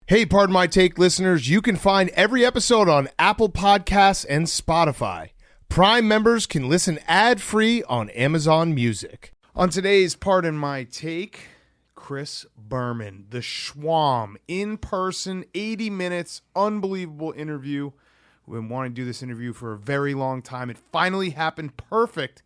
Hey, Pardon My Take listeners, you can find every episode on Apple Podcasts and Spotify. Prime members can listen ad-free on Amazon Music. On today's Pardon My Take, Chris Berman, the Schwam, in person, 80 minutes, unbelievable interview. We've been wanting to do this interview for a very long time. It finally happened. Perfect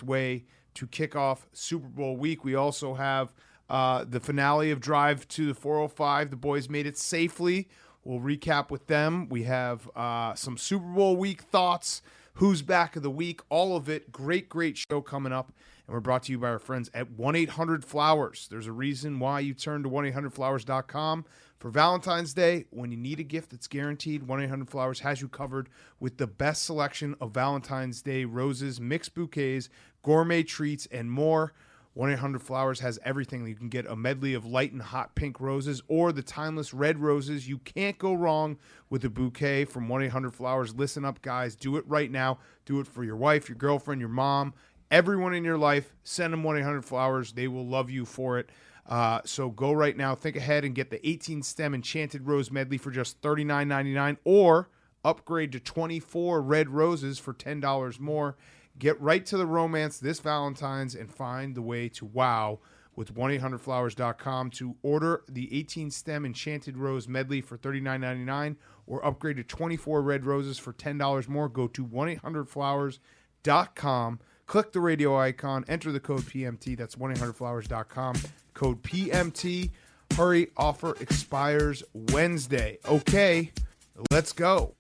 way to kick off Super Bowl week. We also have the finale of Drive to the 405. The boys made it safely. We'll recap with them. We have some Super Bowl week thoughts, who's back of the week, all of it. Great show coming up. And we're brought to you by our friends at 1-800-Flowers. There's a reason why you turn to 1-800-Flowers.com. For Valentine's Day, when you need a gift that's guaranteed, 1-800-Flowers has you covered with the best selection of Valentine's Day roses, mixed bouquets, gourmet treats, and more. 1-800-Flowers has everything. You can get a medley of light and hot pink roses or the timeless red roses. You can't go wrong with a bouquet from 1-800-Flowers. Listen up, guys. Do it right now. Do it for your wife, your girlfriend, your mom, everyone in your life. Send them 1-800-Flowers. They will love you for it. So go right now. Think ahead and get the 18-stem Enchanted Rose medley for just $39.99 or upgrade to 24 red roses for $10 more. Get right to the romance this Valentine's and find the way to wow with 1-800-Flowers.com to order the 18-stem Enchanted Rose medley for $39.99 or upgrade to 24 red roses for $10 more. Go to 1-800-Flowers.com. Click the radio icon. Enter the code PMT. That's 1-800-Flowers.com. Code PMT. Hurry, offer expires Wednesday. Okay, let's go.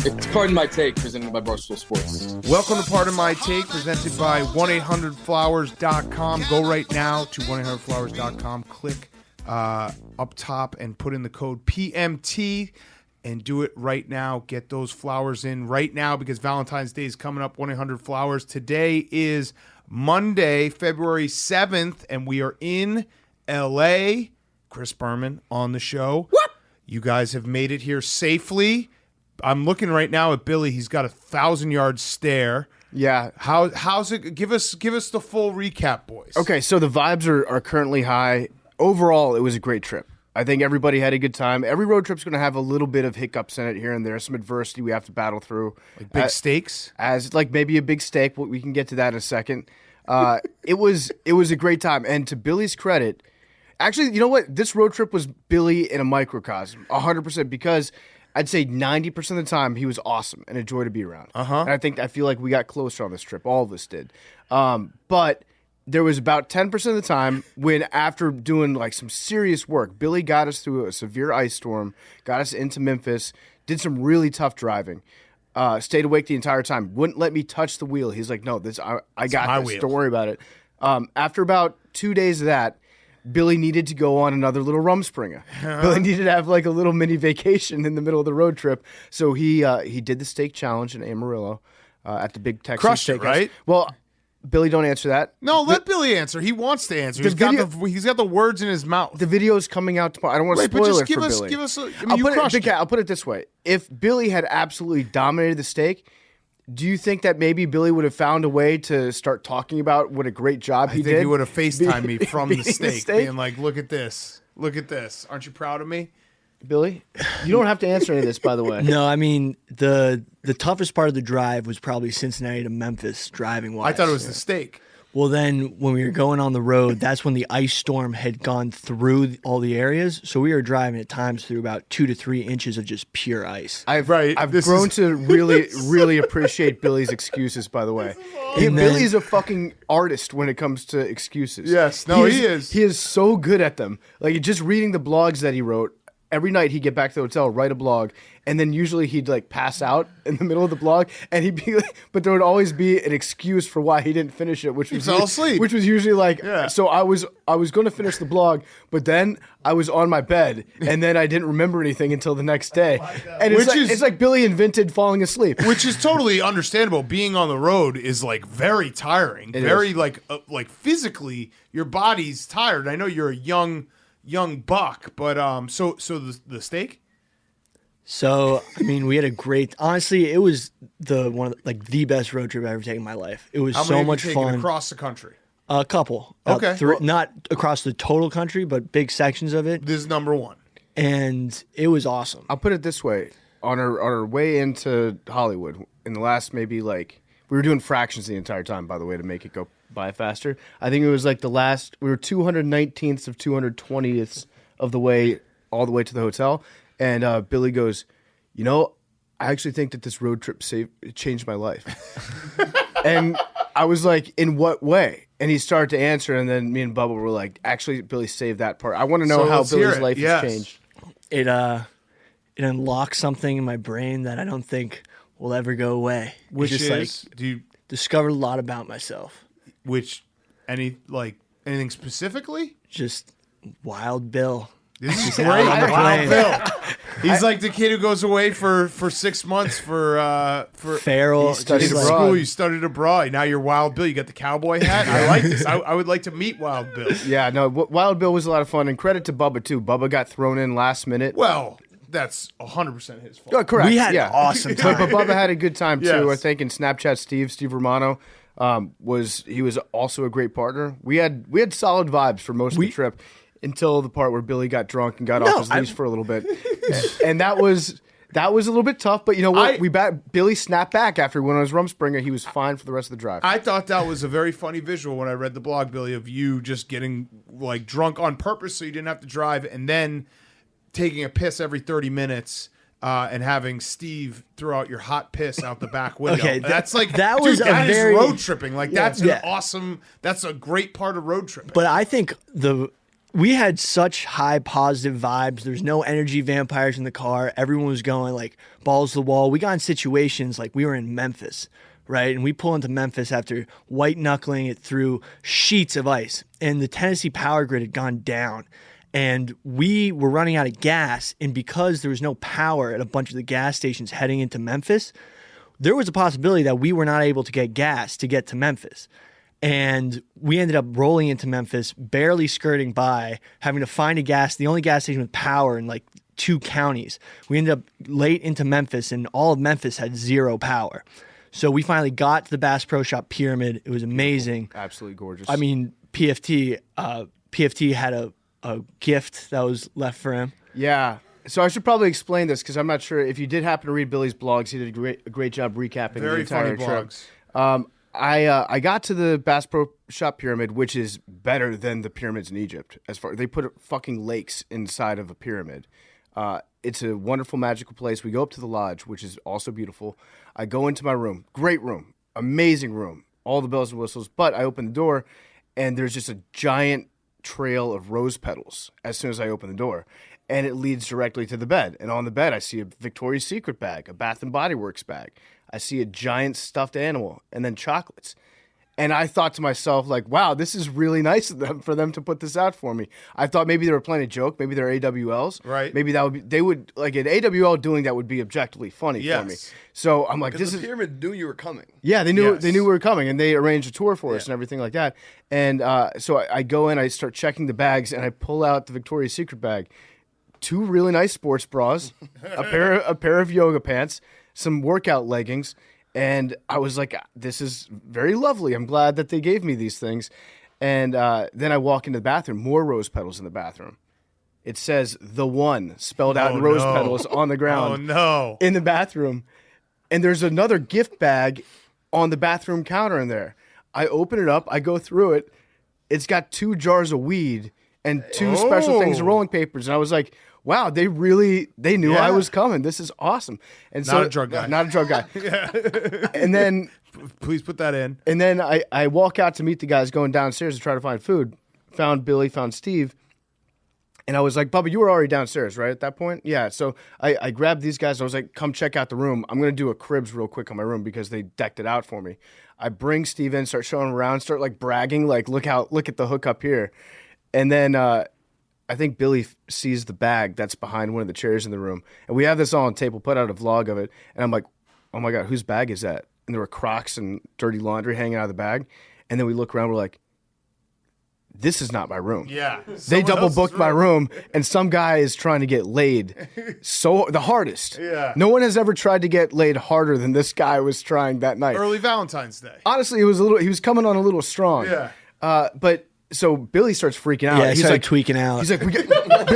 It's Pardon My Take, presented by Barstool Sports. Welcome to Pardon My Take, presented by 1-800-Flowers.com. Go right now to 1-800-Flowers.com. Click up top and put in the code PMT and do it right now. Get those flowers in right now because Valentine's Day is coming up. 1-800-Flowers. Today is Monday, February 7th, and we are in L.A. Chris Berman on the show. What? You guys have made it here safely. I'm looking right now at Billy. He's got a 1,000-yard stare. Yeah. How's it? Give us the full recap, boys. Okay, so the vibes are currently high. Overall, it was a great trip. I think everybody had a good time. Every road trip's going to have a little bit of hiccups in it here and there, some adversity we have to battle through. Like big stakes? As like maybe a big stake. We can get to that in a second. It was a great time. And to Billy's credit, actually, you know what? This road trip was Billy in a microcosm, 100%, because I'd say 90% of the time he was awesome and a joy to be around. And I feel like we got closer on this trip. All of us did. But there was about 10% of the time when, after doing like some serious work, Billy got us through a severe ice storm, got us into Memphis, did some really tough driving, stayed awake the entire time, wouldn't let me touch the wheel. He's like, no, I got this. Don't worry about it. After about 2 days of that, Billy needed to go on another little rumspringer. Billy needed to have like a little mini vacation in the middle of the road trip. So he did the steak challenge in Amarillo at the Big Texas Crushed Steakhouse. it, right? Well, Billy, don't answer that. No, let Billy answer. He wants to answer. He's got the words in his mouth. The video is coming out tomorrow. I don't want to spoil it for Billy. Give us. You crushed it. I'll put it this way: if Billy had absolutely dominated the steak, do you think that maybe Billy would have found a way to start talking about what a great job he did? I think he would have FaceTimed me from the steak, being like, "Look at this. Look at this. Aren't you proud of me?" Billy, you don't have to answer any of this, by the way. No, I mean, the toughest part of the drive was probably Cincinnati to Memphis driving-wise. I thought it was the steak. Well, then when we were going on the road, that's when the ice storm had gone through all the areas. So we were driving at times through about 2 to 3 inches of just pure ice. I've grown to really appreciate Billy's excuses, by the way. Billy's a fucking artist when it comes to excuses. Yes, no, he is. He is so good at them. Like, just reading the blogs that he wrote, every night he'd get back to the hotel, write a blog, and then usually he'd like pass out in the middle of the blog, and he'd be like, but there would always be an excuse for why he didn't finish it, which was fell asleep. which was usually like, Yeah. so I was going to finish the blog, but then I was on my bed, and then I didn't remember anything until the next day, and it's like Billy invented falling asleep. Which is totally understandable. Being on the road is like very tiring. Very like physically, your body's tired. I know you're a young buck, but so the steak. So I mean, we had a great. Honestly, it was one of the best road trip I've ever taken in my life. It was How so many have much you taken fun. across the country? A couple. Okay. Not across the total country, but big sections of it, This is number one. and it was awesome. I'll put it this way: on our way into Hollywood, in the last maybe like we were doing fractions the entire time, by the way, to make it go by faster. I think it was like the last we were 219ths of 220ths of the way all the way to the hotel, and Billy goes, I actually think that this road trip changed my life. And I was like, in what way? And he started to answer, and then me and Bubba were like, actually, Billy saved that part. I want to know So how let's hear Billy's it. life Yes. has changed. It unlocked something in my brain that I don't think will ever go away. Which It's is discovered a lot about myself. anything specifically? Just Wild Bill. This is out great. on the Wild plane. Bill. He's like the kid who goes away for 6 months for Feral. He studied in abroad. school. You studied abroad. Now you're Wild Bill. You got the cowboy hat. I like this. I would like to meet Wild Bill. Yeah, no, Wild Bill was a lot of fun, and credit to Bubba too. Bubba got thrown in last minute. Well, that's 100% his fault. Oh, correct. We had yeah. an awesome But time. Bubba had a good time too. Yes. I think in Snapchat, Steve Romano was also a great partner. We had solid vibes for most of the trip until the part where Billy got drunk and got off his leash for a little bit, and that was a little bit tough. But you know what? Billy snapped back after he went on his Rumspringer. He was fine for the rest of the drive. I thought that was a very funny visual when I read the blog, Billy, of you just getting like drunk on purpose so you didn't have to drive, and then taking a piss every 30 minutes. And having Steve throw out your hot piss out the back window. Okay, that's like that dude, was a that is very- road tripping. Like that's an Yeah. awesome. That's a great part of road tripping. But I think we had such high positive vibes. There's no energy vampires in the car. Everyone was going like balls to the wall. We got in situations like we were in Memphis, right? And we pull into Memphis after white knuckling it through sheets of ice. And the Tennessee power grid had gone down. And we were running out of gas. And because there was no power at a bunch of the gas stations heading into Memphis, there was a possibility that we were not able to get gas to get to Memphis. And we ended up rolling into Memphis, barely skirting by, having to find the only gas station with power in like 2 counties. We ended up late into Memphis, and all of Memphis had zero power. So we finally got to the Bass Pro Shop Pyramid. It was amazing. Absolutely gorgeous. I mean, PFT had a gift that was left for him. yeah. So I should probably explain this because I'm not sure if you did happen to read Billy's blogs. He did a great job recapping the Very entire funny trip. blogs. I got to the Bass Pro Shop Pyramid, which is better than the pyramids in Egypt. They put fucking lakes inside of a pyramid. It's a wonderful, magical place. We go up to the lodge, which is also beautiful. I go into my room. Great room. Amazing room. All the bells and whistles. But I open the door, and there's just a giant trail of rose petals as soon as I open the door. And it leads directly to the bed. And on the bed, I see a Victoria's Secret bag, a Bath & Body Works bag. I see a giant stuffed animal, and then chocolates. And I thought to myself, like, wow, this is really nice of them for them to put this out for me. I thought maybe they were playing a joke. Maybe they're AWLs. Right. Maybe they would, like, an AWL doing that would be objectively funny for me. Yes. So I'm like, Because this the is. pyramid knew you were coming. Yeah, they knew Yes. we were coming, and they arranged a tour for us and everything like that. And so I go in, I start checking the bags, and I pull out the Victoria's Secret bag. 2 really nice sports bras, a pair of yoga pants, some workout leggings, and I was like, "This is very lovely. I'm glad that they gave me these things." And then I walk into the bathroom, more rose petals in the bathroom. It says "The One" spelled out in rose petals on the ground. Oh no! In the bathroom, and there's another gift bag on the bathroom counter in there. I open it up, I go through it. It's got 2 jars of weed and 2 special things of rolling papers, and I was like, wow, they knew I was coming. This is awesome. And Not a drug guy. Not a drug guy. And then Please put that in. and then I walk out to meet the guys going downstairs to try to find food. Found Billy, found Steve. And I was like, Bubba, you were already downstairs, right, at that point? Yeah. So I grabbed these guys. And I was like, come check out the room. I'm going to do a cribs real quick on my room because they decked it out for me. I bring Steve in, start showing him around, start like bragging, like, look at the hookup here. And then I think Billy sees the bag that's behind one of the chairs in the room. And we have this all on tape. We'll put out a vlog of it. And I'm like, oh my God, whose bag is that? And there were Crocs and dirty laundry hanging out of the bag. And then we look around, we're like, this is not my room. Yeah. They double booked my room, and some guy is trying to get laid. So the hardest. Yeah. No one has ever tried to get laid harder than this guy was trying that night. Early Valentine's Day. Honestly, he was coming on a little strong. Yeah. But so Billy starts freaking out. Yeah, he's started like tweaking out. He's like,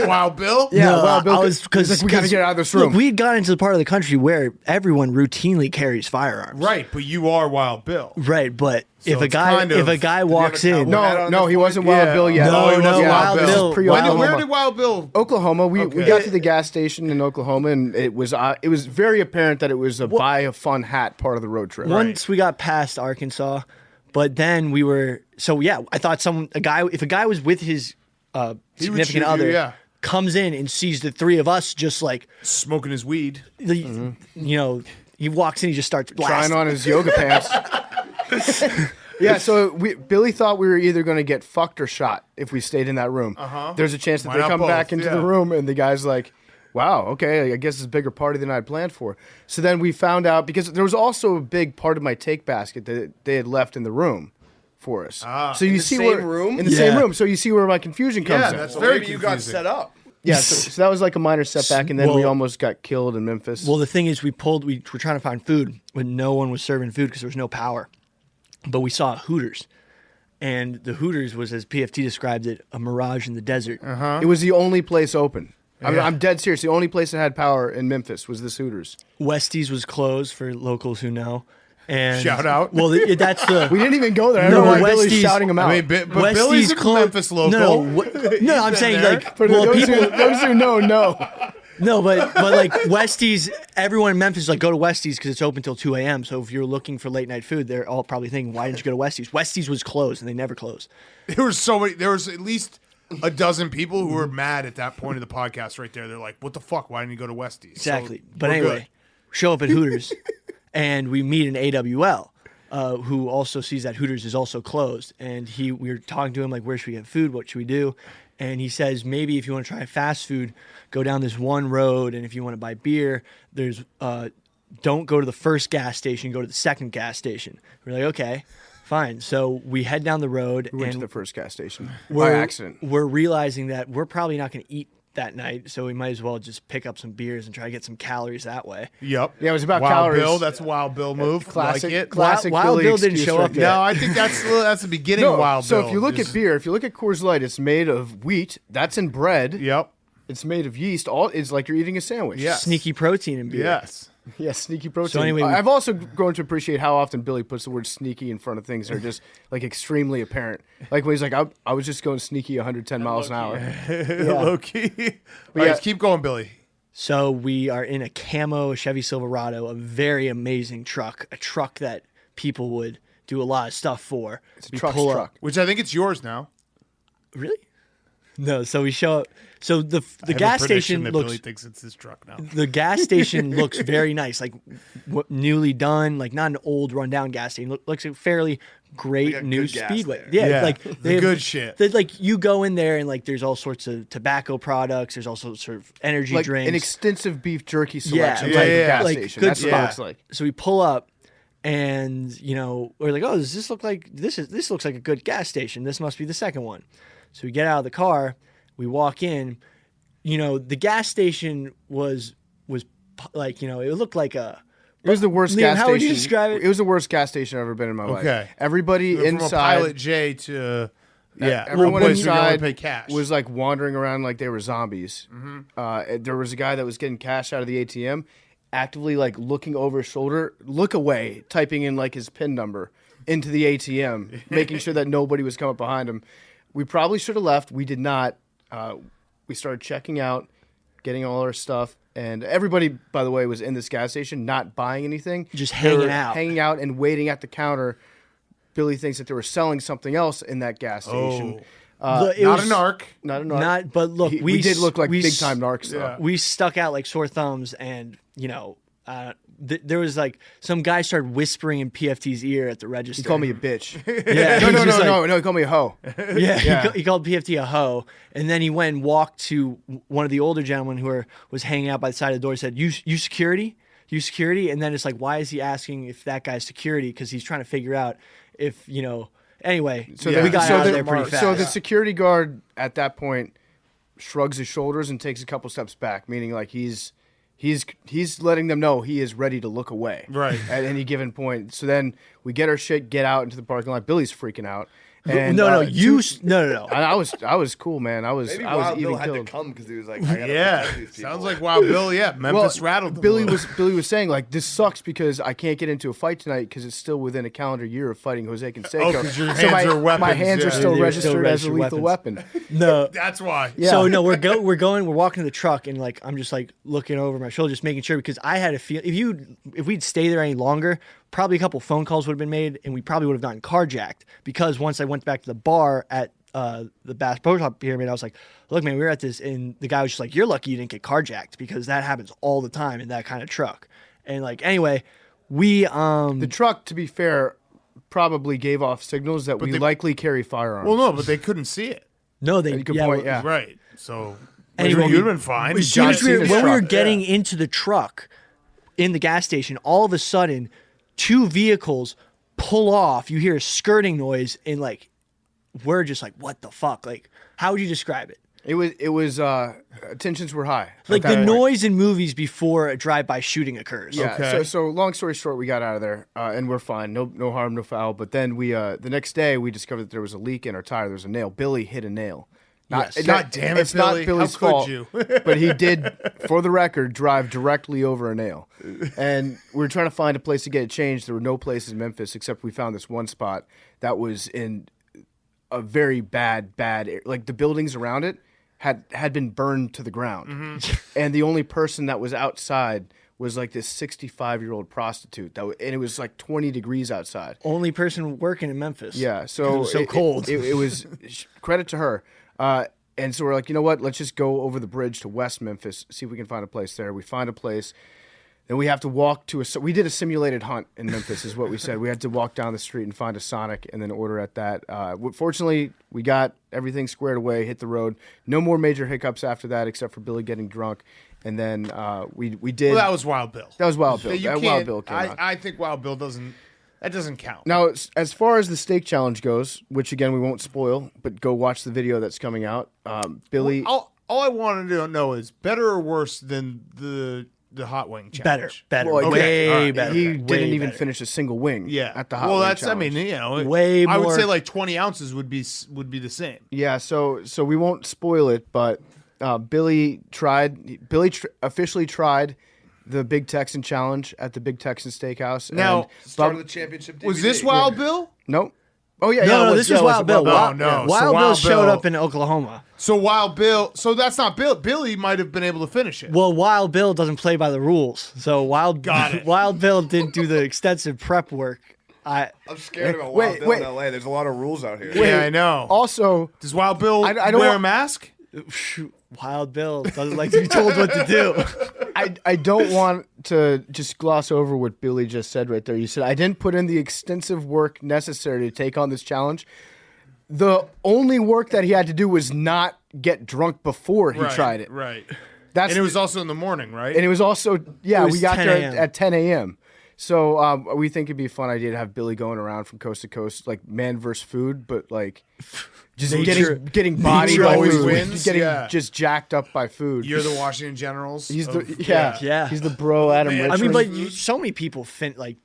Wild Bill? yeah, No, well, Bill, I was he's like, we got to get out of this room. Look, we had gotten into the part of the country where everyone routinely carries firearms. Right, but you are Wild Bill. Right, but So if a it's guy kind of- if a guy did you walks have a in, cowboy hat on no, this he point? wasn't Wild Yeah. Bill yet. No, he no, wasn't Wild This is Bill. pre-Oklahoma. Where did Wild Bill? Oklahoma. We Okay. got to the gas station in Oklahoma, and it was very apparent that it was a buy a fun hat part of the road trip. once we got past Arkansas, but then we were I thought if a guy was with his He would shoot significant you, other yeah. comes in and sees the three of us just like Smoking his weed. he walks in, he just starts Trying blasting. on his yoga pants. Yeah, so Billy thought we were either going to get fucked or shot if we stayed in that room. There's a chance that Why they not come both? back into the Yeah. room and the guy's like, wow, okay, I guess it's a bigger party than I had planned for. So then we found out, because there was also a big part of my take basket that they had left in the room for us. So you In the see same where, room? in the Yeah. same room. So you see where my confusion comes Yeah, in. that's So very maybe you got confusing. set up. Yeah, so that was like a minor setback, and then we Well- almost got killed in Memphis. Well, the thing is, we were trying to find food when no one was serving food because there was no power. But we saw Hooters, and the Hooters was, as PFT described it, a mirage in the desert. It was the only place open. Yeah. I'm dead serious. The only place that had power in Memphis was this Hooters. Westies was closed for locals who know. And Shout out. Well, that's the. We didn't even go there. I No, don't know why Billy's Westies- shouting them out. I mean, but Westies Billy's a closed- Memphis local. No, I'm saying there. like, For well, those, people. those who know, No, but like Westies, everyone in Memphis like go to Westies because it's open till 2 a.m. So if you're looking for late night food, they're all probably thinking, why didn't you go to Westies? Westies was closed and they never closed. There was at least a dozen people who were mad at that point of the podcast right there. They're like, what the fuck? Why didn't you go to Westies? Exactly. So But we're anyway, good. show up at Hooters and we meet an AWL who also sees that Hooters is also closed. And we were talking to him like, where should we get food? What should we do? And he says, maybe if you want to try fast food, go down this one road. And if you want to buy beer, there's don't go to the first gas station, go to the second gas station. We're like, okay, fine. So we head down the road we went to and the first gas station by we're, accident. we're realizing that we're probably not going to eat that night. So we might as well just pick up some beers and try to get some calories that way. Yep. Yeah, it was about Wild calories. Bill. That's a Wild Bill move. Classic, Like it. classic Wild Billy Bill didn't excuse show right up there. yet. No, I think that's the beginning of Wild so Bill. if you look Just- at beer, if you look at Coors Light, it's made of wheat. That's in bread. Yep. It's made of yeast. It's like you're eating a sandwich. Yes. Sneaky protein in beer. Yes. Yeah, sneaky protein. So anyway, I've also grown to appreciate how often Billy puts the word sneaky in front of things that are just like extremely apparent. Like when he's like, I was just going sneaky 110 miles an hour. Low key. All yeah. right, keep going, Billy. So we are in a camo Chevy Silverado, a very amazing truck, a truck that people would do a lot of stuff for. It's a truck's truck. Which I think it's yours now. Really? No. So we show up. So the I have a gas prediction station that looks. Billy thinks it's his truck now. The gas station looks very nice, like newly done, like not an old rundown gas station. Looks a fairly great Like a new good gas speedway. there. Yeah, Yeah, like the they have- good shit. Like you go in there and like there's all sorts of tobacco products. There's also sort of energy Like drinks. an extensive beef jerky Yeah, selection yeah, type yeah, of gas like station. good That's what it stuff. looks like. So we pull up, and we're like, oh, does this look like this looks like a good gas station? This must be the second one. So we get out of the car, we walk in. The gas station was like it looked like a. It was the worst Liam, gas how station. would you describe it? It was the worst gas station I've ever been in my life. Okay. Everybody From a inside. Pilot J to Everyone a place where you only inside pay cash. was like wandering around like they were zombies. There was a guy that was getting cash out of the ATM, actively like looking over his shoulder, look away, typing in like his PIN number into the ATM, making sure that nobody was coming behind him. We probably should have left. We did not. We started checking out, getting all our stuff. And everybody, by the way, was in this gas station, not buying anything. Just They hanging were out. Hanging out and waiting at the counter. Billy thinks that they were selling something else in that gas station. It not was a narc. Not a narc. But look, we did look like we big time narcs. Though. Yeah. We stuck out like sore thumbs, and there was like some guy started whispering in PFT's ear at the register. He called me a bitch. Yeah, no, he no, was no, just like- no, no. He called me a hoe. Yeah, he called PFT a hoe, and then he went and walked to one of the older gentlemen who was hanging out by the side of the door. He said, "You security? You security?" And then it's like, why is he asking if that guy's security? Because he's trying to figure out if Anyway, So we got out of there pretty fast. So the security guard at that point shrugs his shoulders and takes a couple steps back, meaning like he's letting them know he is ready to look away Right. at any given point. So then we get our shit, get out into the parking lot. Billy's freaking out. And, no, no. I was cool, man. Maybe I was Wild Bill even had to killed. come because he was like, I gotta Yeah, protect these people. sounds like Wild Bill. Yeah, Memphis rattled them. Billy was saying like, this sucks because I can't get into a fight tonight because it's still within a calendar year of fighting Jose Canseco. Oh, 'cause your So hands are weapons, My hands yeah. are still They're registered still as a registered lethal weapons. weapon. No. That's why. Yeah. So no, we're walking to the truck, and like I'm just like looking over my shoulder, just making sure, because I had a feel if we'd stay there any longer, probably a couple phone calls would have been made, and we probably would have gotten carjacked. Because once I went back to the bar at the Bass Pro Shop Pyramid, I was like, look, man, we were at this, and the guy was just like, you're lucky you didn't get carjacked, because that happens all the time in that kind of truck. And like, anyway, we The truck, to be fair, probably gave off signals that we likely carry firearms. Well, no, but they couldn't see it. no, they Good point, yeah. Right. So Anyway, you'd have been fine. As soon as John Cena's when we were truck, getting into the truck in the gas station, all of a sudden, two vehicles pull off. You hear a skirting noise, and like, we're just like, what the fuck? Like, how would you describe it? It was tensions were high. Like at the that point. noise in movies before a drive-by shooting occurs. Yeah. Okay. So long story short, we got out of there and we're fine. No harm, no foul. But then we the next day we discovered that there was a leak in our tire. There was a nail. Billy hit a nail. Yes. Not- God damn it, it's Billy. not Billy's How could fault, you? but he did, for the record, drive directly over a nail. And we were trying to find a place to get it changed. There were no places in Memphis except we found this one spot that was in a very bad, like the buildings around it had been burned to the ground. Mm-hmm. And the only person that was outside was like this 65-year-old prostitute. And it was like 20 degrees outside. Only person working in Memphis. Yeah, so It was so cold. It was credit to her. And so we're like, you know what? Let's just go over the bridge to West Memphis, see if we can find a place there. We find a place. Then we have to walk to we did a simulated hunt in Memphis, is what we said. We had to walk down the street and find a Sonic and then order at that. Fortunately, we got everything squared away, hit the road. No more major hiccups after that, except for Billy getting drunk. And then we did. Well, that was Wild Bill. That was Wild Bill. You Wild can't- Bill came out. I think Wild Bill doesn't count. Now, as far as the steak challenge goes, which again we won't spoil, but go watch the video that's coming out. Billy, All I wanted to know is better or worse than the hot wing challenge. Better. Well, way all right. better. he way didn't even better. finish a single wing. Yeah. at the hot well, wing that's. challenge. I mean, Way I would more- say like 20 ounces would be the same. Yeah, so we won't spoil it, but Billy officially tried the Big Texan Challenge at the Big Texan Steakhouse. Now, and Start Bob- of the championship. Was DVD. this Wild Bill? nope. Oh yeah, No, it this yeah, is it Wild Bill. Bill. Wild, No, no. So Wild Bill Wild showed Bill- up in Oklahoma. So Wild Bill. So that's not Bill. Billy might have been able to finish it. Well, Wild Bill doesn't play by the rules, so Got it. Wild Bill didn't do the extensive prep work. I'm scared about Wait, Wild Bill wait. in LA. There's a lot of rules out here. yeah, I know. Also, Does Wild Bill I don't wear want- a mask? Wild Bill doesn't like to be told what to do. I don't want to just gloss over what Billy just said right there. You said, I didn't put in the extensive work necessary to take on this challenge. The only work that he had to do was not get drunk before he tried it. Right. That's And it was also in the morning, right? And it was also, It was we got 10 there a.m. at 10 a.m. So we think it'd be a fun idea to have Billy going around from coast to coast, like man versus food, but like just getting bodied by always food, wins, getting yeah. just jacked up by food. You're the Washington Generals. He's the of- Yeah. he's the bro Adam Man. Richards. I mean, but so many people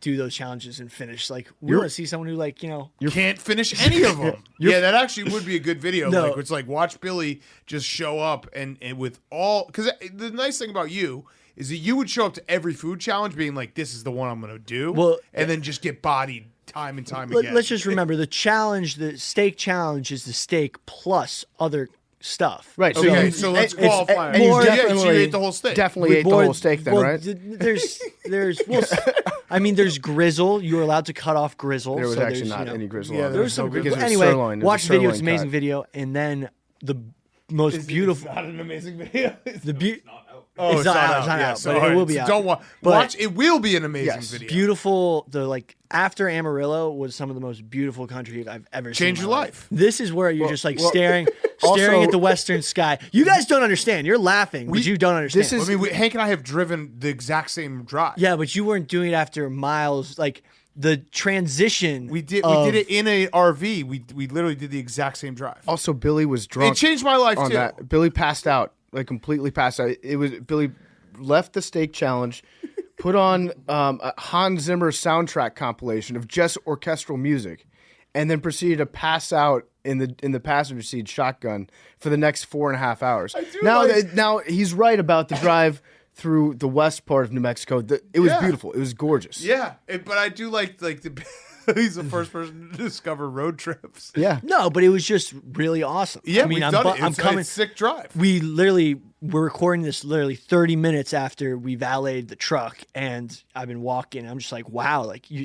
do those challenges and finish. Like, we want to see someone who, like, You can't finish any of them. Yeah, that actually would be a good video. No. Uh, Like, it's like watch Billy just show up and with all, because the nice thing about you is that you would show up to every food challenge being like, this is the one I'm going to do. Well, and then just get bodied time and time again. Let's just remember the challenge, the steak challenge is the steak plus other stuff. Right. So, Okay, you, so let's it's- qualify. and you More- yeah, so you definitely ate the whole steak. Definitely ate the whole steak then, well, right? There's well, I mean, there's grizzle. You were allowed to cut off grizzle. There was so actually there's, not you know, any grizzle Yeah, on there it. was some because grizzle. it was Anyway, sirloin. It was watch a the video. sirloin It's an amazing cut. video, and then the most beautiful. Not an amazing video. Oh, it's not out. It's not Yeah, out, so, but it all right, will be so out. Don't But- watch. It will be an amazing Yes. video. Beautiful. The like after Amarillo was some of the most beautiful country I've ever seen. Change in my your life. This is where you're just like well, staring also- at the western sky. You guys don't understand. You're laughing, but you don't understand. this is- I mean, Hank and I have driven the exact same drive. yeah, but you weren't doing it after miles. Like the transition. We did of- it in a RV. We literally did the exact same drive. Also, Billy was drunk. It changed my life on too. that. Billy passed out, like completely passed out. It was Billy left the steak challenge, put on a Hans Zimmer soundtrack compilation of just orchestral music, and then proceeded to pass out in the passenger seat shotgun for the next 4.5 hours. Now he's right about the drive through the west part of New Mexico. It was Yeah. beautiful. It was gorgeous. Yeah, but I do like the. He's the first person to discover road trips. Yeah. No, but it was just really awesome. Yeah, I mean, we've I'm, done bu- it. I'm It's coming. a sick drive. We're recording this literally 30 minutes after we valeted the truck, and I've been walking. I'm just like, wow, like you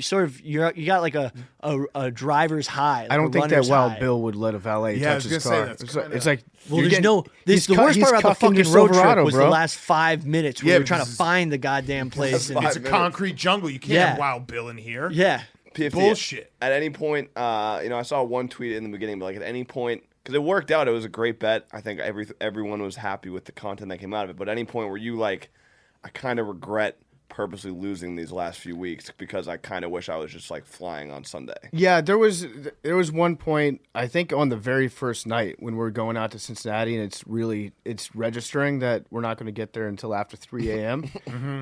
got like a driver's high. Like I don't a think that runner's Wild high. Bill would let a valet Yeah, I touch was his gonna say, car. that's It's kinda- like, it's like Well, you're there's getting- no. This, he's the cu- worst he's part about the cuffing your fucking road trip Silverado, was bro. the last 5 minutes where Yeah, we were trying to because find the goddamn place. And, Five It's a minutes. concrete jungle. You can't Yeah. have Wild Bill in here. yeah. PFT, Bullshit. At any point, I saw one tweet in the beginning, but like at any point, because it worked out, it was a great bet. I think everyone was happy with the content that came out of it. But at any point where you like, I kind of regret purposely losing these last few weeks because I kind of wish I was just like flying on Sunday. Yeah, there was one point, I think on the very first night when we're going out to Cincinnati, and it's registering that we're not going to get there until after 3 a.m.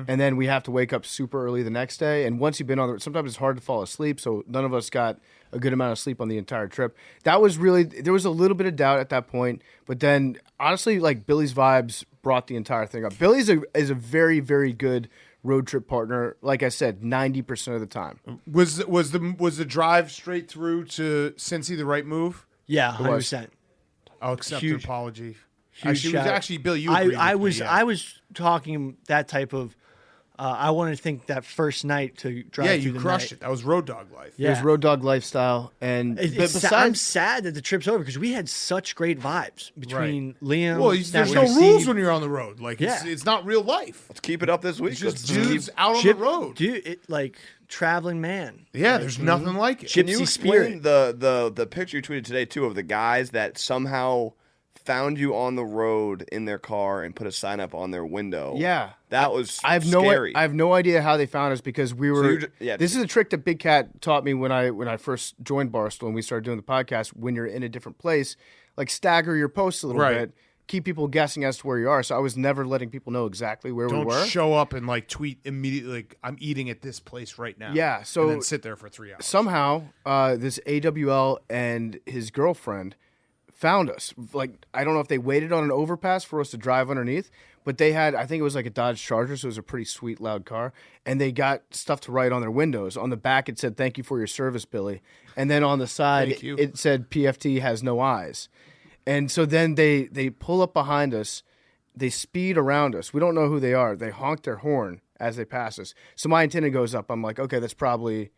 And then we have to wake up super early the next day. And once you've been on the, sometimes it's hard to fall asleep, so none of us got a good amount of sleep on the entire trip. That was really, there was a little bit of doubt at that point, but then honestly, like Billy's vibes brought the entire thing up. Billy's is a very, very good road trip partner. Like I said, 90% of the time. Was the drive straight through to Cincy the right move? Yeah, 100%. I'll accept Huge- the apology. Huge Actually, it was shout. actually Bill. You agreed I with was me, yeah. I was talking that type of. I wanted to think that first night to drive. Yeah, through you the crushed night. it. That was road dog life. It was Yeah. road dog lifestyle. And It- but it's sa- I'm sad that the trip's over because we had such great vibes between Liam. Well, Stan there's no Steve. rules when you're on the road. Like Yeah. it's not real life. Let's keep it up this week. It's just Let's dudes keep- out on Chip- the road. dude. It like traveling man. Yeah, there's nothing like it. Chip- Can you Gypsy explain spirit. the picture you tweeted today too of the guys that somehow found you on the road in their car and put a sign up on their window? yeah. that was I have scary. no idea how they found us because we were. you ju- yeah. This is a trick that Big Cat taught me when I first joined Barstool and we started doing the podcast. When you're in a different place, like stagger your posts a little Right. bit, keep people guessing as to where you are. So I was never letting people know exactly where Don't we were. show up and like tweet immediately. Like I'm eating at this place right now. Yeah, so- and then sit there for 3 hours. Somehow, this AWL and his girlfriend found us. Like, I don't know if they waited on an overpass for us to drive underneath, but they had, I think it was like a Dodge Charger, so it was a pretty sweet, loud car. And they got stuff to write on their windows. On the back, it said, "Thank you for your service, Billy." And then on the side, Thank you. it said, "PFT has no eyes." And so then they pull up behind us. They speed around us. We don't know who they are. They honk their horn as they pass us. So my antenna goes up. I'm like, okay, that's probably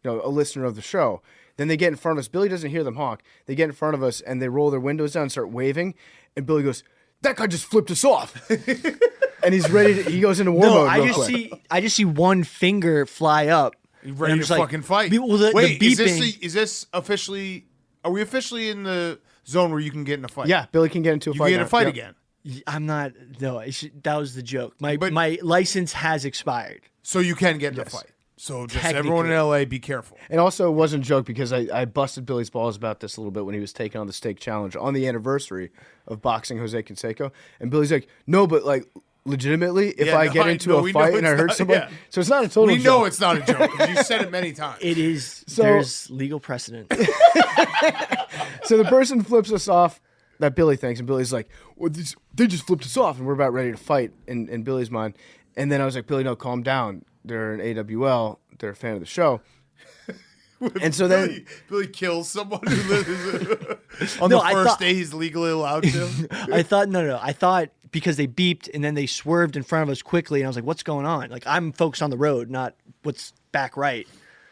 a listener of the show. Then they get in front of us. Billy doesn't hear them honk. They get in front of us and they roll their windows down and start waving. And Billy goes, "That guy just flipped us off." And he's ready to, he goes into war No, mode I real just quick. I just see one finger fly up. You and ready I'm to just like, fucking fight? Well, the Wait, beeping. is this officially? Are we officially in the zone where you can get in a fight? Yeah, Billy can get into a you fight. can get in a now. fight Yep. again. I'm not. No, that was the joke. My But- my license has expired. So you can get in a fight. So just Technically. everyone in LA, be careful. And also, it wasn't a joke because I busted Billy's balls about this a little bit when he was taking on the steak challenge on the anniversary of boxing Jose Canseco. And Billy's like, "No, but like legitimately, if Yeah, I no, get I into know, a we know fight and I it's hurt not- somebody, yeah. so it's not a total We joke." know it's not a joke because you said it many times. It is. So- There's legal precedent. So the person flips us off, that Billy thinks, and Billy's like, "Well, they just flipped us off," and we're about ready to fight in Billy's mind. And then I was like, "Billy, no, calm down. They're an AWL. They're a fan of the show." And so then Billy kills someone who lives on No, the I first thought- day he's legally allowed to. I thought no. I thought because they beeped and then they swerved in front of us quickly, and I was like, "What's going on?" Like I'm focused on the road, not what's back right.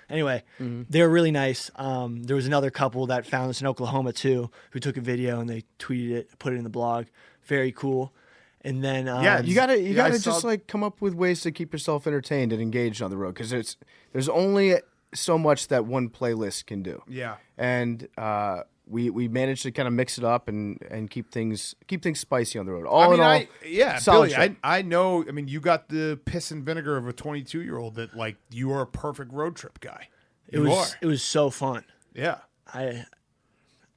Anyway, they were really nice. There was another couple that found us in Oklahoma too, who took a video and they tweeted it, put it in the blog. Very cool. And then you gotta I just saw- like come up with ways to keep yourself entertained and engaged on the road, because there's only so much that one playlist can do. Yeah. And we managed to kind of mix it up and keep things spicy on the road. Solid Billy, trip. I know. I mean, you got the piss and vinegar of a 22-year-old that like you are a perfect road trip guy. it was so fun. Yeah.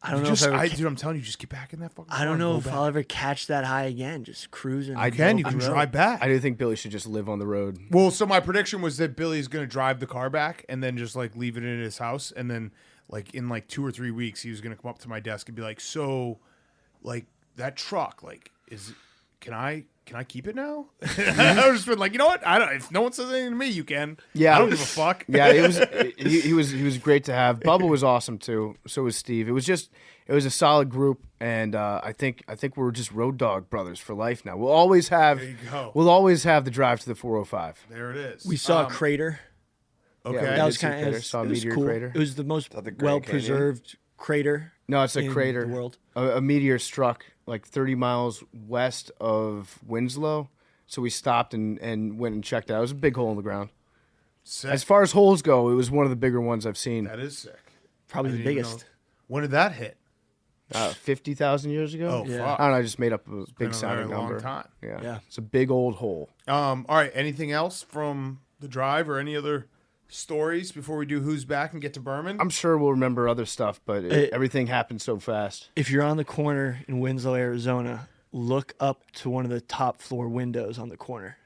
I don't know if I ever dude, I'm telling you, just get back in that fucking car I don't and know go if back. I'll ever catch that high again. Just cruising. I Can you I can do- drive back? I do think Billy should just live on the road. Well, so my prediction was that Billy's going to drive the car back and then just like leave it in his house, and then like in like 2 or 3 weeks he was going to come up to my desk and be like, "So, like that truck, like can I keep it now?" I was just been like, you know what? I don't. If no one says anything to me, you can. Yeah. I don't give a fuck. Yeah, it was he was great to have. Bubba was awesome too. So was Steve. It was a solid group, and I think we're just road dog brothers for life now. We'll always have There you go. We'll always have the drive to the 405. There it is. We saw a crater. Okay. Yeah, That was did see a kind crater, of saw a meteor cool. crater. It was the most that the Grand well preserved crater. No, it's a in crater. the world. A meteor struck like 30 miles west of Winslow, so we stopped and went and checked out. It was a big hole in the ground. Sick. As far as holes go, it was one of the bigger ones I've seen. That is sick. Probably I the didn't even biggest. know. When did that hit? 50,000 years ago. Oh, Yeah. fuck. I don't know. I just made up a been big a sounding very long number. time. Yeah. Yeah. It's a big old hole. All right. Anything else from the drive or any other stories before we do Who's Back and get to Berman? I'm sure we'll remember other stuff, but everything happened so fast. If you're on the corner in Winslow, Arizona, look up to one of the top floor windows on the corner.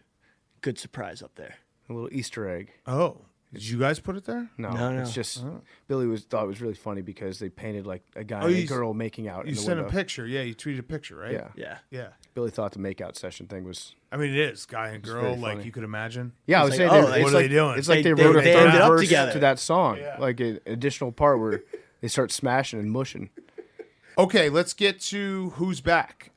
Good surprise up there. A little Easter egg. Oh, did you guys put it there? No, No. it's just Billy thought it was really funny because they painted like a guy Oh, and a you- girl making out You in the sent window. a picture. Yeah, you tweeted a picture, right? Yeah. Yeah. Yeah. Billy thought the makeout session thing was. I mean, it is guy and girl, very like funny. you could imagine. Yeah, I It's was like, saying, oh, it's what are like, they doing? It's like They- they wrote a they third ended up verse together. to that song, Yeah. like an additional part where they start smashing and mushing. Okay, let's get to Who's Back.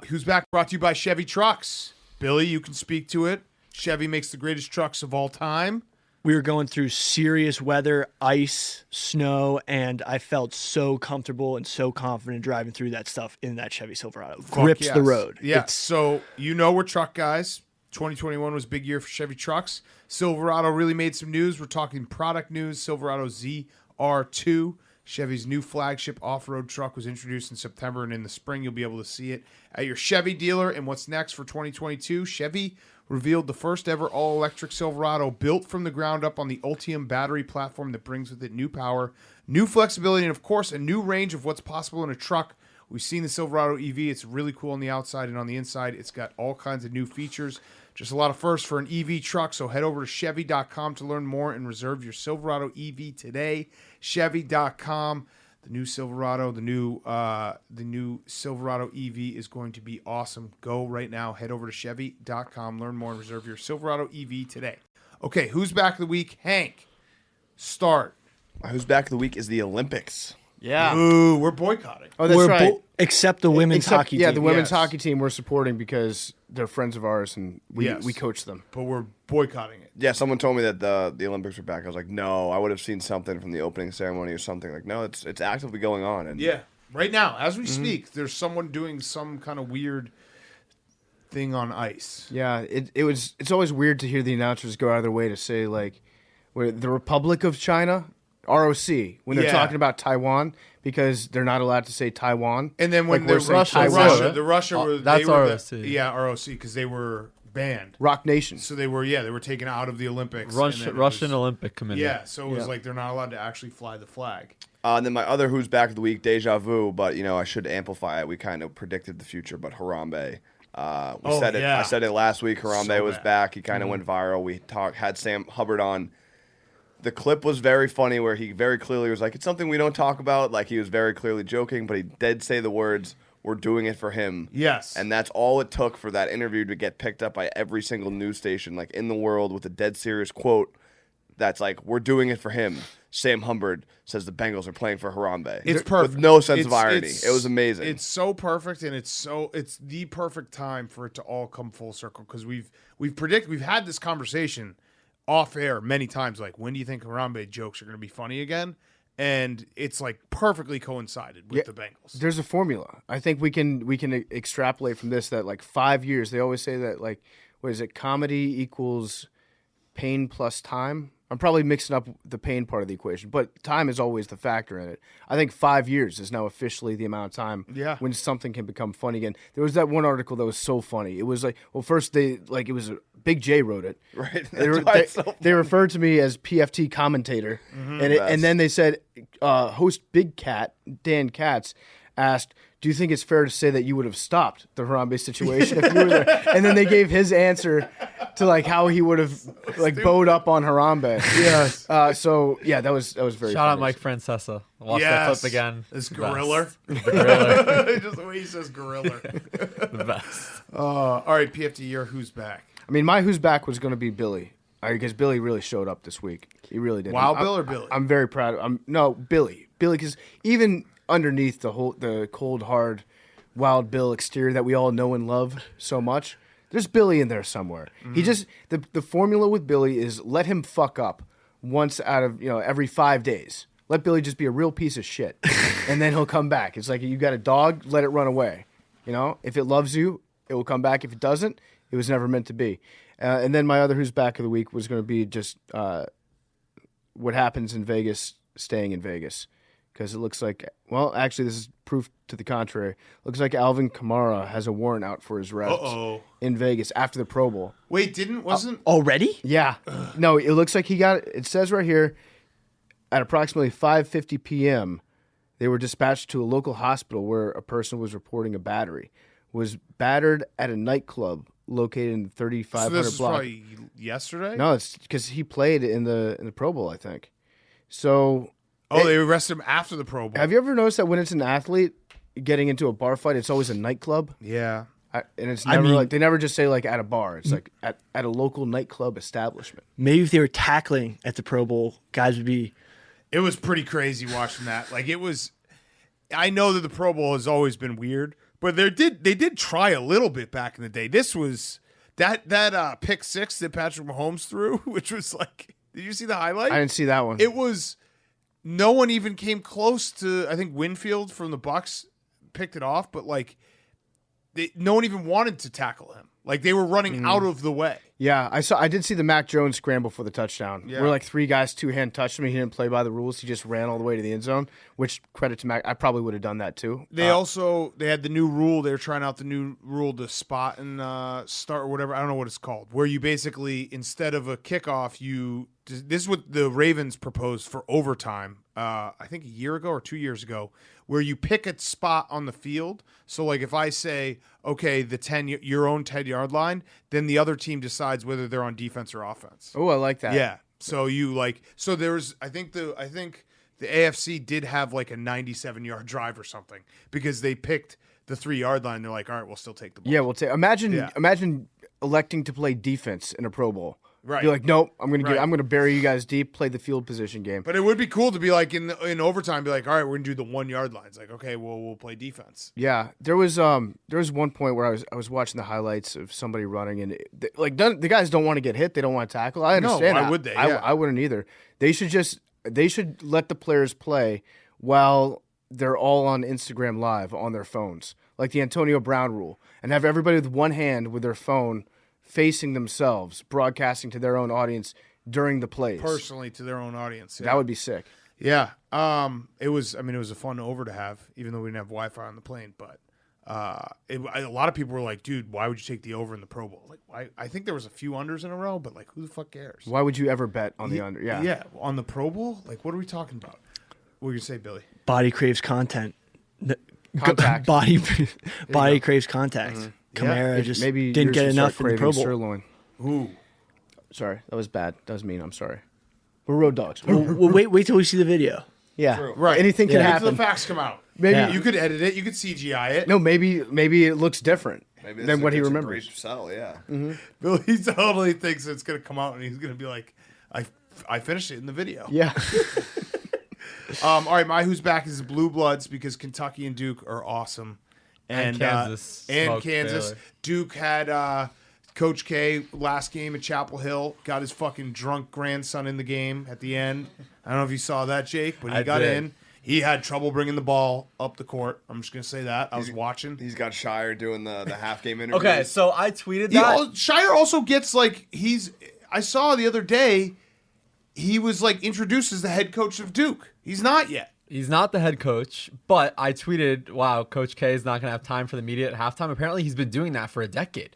Who's Back brought to you by Chevy Trucks. Billy, you can speak to it. Chevy makes the greatest trucks of all time. We were going through serious weather, ice, snow, and I felt so comfortable and so confident driving through that stuff in that Chevy Silverado. Grips Fuck the yes. road. Yeah. It's- So we're truck guys. 2021 was a big year for Chevy Trucks. Silverado really made some news. We're talking product news. Silverado ZR2, Chevy's new flagship off-road truck, was introduced in September, and in the spring you'll be able to see it at your Chevy dealer. And what's next for 2022? Chevy revealed the first ever all-electric Silverado built from the ground up on the Ultium battery platform that brings with it new power, new flexibility, and of course a new range of what's possible in a truck. We've seen the Silverado EV. It's really cool on the outside, and on the inside it's got all kinds of new features. Just a lot of firsts for an EV truck, so head over to Chevy.com to learn more and reserve your Silverado EV today. Chevy.com. The new Silverado, the new Silverado EV is going to be awesome. Go right now. Head over to Chevy.com. Learn more and reserve your Silverado EV today. Okay, who's back of the week? Hank, start. Who's back of the week is the Olympics. Yeah. Ooh, we're boycotting. Oh, that's we're right. except the women's Except- hockey yeah, team. the women's Yes. hockey team we're supporting because they're friends of ours and we Yes. coach them. But we're boycotting it. Yeah, someone told me that the Olympics were back. I was like, no, I would have seen something from the opening ceremony or something. Like, no, it's actively going on. And Yeah. Right now, as we speak, there's someone doing some kind of weird thing on ice. Yeah, it's always weird to hear the announcers go out of their way to say like where the Republic of China, ROC, when they're Yeah. talking about Taiwan because they're not allowed to say Taiwan. And then when Like the we're saying Russia, Taiwan. the Russia were that's they were ROC. ROC because they were banned. Rock Nation. So they were taken out of the Olympics. and Russian, then it Russian was- Olympic Committee. Yeah, so it was Yeah. like they're not allowed to actually fly the flag. And then my other who's back of the week, deja vu, but I should amplify it. We kind of predicted the future, but Harambe. Oh, Said it. yeah. I said it last week. Harambe So was bad. back. He kind of went viral. We had Sam Hubbard on. The clip was very funny, where he very clearly was like, "It's something we don't talk about." Like he was very clearly joking, but he did say the words, "We're doing it for him." Yes. And that's all it took for that interview to get picked up by every single news station like in the world with a dead serious quote that's like, "We're doing it for him." Sam Hubbard says the Bengals are playing for Harambe. It's perfect. With no sense of irony. It was amazing. It's so perfect, and it's the perfect time for it to all come full circle because we've had this conversation off air many times. Like, when do you think Harambe jokes are going to be funny again? And it's like perfectly coincided with the Bengals. There's a formula. I think we can extrapolate from this that like 5 years. They always say that like what is it? Comedy equals pain plus time. I'm probably mixing up the pain part of the equation, but time is always the factor in it. I think 5 years is now officially the amount of time when something can become funny again. There was that one article that was so funny. It was like, well, first it was Big J wrote it. Right. They referred to me as PFT commentator, and then they said host Big Cat, Dan Katz, asked, do you think it's fair to say that you would have stopped the Harambe situation if you were there? And then they gave his answer to like how he would have like bowed up on Harambe. Yes. So yeah, that was very Shout out funny. Mike Francesa. Watch that clip again. This gorilla. The gorilla. Just the way he says gorilla. The best. All right, PFT, your who's back? I mean, my who's back was going to be Billy. Because Billy really showed up this week. He really did. Wild Bill or Billy? I'm very proud. Billy. Billy, because even underneath the cold, hard, Wild Bill exterior that we all know and love so much, there's Billy in there somewhere. He just the formula with Billy is let him fuck up once out of every 5 days. Let Billy just be a real piece of shit, and then he'll come back. It's like you got a dog, let it run away. If it loves you, it will come back. If it doesn't, it was never meant to be. And then my other who's back of the week was going to be just what happens in Vegas, staying in Vegas. Because it looks like, well, actually, this is proof to the contrary. Looks like Alvin Kamara has a warrant out for his arrest in Vegas after the Pro Bowl. Wait, wasn't Already? Yeah. No, it looks like it says right here, at approximately 5:50 p.m., they were dispatched to a local hospital where a person was reporting a battery. Was battered at a nightclub located in the 3500 So this was block. probably yesterday? No, it's because he played in the Pro Bowl, I think. So... they arrested him after the Pro Bowl. Have you ever noticed that when it's an athlete getting into a bar fight, it's always a nightclub? Yeah. And it's never they never just say like at a bar. It's like at a local nightclub establishment. Maybe if they were tackling at the Pro Bowl, guys would be. It was pretty crazy watching that. Like it was. I know that the Pro Bowl has always been weird, but they did try a little bit back in the day. This was that pick six that Patrick Mahomes threw, which was like. Did you see the highlight? I didn't see that one. It was. No one even came close to. I think Winfield from the Bucks picked it off, but like, no one even wanted to tackle him. Like they were running out of the way. Yeah, I did see the Mac Jones scramble for the touchdown. Yeah. Where like three guys two-hand touched him. He didn't play by the rules. He just ran all the way to the end zone. Which credit to Mac. I probably would have done that too. They had the new rule. They were trying out the new rule to spot and start or whatever. I don't know what it's called. Where you basically instead of a kickoff, this is what the Ravens proposed for overtime. I think a year ago or 2 years ago, where you pick a spot on the field. So like if I say, okay, your own 10-yard line, then the other team decides whether they're on defense or offense. Oh, I like that. Yeah. So there's I think the AFC did have like a 97-yard drive or something because they picked the 3-yard line. They're like, all right, we'll still take the ball. Yeah, imagine electing to play defense in a Pro Bowl. Right. You're like, nope, I'm gonna bury you guys deep, play the field position game. But it would be cool to be like in overtime, be like, all right, we're gonna do the 1-yard lines. Like, okay, well, we'll play defense. Yeah, there was one point where I was watching the highlights of somebody running, and the guys don't want to get hit, they don't want to tackle. I understand. No, why that. would they? Yeah. I wouldn't either. They should let the players play while they're all on Instagram Live on their phones, like the Antonio Brown rule, and have everybody with one hand with their phone facing themselves, broadcasting to their own audience during the plays. Personally to their own audience. Yeah. That would be sick. Yeah. It was a fun over to have, even though we didn't have Wi-Fi on the plane. But a lot of people were like, dude, why would you take the over in the Pro Bowl? Like, I think there was a few unders in a row, but like, who the fuck cares? Why would you ever bet on the under? Yeah. Yeah. On the Pro Bowl? Like, what are we talking about? What were you say, Billy? Body craves content. Contact. Body craves contact. Mm-hmm. Kamara Yeah. just Maybe didn't get yours should enough start in the Pro Bowl. craving sirloin. Ooh. Sorry, that was bad. That was mean. I'm sorry. We're road dogs. Well, wait till we see the video. Yeah, Right. Anything can Wait till happen. the facts come out. Maybe Yeah. You could edit it. You could CGI it. No, maybe it looks different Maybe than what he it's a remembers. Great sell, yeah. Billy totally thinks it's going to come out and he's going to be like, I finished it in the video. Yeah. All right, my who's back is the Blue Bloods because Kentucky and Duke are awesome. And Kansas and smoked Kansas. Baylor. Duke had Coach K last game at Chapel Hill. Got his fucking drunk grandson in the game at the end. I don't know if you saw that, Jake, but he I got did. in. He had trouble bringing the ball up the court. I'm just gonna say that. I was watching. He's got Shire doing the half game interview. Okay, so I tweeted that. Shire also gets like I saw the other day. He was like introduced as the head coach of Duke. He's not yet. He's not the head coach, but I tweeted, wow, Coach K is not going to have time for the media at halftime. Apparently, he's been doing that for a decade.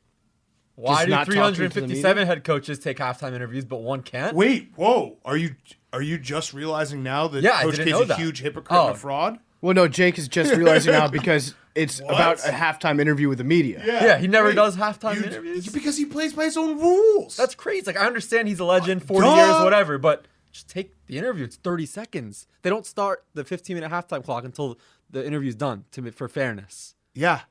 Why Just do not talking to the 357 head coaches take halftime interviews, but one can't? Wait, whoa! Are you just realizing now that Yeah, I Coach didn't K's know a that. huge hypocrite and a fraud? Well, no, Jake is just realizing now because it's What? about a halftime interview with the media. Yeah, he never does halftime interviews. Because he plays by his own rules. That's crazy. Like, I understand he's a legend, 40 Duh. years, whatever, but just take the interview. It's 30 seconds. They don't start the 15-minute halftime clock until the interview's done for fairness. yeah.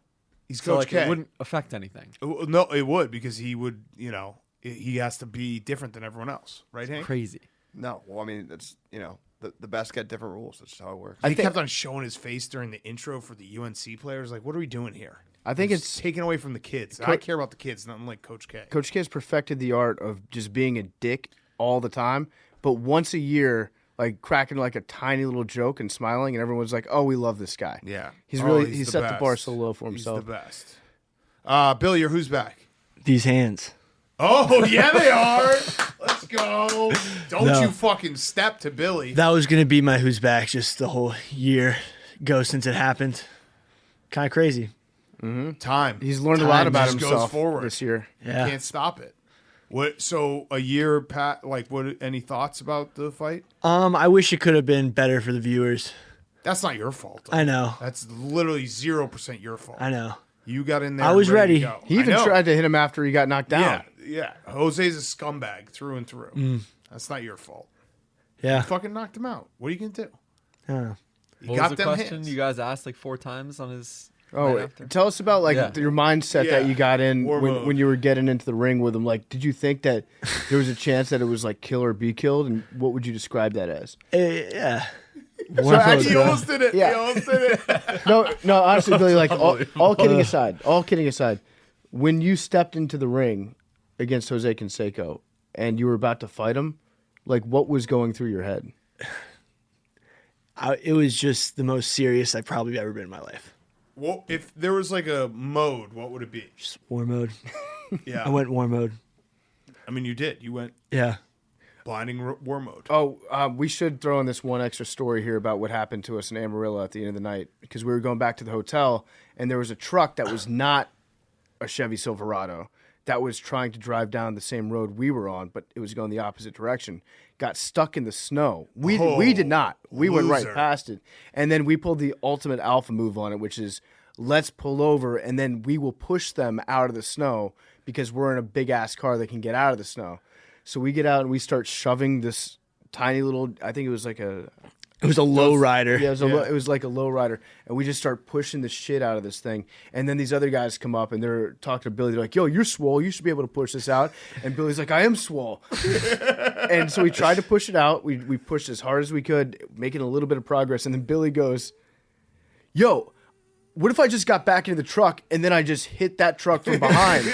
He's So, Coach like, K. it wouldn't affect anything. No, it would because he would. He has to be different than everyone else, right, Hank? Crazy. No, well, I mean, it's the best get different rules. That's how it works. He kept on showing his face during the intro for the UNC players. Like, what are we doing here? I think it's taken away from the kids. I care about the kids, nothing like Coach K. Coach K has perfected the art of just being a dick all the time, but once a year, like cracking like a tiny little joke and smiling, and everyone's like, "Oh, we love this guy." Yeah, he's the set the bar best. so low for He's himself. the best. Billy, your who's back? These hands. Oh yeah, they are. Let's go. Don't No. you fucking step to Billy. That was going to be my who's back just the whole year ago since it happened. Kind of crazy. Time. He's learned a lot Time about just goes himself forward. this year. Yeah. You can't stop it. What? So a year, Pat. Like, what? Any thoughts about the fight? I wish it could have been better for the viewers. That's not your fault. I know. That's literally 0% your fault. I know. You got in there. I was ready. ready. To go. He even I know. tried to hit him after he got knocked down. Yeah. Jose's a scumbag through and through. That's not your fault. Yeah. You fucking knocked him out. What are you gonna do? I don't know. You What got was the them question hands. you guys asked like 4 times on his Oh, night after? tell us about like Yeah. your mindset that Yeah. you got in War mode. when you were getting into the ring with him. Like, did you think that there was a chance that it was like kill or be killed, and what would you describe that as? Yeah. So actually, He almost did it. Yeah. He almost did it. no, honestly, Billy. Like, all kidding aside, when you stepped into the ring against Jose Canseco and you were about to fight him, like, what was going through your head? It was just the most serious I've probably ever been in my life. Well, if there was like a mode, what would it be? Just war mode. Yeah. I went war mode. I mean, you did. You went Yeah. blinding war mode. Oh, we should throw in this one extra story here about what happened to us in Amarillo at the end of the night, because we were going back to the hotel and there was a truck that was not a Chevy Silverado that was trying to drive down the same road we were on, but it was going the opposite direction. Got stuck in the snow. We did not. We went loser. right past it. And then we pulled the ultimate alpha move on it, which is let's pull over and then we will push them out of the snow because we're in a big ass car that can get out of the snow. So we get out and we start shoving this tiny little, I think it was like a It was a low rider. yeah, it was like a low rider, and we just start pushing the shit out of this thing. And then these other guys come up and they're talking to Billy. They're like, "Yo, you're swole. You should be able to push this out." And Billy's like, "I am swole." And so we tried to push it out. We pushed as hard as we could, making a little bit of progress. And then Billy goes, "Yo, what if I just got back into the truck and then I just hit that truck from behind?"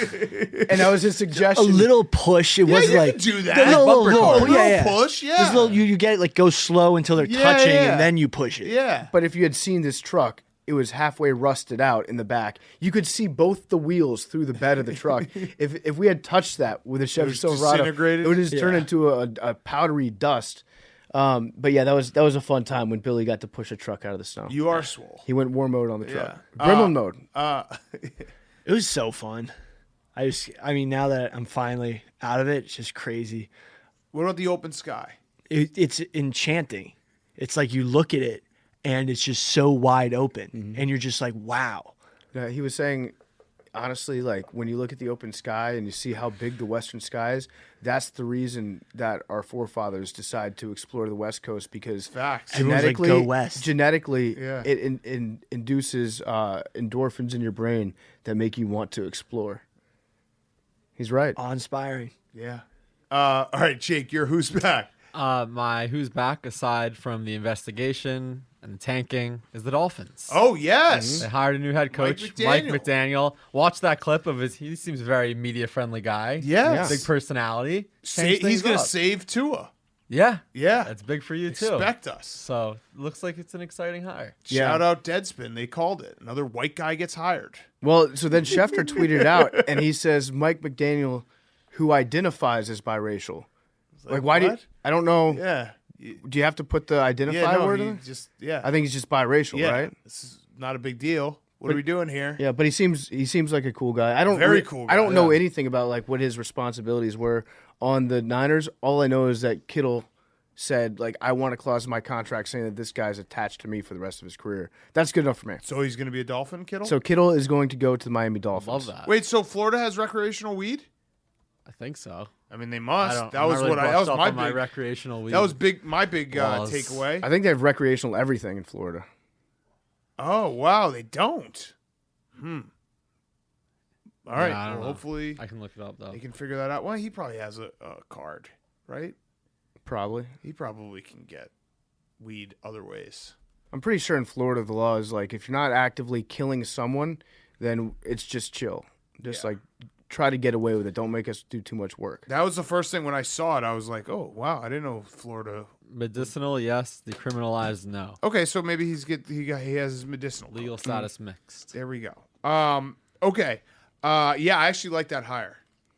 And that was his A suggestion. little push. It was you like could do that. No, Bumper little, car. little, yeah, yeah. push, yeah. Just little, you get it like go slow until they're Yeah, touching, yeah. and then you push it. Yeah. But if you had seen this truck, it was halfway rusted out in the back. You could see both the wheels through the bed of the truck. If we had touched that with a Chevy was Silverado, disintegrated? it would just turn into a powdery dust. But yeah, that was a fun time when Billy got to push a truck out of the snow. You are swole. He went war mode on the truck. Yeah. Gremlin mode. It was so fun. I mean, now that I'm finally out of it, it's just crazy. What about the open sky? It's enchanting. It's like you look at it and it's just so wide open, Mm-hmm. and you're just like, wow. Yeah, he was saying, honestly, like when you look at the open sky and you see how big the western sky is, that's the reason that our forefathers decide to explore the West Coast, because Facts. Everyone's like, genetically, "Go west." genetically, Yeah. it induces endorphins in your brain that make you want to explore. He's right. Awe-inspiring. Yeah. All right, Jake, your who's back? My who's back aside from the investigation and the tanking is the Dolphins. Oh, yes. They hired a new head coach, Mike McDaniel. Watch that clip of his. He seems a very media friendly guy. Yes. Big personality. He's going to save Tua. Yeah. Yeah. That's big for you too. Expect us. So looks like it's an exciting hire. Shout out Deadspin. They called it. Another white guy gets hired. Well, so then Schefter tweeted out, and he says Mike McDaniel, who identifies as biracial. Like why do you, I don't know. Yeah. Do you have to put the identify word in? I think he's just biracial, right? This is not a big deal. What are we doing here? Yeah, but he seems like a cool guy. I don't cool guy, I don't know anything about like what his responsibilities were on the Niners. All I know is that Kittle said like I want a clause in my contract saying that this guy's attached to me for the rest of his career. That's good enough for me. So he's going to be a Dolphin, Kittle? So Kittle is going to go to the Miami Dolphins. Love that. Wait, so Florida has recreational weed? I think so. I mean, they must. I'm That not was really what I. That brushed was up my on my big. recreational weed. That was my big takeaway. I think they have recreational everything in Florida. Oh wow, they don't. All right. I don't know. Hopefully, I can look it up though. they can figure that out. Well, he probably has a card, right? Probably. He probably can get weed other ways. I'm pretty sure in Florida the law is like if you're not actively killing someone, then it's just chill. Just like try to get away with it. Don't make us do too much work. That was the first thing when I saw it. I was like, oh wow, I didn't know Florida. Medicinal, yes. Decriminalized, no. Okay, so maybe he has his medicinal Legal status mixed. There we go. Okay. Yeah, I actually like that hire.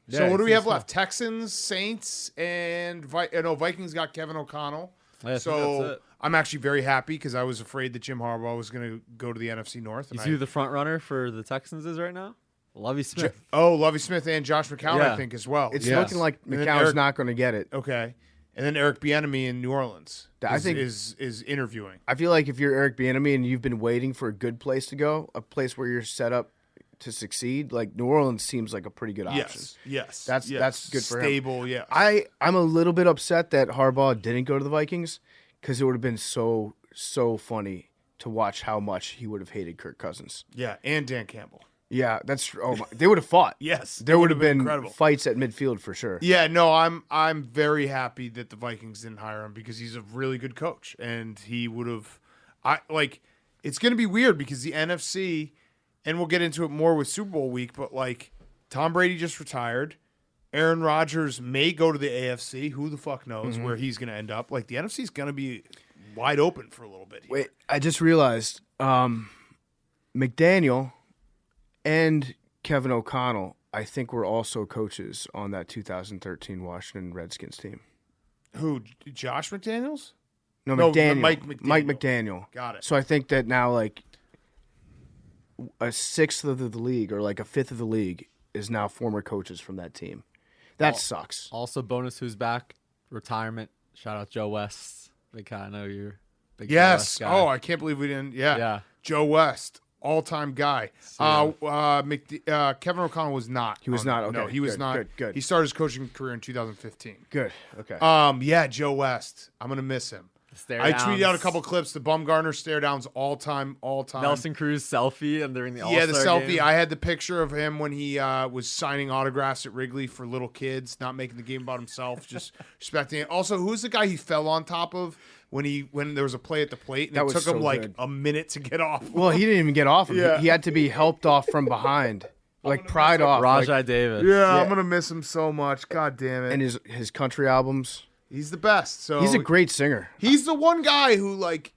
So Yeah, what do we it have seems left? Texans, Saints, and Vikings got Kevin O'Connell. Yeah, I think So that's it. I'm actually very happy because I was afraid that Jim Harbaugh was going to go to the NFC North. You And see who the front runner for the Texans is right now? Lovey Smith. Lovie Smith and Josh McCown, I Yeah. think, as well. It's looking like And then McCown's not going to get it. Okay. And then Eric Bieniemy in New Orleans I think- is interviewing. I feel like if you're Eric Bieniemy and you've been waiting for a good place to go, a place where you're set up to succeed, like New Orleans seems like a pretty good option. Yes. That's good for him. Stable, yeah. I'm a little bit upset that Harbaugh didn't go to the Vikings because it would have been so funny to watch how much he would have hated Kirk Cousins. Yeah, and Dan Campbell. Yeah, they would have fought. Yes, there would have been incredible fights at midfield for sure. Yeah, no, I'm very happy that the Vikings didn't hire him because he's a really good coach, and he would have. It's going to be weird because the NFC, and we'll get into it more with Super Bowl week, but like Tom Brady just retired, Aaron Rodgers may go to the AFC. Who the fuck knows where he's going to end up? Like the NFC is going to be wide open for a little bit. Here. Wait, I just realized McDaniel and Kevin O'Connell, I think, were also coaches on that 2013 Washington Redskins team. Who? Josh McDaniels? No, No, McDaniel. Mike McDaniel. McDaniel. Got it. So I think that now, like, a sixth of the league or like a fifth of the league is now former coaches from that team. That sucks. Also, bonus who's back, retirement. Shout out Joe West. Big guy. I know you're a big Yes. Joe West guy. Oh, I can't believe we didn't. Yeah. Yeah. Joe West, all-time guy. Yeah. Kevin O'Connell was not. He was not. Okay. No, he was Good, not. Good. He started his coaching career in 2015. Good. Okay. Yeah, Joe West. I'm gonna miss him. Stare I tweeted out a downs. couple clips. The Bumgarner stare downs, all time. Nelson Cruz selfie and during the All-Star Yeah, the selfie. game. I had the picture of him when he was signing autographs at Wrigley for little kids, not making the game about himself, just respecting it. Also, who's the guy he fell on top of when there was a play at the plate and That it was took him so like good. a minute to get off? Well, he didn't even get off him. Yeah. He had to be helped off from behind, like pried off. Rajai like- Davis. Yeah, I'm gonna miss him so much. God damn it. and his country albums. He's the best. So He's a great singer. He's the one guy who like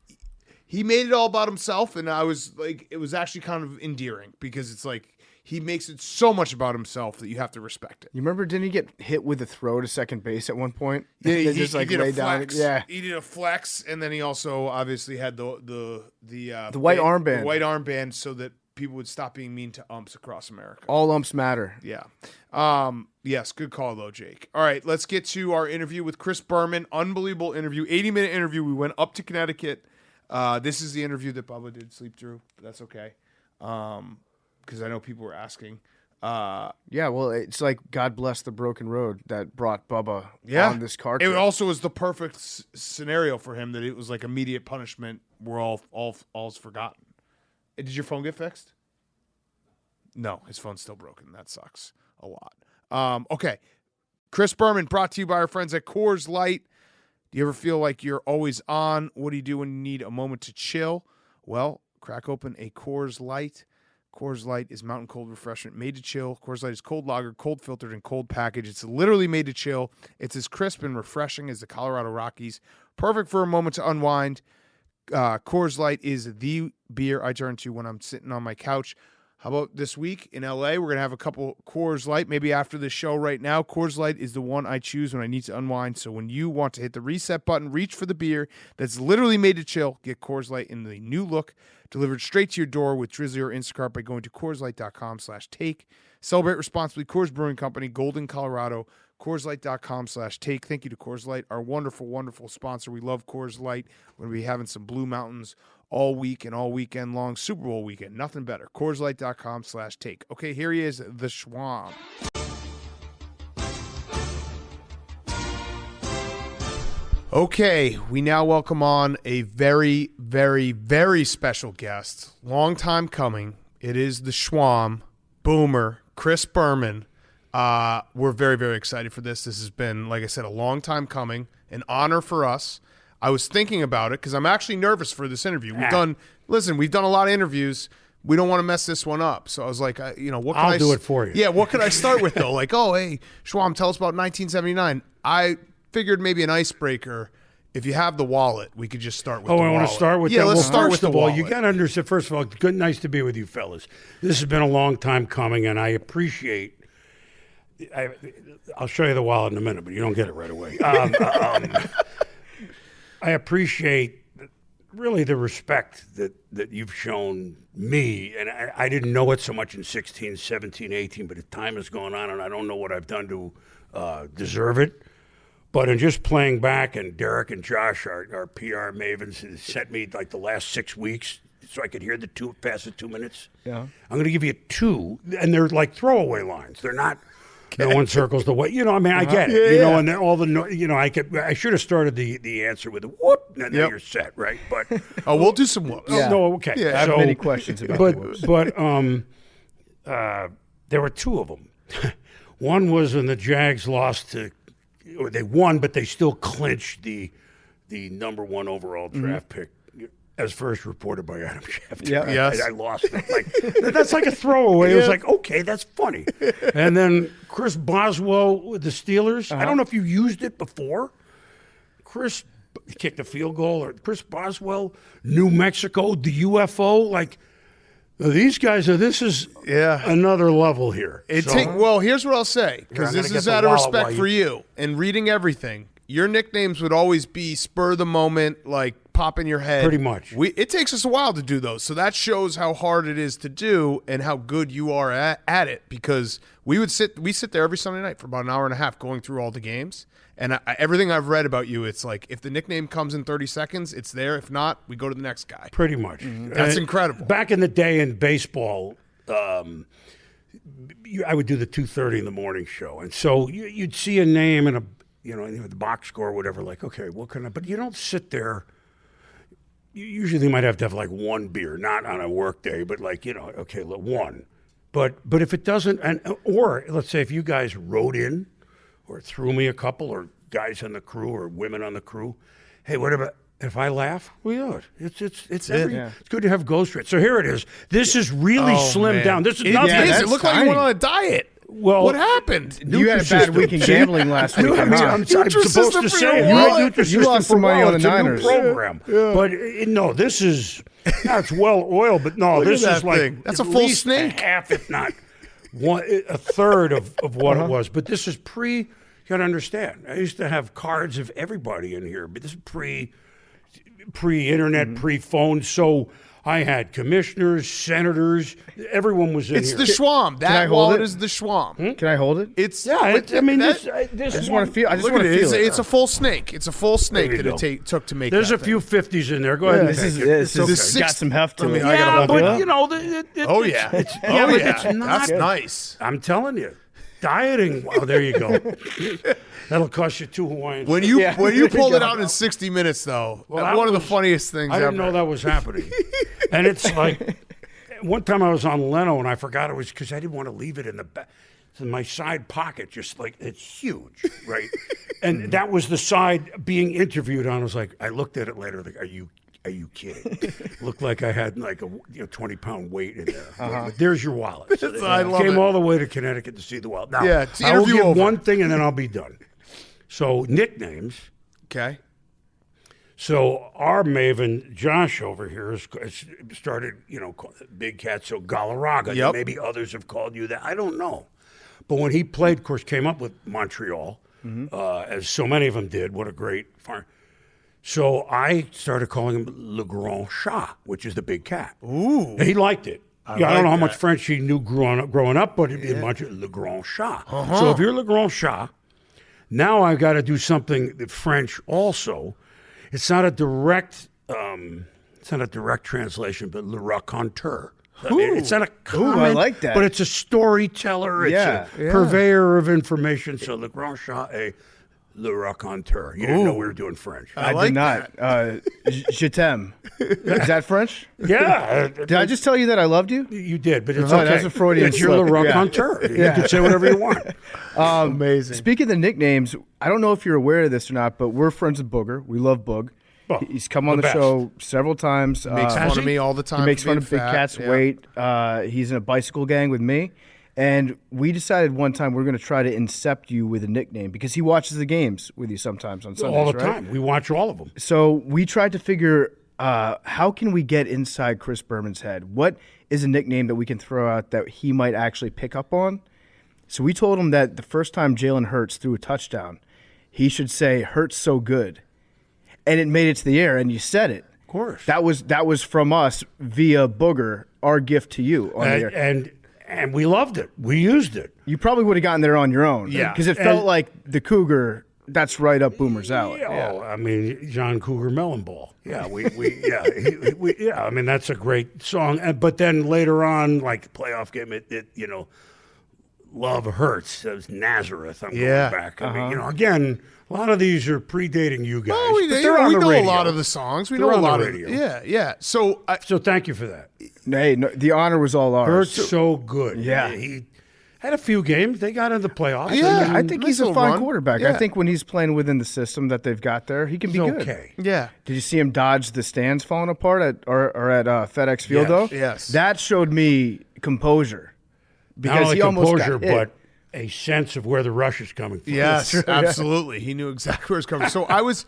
he made it all about himself, and I was like, it was actually kind of endearing because it's like he makes it so much about himself that you have to respect it. You remember? Didn't he get hit with a throw to second base at one point? Yeah, They he just like did lay a down. flex. Yeah. He did a flex, and then he also obviously had the white armband. the white armband, so that people would stop being mean to umps across America. All umps matter. Yeah. Yes, good call though, Jake. All right, let's get to our interview with Chris Berman. Unbelievable interview. 80-minute interview. We went up to Connecticut. This is the interview that Bubba did sleep through. But that's okay. Because I know people were asking. Yeah, well, it's like God bless the broken road that brought Bubba on this car It trip. also was the perfect scenario for him that it was like immediate punishment. We're all's forgotten. Did your phone get fixed? No, his phone's still broken. That sucks a lot. Okay. Chris Berman brought to you by our friends at Coors Light. Do you ever feel like you're always on? What do you do when you need a moment to chill? Well, crack open a Coors Light. Coors Light is mountain cold refreshment made to chill. Coors Light is cold lager, cold filtered, and cold packaged. It's literally made to chill. It's as crisp and refreshing as the Colorado Rockies. Perfect for a moment to unwind. Coors Light is the beer I turn to when I'm sitting on my couch. How about this week in LA? We're going to have a couple Coors Light, maybe after the show right now. Coors Light is the one I choose when I need to unwind. So when you want to hit the reset button, reach for the beer that's literally made to chill. Get Coors Light in the new look, delivered straight to your door with Drizzly or Instacart by going to CoorsLight.com/take. Celebrate responsibly. Coors Brewing Company, Golden, Colorado. CoorsLight.com/take. Thank you to Coors Light, our wonderful, wonderful sponsor. We love Coors Light. We're going to be having some Blue Mountains all week and all weekend long. Super Bowl weekend. Nothing better. CoorsLight.com/take. Okay, here he is, the Schwam. Okay, we now welcome on a very, very, very special guest. Long time coming. It is the Schwam, Boomer, Chris Berman. We're very, very excited for this. This has been, like I said, a long time coming. An honor for us. I was thinking about it because I'm actually nervous for this interview. We've done a lot of interviews. We don't want to mess this one up. So I was like, what can I'll do it for you. Yeah, what could I start with though? Like, oh, hey, Schwam, tell us about 1979. I figured maybe an icebreaker. If you have the wallet, we could just start with the wallet. I want to start with that. Let's start with first the of all, wallet. you got to understand, first of all, good, nice to be with you fellas. This has been a long time coming, and I appreciate I'll show you the wallet in a minute, but you don't get it right away. I appreciate really the respect that you've shown me, and I didn't know it so much in 16, 17, 18, but as time has gone on, and I don't know what I've done to deserve it. But in just playing back, and Derek and Josh, our PR mavens, sent me like the last 6 weeks so I could hear past the 2 minutes. Yeah. I'm going to give you 2, and they're like throwaway lines. They're not. No one circles the way. I get it. And all the. I should have started the answer with a whoop. And then you're set, right? But we'll do some whoops. Yeah. No, okay. Yeah, I have many questions about the whoops. But there were 2 of them. One was when the Jags lost to, or they won, but they still clinched the number 1 overall draft pick. As first reported by Adam Schefter. Yeah. Yes. I lost it. That's like a throwaway. It was like, okay, that's funny. And then Chris Boswell with the Steelers. I don't know if you used it before. Chris kicked a field goal, or Chris Boswell, New Mexico, the UFO. Like, these guys this is another level here. Here's what I'll say, because this is out of respect for you and reading everything. Your nicknames would always be spur of the moment, like pop in your head. Pretty much. It takes us a while to do those, so that shows how hard it is to do and how good you are at it. Because we sit there every Sunday night for about an hour and a half going through all the games, and everything I've read about you, it's like if the nickname comes in 30 seconds, it's there. If not, we go to the next guy. Pretty much. That's incredible. Back in the day in baseball, I would do the 2:30 in the morning show, and so you'd see a name and the box score or whatever, like, okay, what can I, but you don't sit there. Usually they might have to have like 1 beer, not on a work day, but like, okay, 1. But if it doesn't, or let's say if you guys wrote in or threw me a couple, or guys on the crew or women on the crew, hey, what about if I laugh? Well, it's good to have ghost writ. So here it is. This is really slimmed down. This is nothing. It looked like you went on a diet. Well, what happened? You had a bad week in gambling last week. I'm supposed to say You lost some money on the Niners. Program. But no, this is it's well oiled. But no, this is like that's a at full least snake, half, if not a third of what it was. But this is pre. You got to understand. I used to have cards of everybody in here, but this is pre-internet, pre-phone. So I had commissioners, senators, everyone was in it's here. It's the Schwam. That wallet is the Schwam. Can I hold it? This I just want to feel. It. It's a full snake. It's a full snake that it took to make. There's a few 50s in there. Go ahead. This is got some heft to it. Yeah, but it's not. That's nice. I'm telling you, dieting. Wow, there you go. That'll cost you 2 Hawaiians. When you pulled it out in 60 minutes, though, one of the funniest things I ever. didn't know that was happening. And it's like, one time I was on Leno and I forgot it was because I didn't want to leave it in the back. So my side pocket, just like, it's huge, right? And that was the side being interviewed on. I was like, I looked at it later, like, are you kidding? Looked like I had like a 20-pound weight in there. But there's your wallet. So I love came it. all the way to Connecticut to see the wallet. Now, Yeah, it's I will interview give over. one thing and then I'll be done. So nicknames. Okay. So our maven Josh over here has started, Big Cat, so Galarraga. Yep. Maybe others have called you that. I don't know. But when he played, of course, came up with Montreal, as so many of them did. What a great farm. So I started calling him Le Grand Chat, which is the big cat. Ooh. And he liked it. I don't know how much French he knew growing up, but in much Le Grand Chat. So if you're Le Grand Chat, now I've got to do something that French also. It's not a direct translation, but Le Raconteur. I mean, it's not a comment, I like that. but it's a storyteller. It's a purveyor of information. So Le Grand Chat, Le Raconteur. You didn't know we were doing French. I like did not. Je t'aime. Is that French? Yeah. Did I just tell you that I loved you? You did, but it's Oh, okay. that's a Freudian It's your Le slip. Yeah. Raconteur. You can say whatever you want. Amazing. Speaking of the nicknames, I don't know if you're aware of this or not, but we're friends with Booger. We love Boog. Oh, He's come on the the best. show several times. Makes fun of me all the time. He makes for fun being of Big fat. Cat's Yeah. weight. He's in a bicycle gang with me. And we decided one time we're going to try to incept you with a nickname because he watches the games with you sometimes on Sundays, All the right? time. We watch all of them. So we tried to figure how can we get inside Chris Berman's head? What is a nickname that we can throw out that he might actually pick up on? So we told him that the first time Jalen Hurts threw a touchdown, he should say, "Hurts so good." And it made it to the air, and you said it. Of course. That was from us via Booger, our gift to you on the air. And we loved it. We used it. You probably would have gotten there on your own. Yeah. Because it felt like the Cougar, that's right up Boomer's alley. Oh, I mean, John Cougar Melon Ball. Yeah, I mean, that's a great song. But then later on, like playoff game, it Love Hurts. That was Nazareth. I'm Yeah. going back. I mean, again, a lot of these are predating you guys. Oh, but they're on we the know radio. a lot of the songs. We They're know a on the lot of radio. Yeah. So So thank you for that. Hey, no, the honor was all ours. Hurts so good. Yeah. He had a few games. They got into the playoffs. Yeah, I think he's nice a little fine run. quarterback. Yeah. I think when he's playing within the system that they've got there, he can be He's good. okay. yeah. Did you see him dodge the stands falling apart at FedEx Field, Yes. though? Yes. That showed me composure. Not Because only he almost composure, got hit. but a sense of where the rush is coming from. Yes, absolutely. He knew exactly where it's coming. So I was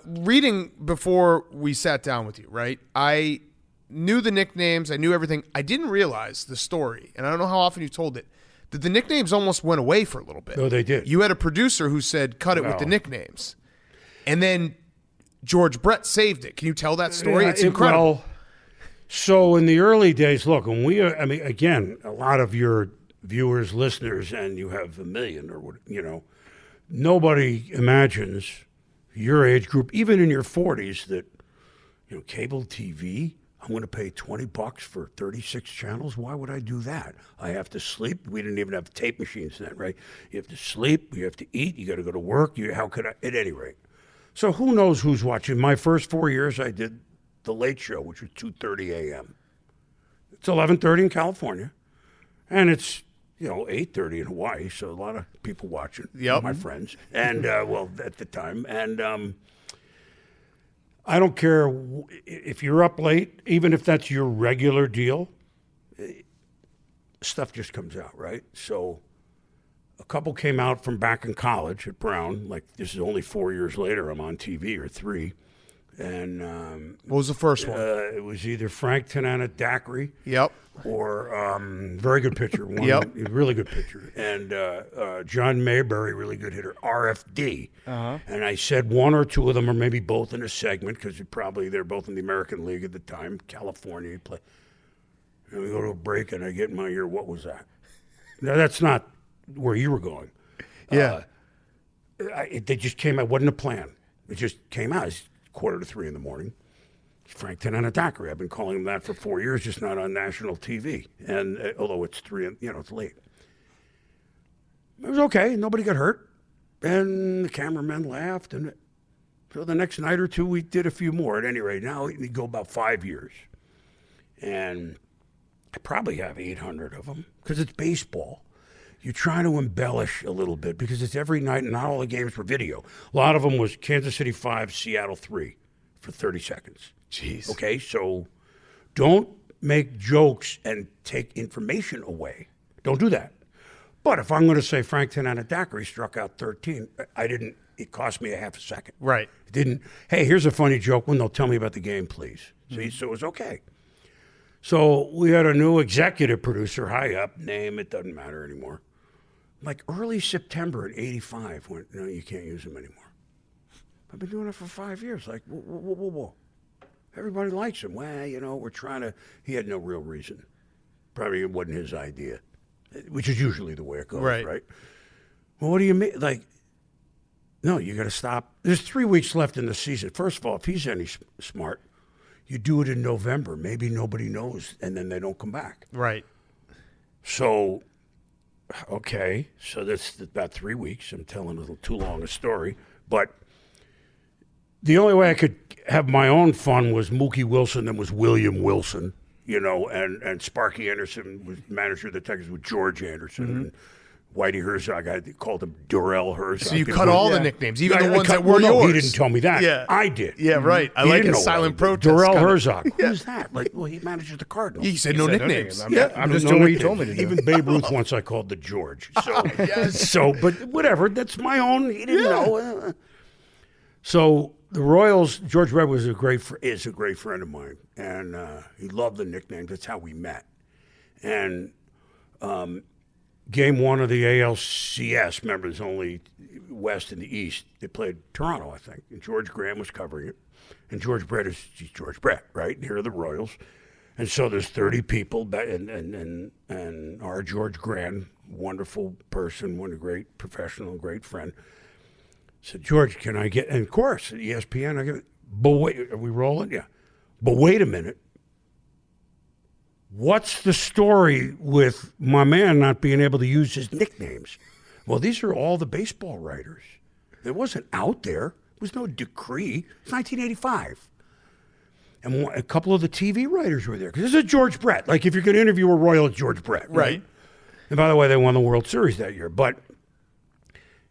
reading before we sat down with you, right? I knew the nicknames. I knew everything. I didn't realize the story, and I don't know how often you told it, that the nicknames almost went away for a little bit. No, they did. You had a producer who said, cut it with the nicknames. And then George Brett saved it. Can you tell that story? Yeah, It's incredible. Well, so in the early days, look, when I mean, again, a lot of your viewers, listeners, and you have a million or what, nobody imagines your age group, even in your 40s, that, cable TV, I'm going to pay $20 for 36 channels. Why would I do that? I have to sleep. We didn't even have tape machines then, right? You have to sleep. You have to eat. You got to go to work. How could I? At any rate. So who knows who's watching? My first 4 years, I did The Late Show, which was 2:30 a.m. It's 11:30 in California, and it's 8:30 in Hawaii. So a lot of people watching. Yep. My friends, and at the time, and I don't care if you're up late, even if that's your regular deal. Stuff just comes out, right? So a couple came out from back in college at Brown. Like, this is only 4 years later. I'm on TV, or 3. And What was the first one? it was either Frank Tanana Daiquiri Yep. or very good pitcher. One, Yep. Really good pitcher. And John Mayberry, really good hitter, RFD. And I said one or two of them, or maybe both in a segment, because they're both in the American League at the time, California. Play. And we go to a break, and I get in my ear, what was that? Now, that's not where you were going. Yeah. They just came out. It wasn't a plan. It just came out. It's 2:45 in the morning. Frank Tanana Daiquiri. I've been calling him that for 4 years, just not on national TV. And although it's 3, it's late. It was okay. Nobody got hurt. And the cameramen laughed. And so the next night or two, we did a few more. At any rate, now we go about 5 years. And I probably have 800 of them because it's baseball. you try to embellish a little bit because it's every night and not all the games were video. A lot of them was Kansas City 5, Seattle 3 for 30 seconds. Jeez. Okay, so don't make jokes and take information away. Don't do that. But if I'm going to say Frank Tananadakari struck out 13, it cost me a half a second. Right. It didn't, hey, here's a funny joke. When they'll tell me about the game, please. See, so it was okay. So we had a new executive producer, high up, name, it doesn't matter anymore. Like early September in 85, when no, you can't use him anymore. I've been doing it for 5 years. Like, whoa. Everybody likes him. Well, we're trying to. He had no real reason. Probably it wasn't his idea, which is usually the way it goes, right? Well, what do you mean? Like, no, you got to stop. There's 3 weeks left in the season. First of all, if he's any smart, you do it in November. Maybe nobody knows, and then they don't come back. Right. So, okay, so that's about 3 weeks. I'm telling a little too long a story, but the only way I could have my own fun was Mookie Wilson and was William Wilson, and Sparky Anderson was manager of the Texans with George Anderson. And Whitey Herzog, I called him Durrell Herzog. So you cut all the nicknames, even the ones that were no, yours. He didn't tell me that. Yeah. I did. Yeah, right. I He like didn't a know silent what I did. protest. Durrell kinda. Herzog. Who's that? Like, well, he manages the Cardinals. He said no nicknames. I'm just doing what you told me to do. Even Babe Ruth once I called the George. So, but whatever. That's my own. He didn't know. So the Royals. George Brett is a great friend of mine, and he loved the nicknames. That's how we met. And Game 1 of the ALCS, remember, there's only West and the East. They played Toronto, I think, and George Graham was covering it. And George Brett he's George Brett, right? And here are the Royals. And so there's 30 people, and our George Graham, wonderful person, one a great professional, great friend, said, George, can I get, and of course, at ESPN, I get, but wait, are we rolling? Yeah. But wait a minute. What's the story with my man not being able to use his nicknames? Well, these are all the baseball writers. It wasn't out there. There was no decree. It's 1985. And a couple of the TV writers were there. Because this is George Brett. Like, if you're going to interview a Royal, it's George Brett. Right? And by the way, they won the World Series that year. But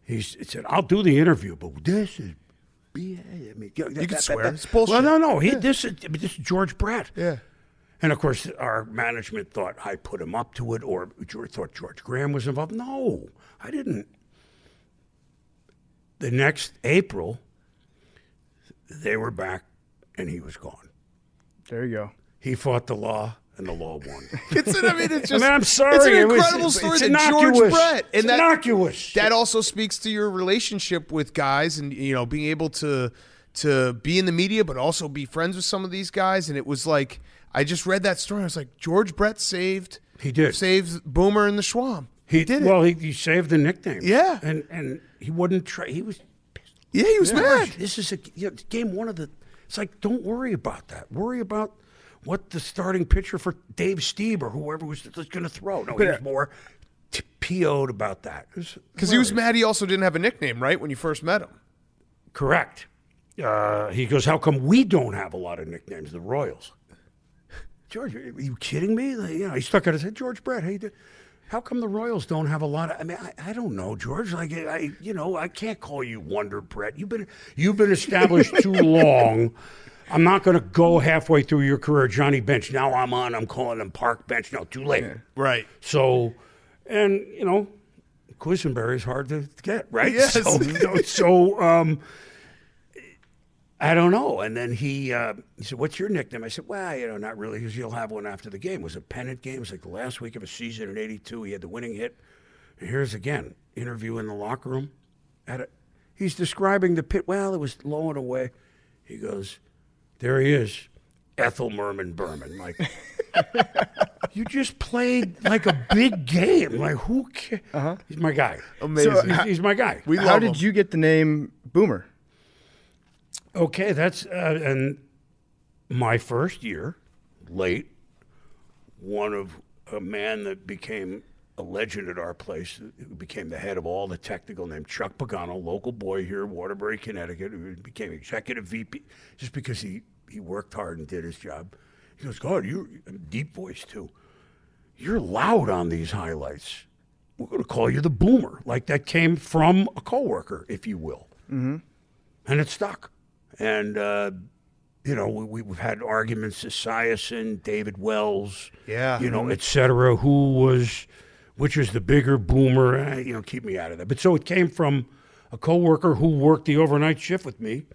he said, I'll do the interview, but this is BA. I mean, you can swear. It's bullshit. Well, no. This is George Brett. Yeah. And, of course, our management thought I put him up to it, or thought George Graham was involved. No, I didn't. The next April, they were back, and he was gone. There you go. He fought the law, and the law won. It's just. I'm sorry. It's an incredible story it's that innocuous. George Brett. It's innocuous. That also speaks to your relationship with guys, and being able to be in the media, but also be friends with some of these guys. And it was like, I just read that story. I was like, George Brett saved Boomer and the Schwab. He did it. Well, he saved the nickname. Yeah, and he wouldn't try. He was pissed. Yeah, he was mad. This is game 1 of the. It's like, don't worry about that. Worry about what the starting pitcher for Dave Stieb or whoever was going to throw. No, he was more PO'd about that. Because he was mad he also didn't have a nickname, right, when you first met him. Correct. He goes, how come we don't have a lot of nicknames, the Royals? George, are you kidding me? He stuck out his head. George Brett, hey, how come the Royals don't have a lot of? I mean, I don't know, George. Like, I can't call you Wonder Brett. You've been established too long. I'm not going to go halfway through your career, Johnny Bench. Now I'm calling him Park Bench. No, too late. Yeah. Right. So, and Quisenberry is hard to get, right? Yes. So I don't know. And then he said, what's your nickname? I said, well, not really, because you'll have one after the game. It was a pennant game. It was like the last week of a season in '82. He had the winning hit. And here's again, interview in the locker room. He's describing the pit. Well, it was low and away. He goes, there he is, Ethel Merman Berman. Like, you just played like a big game. Like, who cares? Uh-huh. He's my guy. Amazing. So, he's my guy. How did you get the name Boomer? Okay, that's and my first year, late, one of a man that became a legend at our place, who became the head of all the technical, named Chuck Pagano, local boy here in Waterbury, Connecticut, who became executive VP just because he worked hard and did his job. He goes, God, you're deep voice too. You're loud on these highlights. we're going to call you the boomer. Like that came from a coworker, if you will. Mm-hmm. And it stuck. And, we've had arguments, Esiason, David Wells, et cetera, which was the bigger boomer, keep me out of that. But so it came from a coworker who worked the overnight shift with me,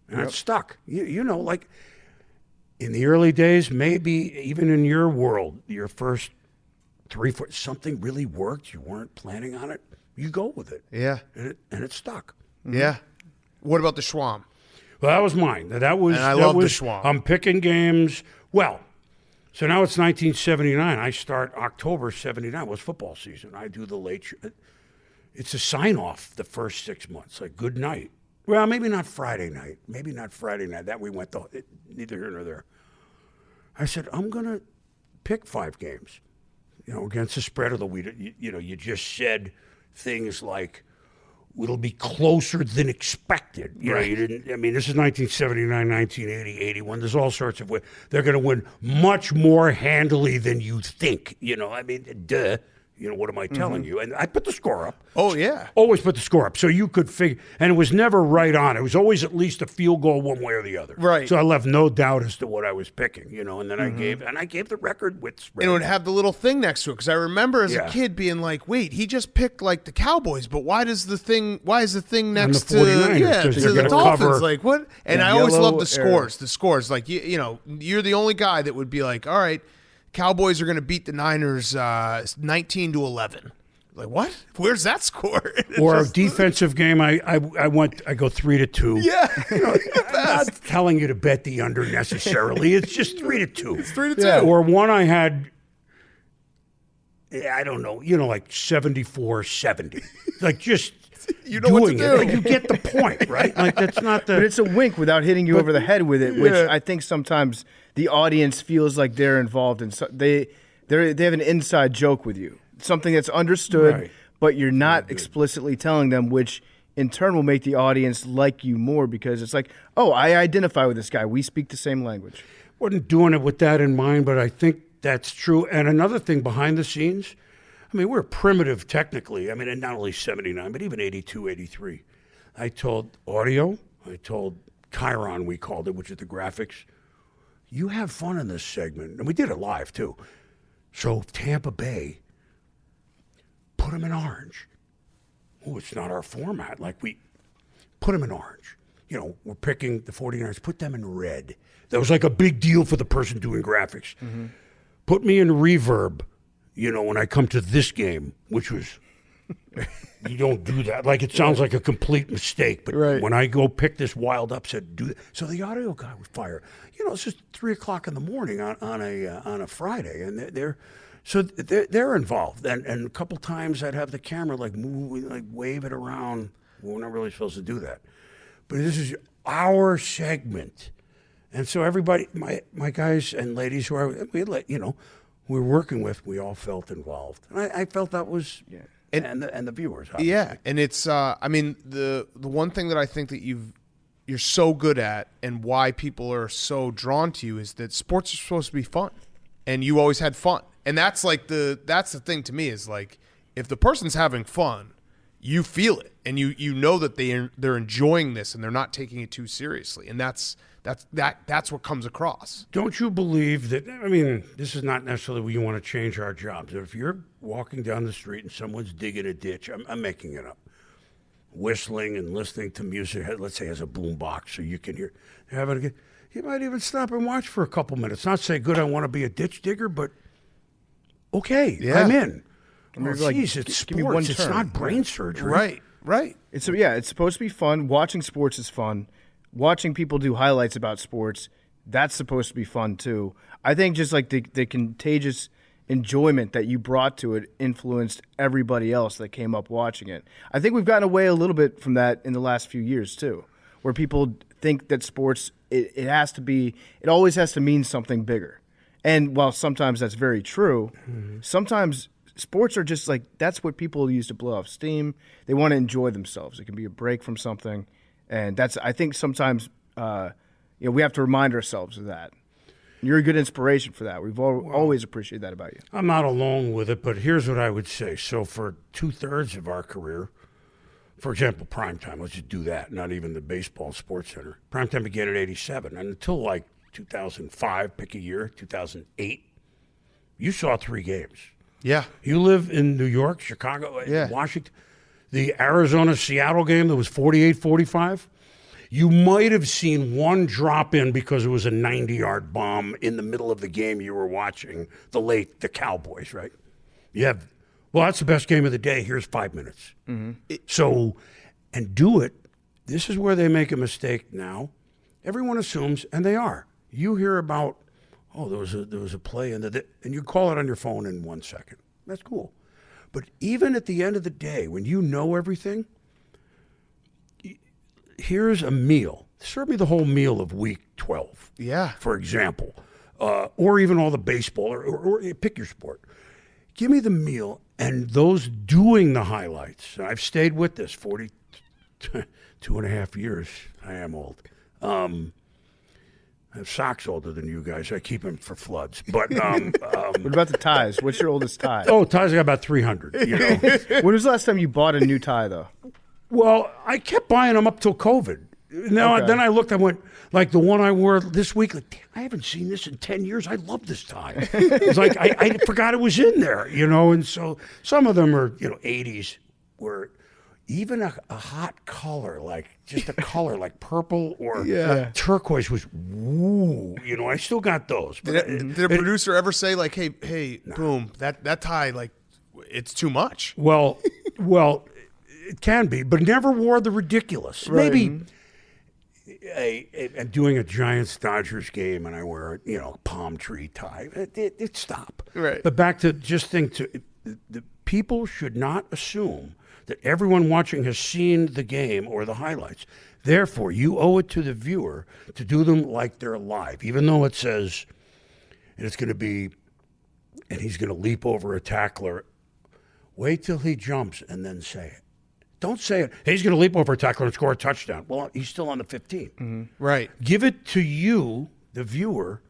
and it stuck. Like in the early days, maybe even in your world, your first 3-4, something really worked. You weren't planning on it. You go with it. Yeah. And it stuck. Yeah. What about the Schwam? Well, that was mine. That was. And I that love the was, Schwam. I'm picking games. Well, so now it's 1979. I start October 79. It was football season. I do the late. It's a sign off the first 6 months. Like good night. Well, maybe not Friday night. That we went neither here nor there. I said I'm gonna pick 5 games. Against the spread of the week. You just said things like, it'll be closer than expected. You didn't. I mean, this is 1979, 1980, 81. There's all sorts of ways. They're going to win much more handily than you think. I mean, duh. What am I telling you? And I put the score up. Oh, yeah. Always put the score up. So you could figure. And it was never right on. It was always at least a field goal one way or the other. Right. So I left no doubt as to what I was picking, and then I gave the record with spread. And it would have the little thing next to it. Because I remember as a kid being like, wait, he just picked like the Cowboys, but why is the thing next the 49ers, to the Dolphins? cover. Like what? And I always loved the scores. The scores. Like you're the only guy that would be like, all right, Cowboys are going to beat the Niners 19-11. Like what? Where's that score? Or a defensive game. I go 3-2. Yeah, I'm not telling you to bet the under necessarily. It's just 3-2. It's 3-2. Yeah. Or one I had. I don't know. Like 74-70. Like just you know what to do. Like you get the point, right? Like that's not the. But it's a wink without hitting you over the head with it, which I think sometimes the audience feels like they're involved in. They have an inside joke with you. Something that's understood, but you're not explicitly telling them, which in turn will make the audience like you more because it's like, oh, I identify with this guy. We speak the same language. Wasn't doing it with that in mind, but I think that's true. And another thing behind the scenes, I mean, we're primitive technically. I mean, and not only 79, but even 82, 83. I told audio, I told Chiron, we called it, which is the graphics, you have fun in this segment. And we did it live, too. So Tampa Bay, put them in orange. Oh, it's not our format. Like we put them in orange. We're picking the 49ers, put them in red. That was like a big deal for the person doing graphics. Mm-hmm. Put me in reverb, when I come to this game, which was, you don't do that. Like it sounds like a complete mistake. But when I go pick this wild upset, do that. So the audio guy would fire. It's just 3:00 in the morning on a Friday. And they're involved. And a couple times I'd have the camera wave it around. Well, we're not really supposed to do that. But this is our segment. And so everybody, my guys and ladies who we're working with, we all felt involved. And I felt that was, and the viewers. Obviously. Yeah, and it's, I mean, the one thing that I think that you're so good at and why people are so drawn to you is that sports are supposed to be fun. And you always had fun. And that's the thing to me is like, if the person's having fun, you feel it. And you know that they're enjoying this and they're not taking it too seriously. And that's what comes across. Don't you believe that? I mean, this is not necessarily where you want to change our jobs. If you're walking down the street and someone's digging a ditch, I'm making it up, whistling and listening to music, let's say has a boom box so you can hear, you might even stop and watch for a couple minutes. Not say, good, I want to be a ditch digger, but okay, I'm in. Well, geez, it's sports. It's not brain surgery. Right. It's supposed to be fun. Watching sports is fun. Watching people do highlights about sports, that's supposed to be fun too. I think just like the contagious enjoyment that you brought to it influenced everybody else that came up watching it. I think we've gotten away a little bit from that in the last few years too, where people think that sports, it always has to mean something bigger. And while sometimes that's very true, sometimes sports are just like, that's what people use to blow off steam. They want to enjoy themselves. It can be a break from something. And I think sometimes we have to remind ourselves of that. You're a good inspiration for that. We've always appreciated that about you. I'm not alone with it, but here's what I would say. So for 2/3 of our career, for example, primetime, let's just do that, not even the baseball sports center. Primetime began in 87, and until like 2005, pick a year, 2008, you saw 3 games. Yeah. You live in New York, Chicago, Yeah. Washington. The Arizona-Seattle game that was 48-45, you might have seen one drop in because it was a 90-yard bomb in the middle of the game you were watching, the Cowboys, right? You have, well, that's the best game of the day. Here's 5 minutes. So, and do it. This is where they make a mistake now. Everyone assumes, and they are. You hear about, oh, there was a play, and you call it on your phone in 1 second. That's cool. But even at the end of the day, when you know everything, here's a meal. Serve me the whole meal of week 12. Yeah. For example, or even all the baseball, or pick your sport. Give me the meal and those doing the highlights. I've stayed with this 42.5 years. I am old. I have socks older than you guys. I keep them for floods. But What about the ties? What's your oldest tie? ties I got about 300. You know. When was the last time you bought a new tie, though? Well, I kept buying them up till COVID. Now, Okay. Then I looked, I went, like the one I wore this week, like, damn, I haven't seen this in 10 years. I love this tie. It's like, I forgot it was in there, you know, and so some of them are, 80s, where even a hot color, like just a color like purple or turquoise was, woo, I still got those. But Did a producer ever say, like, hey, boom, that tie, like, it's too much? Well, it can be, but never wore the ridiculous. Right. Maybe doing a Giants-Dodgers game and I wear a palm tree tie. It stop. Right. But back to just the people should not assume that everyone watching has seen the game or the highlights. Therefore, you owe it to the viewer to do them like they're live, even though it says, and it's going to be, and he's going to leap over a tackler. Wait till he jumps and then say it. Don't say it. Hey, he's going to leap over a tackler and score a touchdown. Well, he's still on the 15. Mm-hmm. Right. Give it to you, the viewer,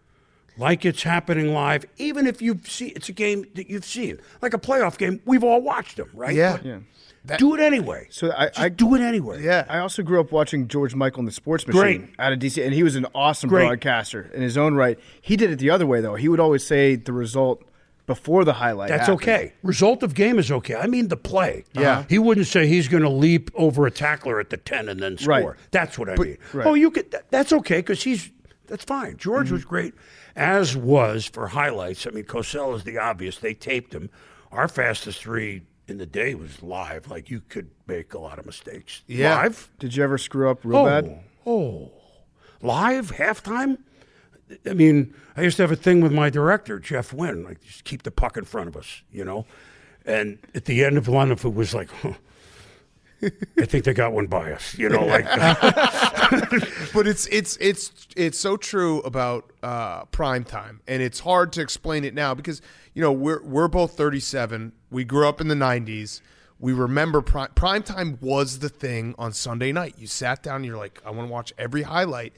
like it's happening live, even if it's a game that you've seen. Like a playoff game, we've all watched them, right? Yeah. But do it anyway. So I do it anyway. Yeah. I also grew up watching George Michael and the Sports Machine Great. out of DC, and he was an awesome Great. broadcaster in his own right. He did it the other way, though. He would always say the result before the highlight. That's happened. okay. Result of game is okay. I mean the play. Yeah. He wouldn't say he's going to leap over a tackler at the 10 and then score. Right. That's what I mean. right. Oh, you could. That's okay because that's fine. George was great, as was for highlights. I mean, Cosell is the obvious. They taped him. Our fastest 3 in the day was live. Like you could make a lot of mistakes. Yeah. Live? Did you ever screw up real bad? Live halftime? I mean, I used to have a thing with my director, Jeff Wynn, like just keep the puck in front of us, And at the end of one, if it was like, I think they got one by us, like. But it's so true about prime time, and it's hard to explain it now because we're both 37. We grew up in the 90s. We remember prime time was the thing on Sunday night. You sat down, and you're like, I want to watch every highlight.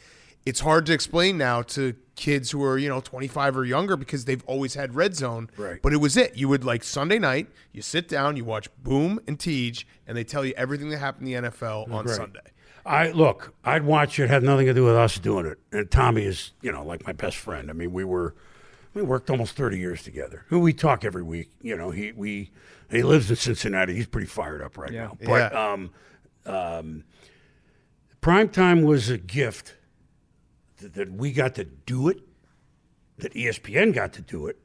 It's hard to explain now to kids who are 25 or younger because they've always had Red Zone. Right. But it was it. You would like Sunday night. You sit down, you watch Boom and Tej, and they tell you everything that happened in the NFL on Sunday. I'd watch it. It had nothing to do with us doing it. And Tommy is, like my best friend. I mean, we worked almost 30 years together. We talk every week. He lives in Cincinnati. He's pretty fired up right now. But primetime was a gift that we got to do it, that ESPN got to do it,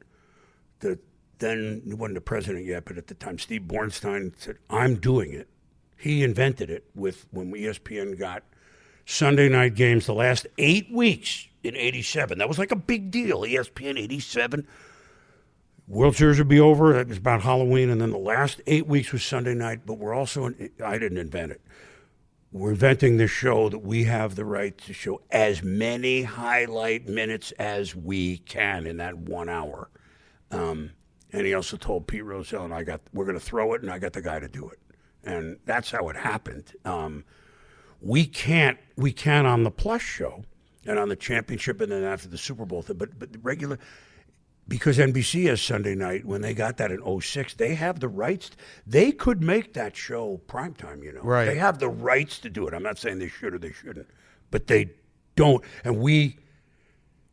that then he wasn't the president yet, but at the time Steve Bornstein said, I'm doing it. He invented it when ESPN got Sunday night games the last 8 weeks in 87. That was like a big deal, ESPN 87. World Series would be over. That was about Halloween, and then the last 8 weeks was Sunday night, but I didn't invent it. We're inventing this show that we have the right to show as many highlight minutes as we can in that 1 hour. And he also told Pete Rozelle and we're going to throw it, and I got the guy to do it. And that's how it happened. We can't on the Plus show and on the championship, and then after the Super Bowl thing. But the regular, because NBC has Sunday night, when they got that in 06, they have the rights. They could make that show primetime, you know. Right. They have the rights to do it. I'm not saying they should or they shouldn't, but they don't. And we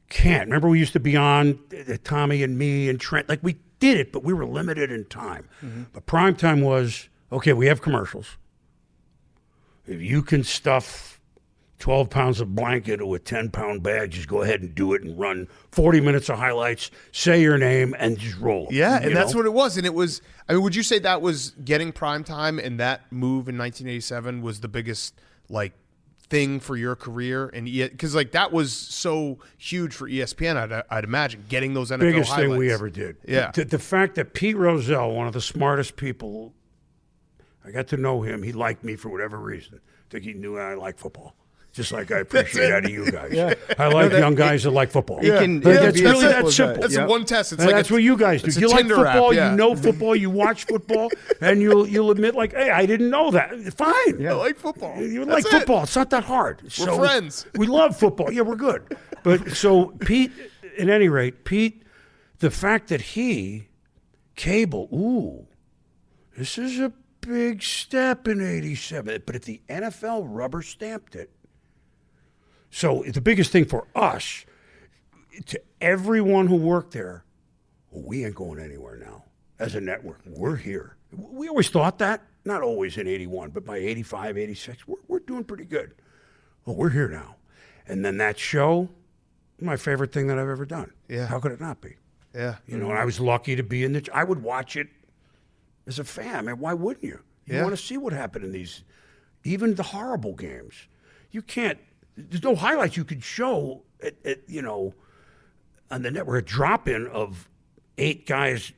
can't. Remember, we used to be on, Tommy and me and Trent, like we did it, but we were limited in time. But primetime was, okay, we have commercials. If you can stuff 12 pounds of blanket to a 10-pound bag, just go ahead and do it and run 40 minutes of highlights, say your name, and just roll. Yeah, and that's what it was. And it was, I mean, would you say that was getting prime time, and that move in 1987 was the biggest, like, thing for your career? And because, like, that was so huge for ESPN, I'd imagine, getting those NFL biggest highlights. thing we ever did. Yeah. The fact that Pete Rozelle, one of the smartest people, I got to know him. He liked me for whatever reason. I think he knew I like football. Just like I appreciate out of you guys. I like young guys that like football. That's really that simple. That's one test. It's And like that's what you guys do. it's a You like Tinder football, app, yeah. you know football, you watch football, and you'll admit, like, hey, I didn't know that. Fine. I like football. You That's like football. It's not that hard. We're friends. We love football. Yeah, we're good. But so Pete, at any rate, Pete, the fact that cable, this is a big step in 87. But if the NFL rubber stamped it, so the biggest thing for us, to everyone who worked there, we ain't going anywhere now as a network. We're here. We always thought that. Not always in 81, but by 85, 86, we're doing pretty good. Well, we're here now. And then that show, my favorite thing that I've ever done. Yeah. How could it not be? Yeah. You know, and I was lucky to be in the, I would watch it as a fan. I mean, why wouldn't you? You want to see what happened in these, even the horrible games. You can't, there's no highlights you could show at you know, on the network, a drop-in of 8 guys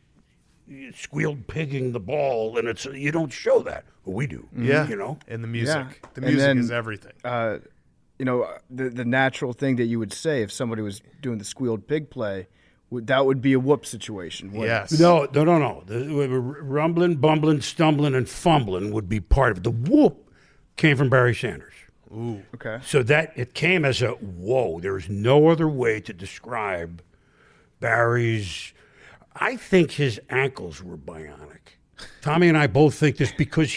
squealed pigging the ball, and it's, you don't show that. Well, we do. Yeah. You know? And the music. Yeah. The And music then, is everything. You know, the natural thing that you would say if somebody was doing the squealed pig play, that would be a whoop situation. Yes. No. The rumbling, bumbling, stumbling, and fumbling would be part of it. The whoop came from Barry Sanders. Ooh. Okay. So that it came as a whoa. There's no other way to describe Barry's. I think his ankles were bionic. Tommy and I both think this because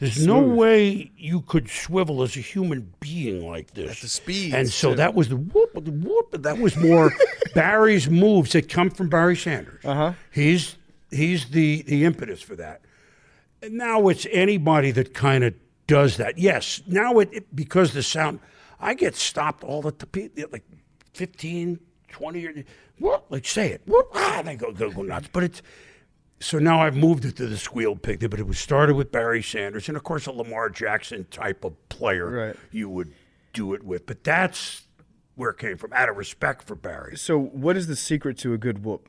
there's no way you could swivel as a human being like this. At the speeds, And so that was the whoop. That was more Barry's moves that come from Barry Sanders. Uh-huh. He's the impetus for that. And now it's anybody that kind of does that. Yes, now it because the sound, I get stopped all the time, like 15, 20 years. What? Like say it. What? They go nuts. But it's so now I've moved it to the squeal pig. But it was started with Barry Sanders, and of course a Lamar Jackson type of player you would do it with. But that's where it came from, out of respect for Barry. So, what is the secret to a good whoop?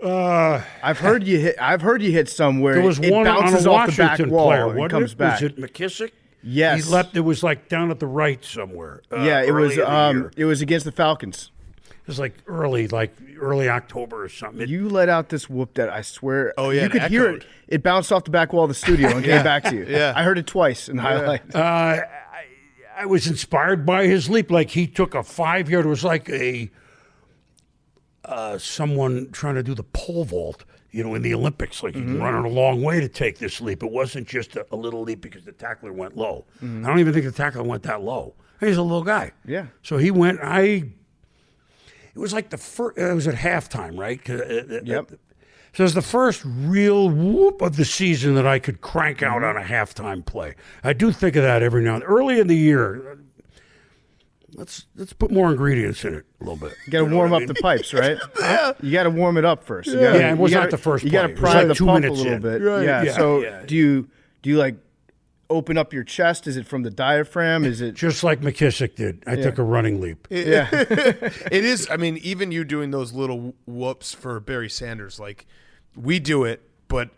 I've heard you hit somewhere. There was it one on bounces a off the back Washington wall player. and What comes back. Was it McKissick? Yes. He left. It was like down at the right somewhere. Yeah, it early was. in the year. It was against the Falcons. It was like early October or something. You let out this whoop that I swear. Oh, yeah, you it could hear echoed. it. It bounced off the back wall of the studio and came back to you. Yeah. I heard it twice in highlight. I was inspired by his leap. Like he took a 5-yard. It was like someone trying to do the pole vault, you know, in the Olympics. Like he's running a long way to take this leap. It wasn't just a little leap because the tackler went low. I don't even think the tackler went that low. He's a little guy. Yeah. So he went. It was like the first. It was at halftime, right? Yep. So it was the first real whoop of the season that I could crank out on a halftime play. I do think of that every now and then. Early in the year, let's put more ingredients in it a little bit. You got to warm up the pipes, right? You got to warm it up first. Yeah, it was not the first You got to play. It was prime like the 2 pump a minutes little in. bit. Right. Yeah. Yeah, So yeah. do you like open up your chest? Is it from the diaphragm? Is it Just like McKissick did. I took a running leap. Yeah. It is. I mean, even you doing those little whoops for Barry Sanders, like we do it, but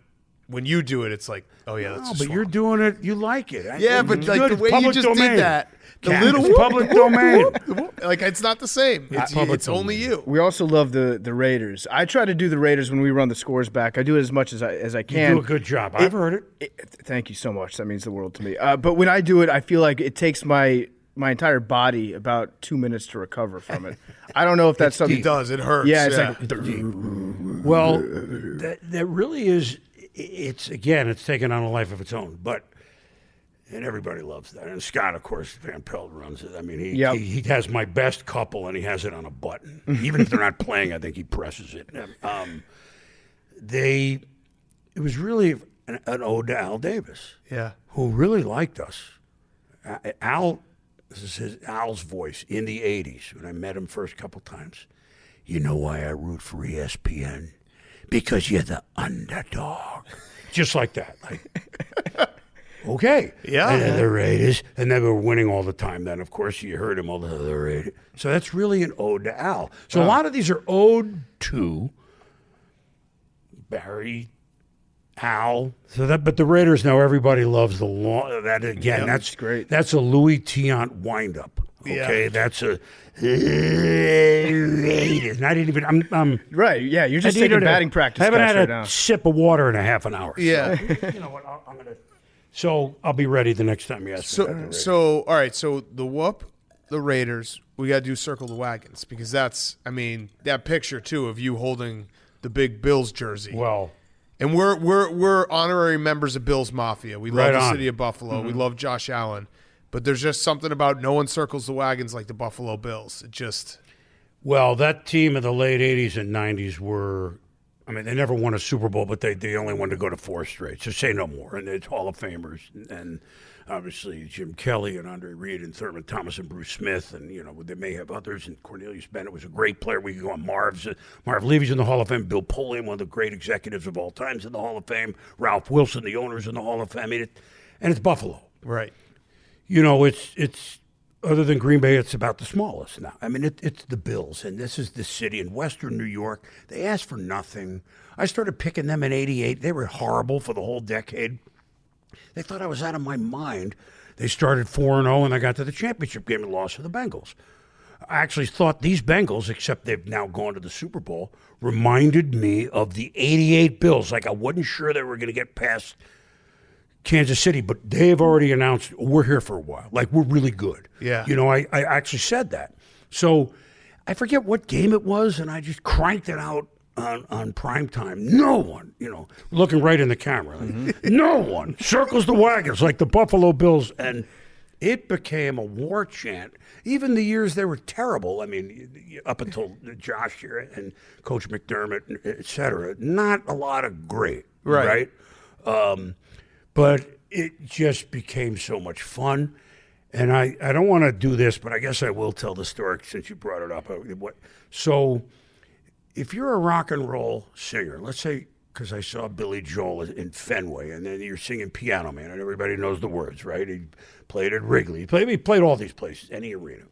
when you do it, it's like, oh yeah, that's No, just but you're wrong. doing it. You like it. Yeah, It's but like good. the way you Public just domain. did that, the Cat, little it's whoop, public whoop, domain. whoop, whoop, like it's not the same. It's public only domain. you. We also love the Raiders. I try to do the Raiders when we run the scores back. I do it as much as I You can. do a good job. I've heard it. Thank you so much. That means the world to me. But when I do it, I feel like it takes my my entire body about 2 minutes to recover from it. I don't know if that's something. It does. It hurts. Yeah, it's like. Well, that really is. It's taken on a life of its own. And everybody loves that. And Scott, of course, Van Pelt runs it. I mean, he has my best couple, and he has it on a button. Even if they're not playing, I think he presses it. It was really an ode to Al Davis, who really liked us. This is Al's voice in the 80s when I met him first couple times. You know why I root for ESPN? Because you're the underdog. Just like that. Okay. Yeah. And the Raiders, and they were winning all the time then. Of course, you heard him all the Raiders. So that's really an ode to Al. So a lot of these are ode to Barry, Al. But the Raiders now, everybody loves that again. That's great. That's a Louis Tiant windup. Okay, that's a Raiders. And I didn't even. I'm Right. Yeah, you're just taking batting practice. I haven't had right a now. sip of water in a half an hour. Yeah. So, you know what? I'm gonna. So I'll be ready the next time you ask me. So all right. So the whoop, the Raiders. We got to do circle the wagons because that's. I mean, that picture too of you holding the big Bills jersey. Well, and we're honorary members of Bills Mafia. We love the city of Buffalo. Mm-hmm. We love Josh Allen. But there's just something about no one circles the wagons like the Buffalo Bills. It just. Well, that team of the late '80s and '90s were. I mean, they never won a Super Bowl, but they only wanted to go to 4 straight. So say no more. And it's Hall of Famers. And obviously Jim Kelly and Andre Reed and Thurman Thomas and Bruce Smith. And, you know, they may have others. And Cornelius Bennett was a great player. We could go on Marv Levy's in the Hall of Fame. Bill Polian, one of the great executives of all times in the Hall of Fame. Ralph Wilson, the owner's in the Hall of Fame. I mean, and it's Buffalo. Right. You know, it's other than Green Bay, it's about the smallest now. I mean, it's the Bills, and this is the city in Western New York. They asked for nothing. I started picking them in '88. They were horrible for the whole decade. They thought I was out of my mind. They started 4-0, and I got to the championship game and lost to the Bengals. I actually thought these Bengals, except they've now gone to the Super Bowl, reminded me of the '88 Bills. Like I wasn't sure they were going to get past Kansas City, but they've already announced we're here for a while. Like, we're really good. Yeah. You know, I actually said that. So I forget what game it was, and I just cranked it out on prime time. No one, you know, looking right in the camera. Like, no one circles the wagons like the Buffalo Bills. And it became a war chant. Even the years they were terrible, I mean, up until Josh here and Coach McDermott, et cetera, not a lot of great. Right. But it just became so much fun. And I don't want to do this, but I guess I will tell the story since you brought it up. So if you're a rock and roll singer, let's say, because I saw Billy Joel in Fenway, and then you're singing Piano Man, and everybody knows the words, right? He played at Wrigley. He played all these places, any arena.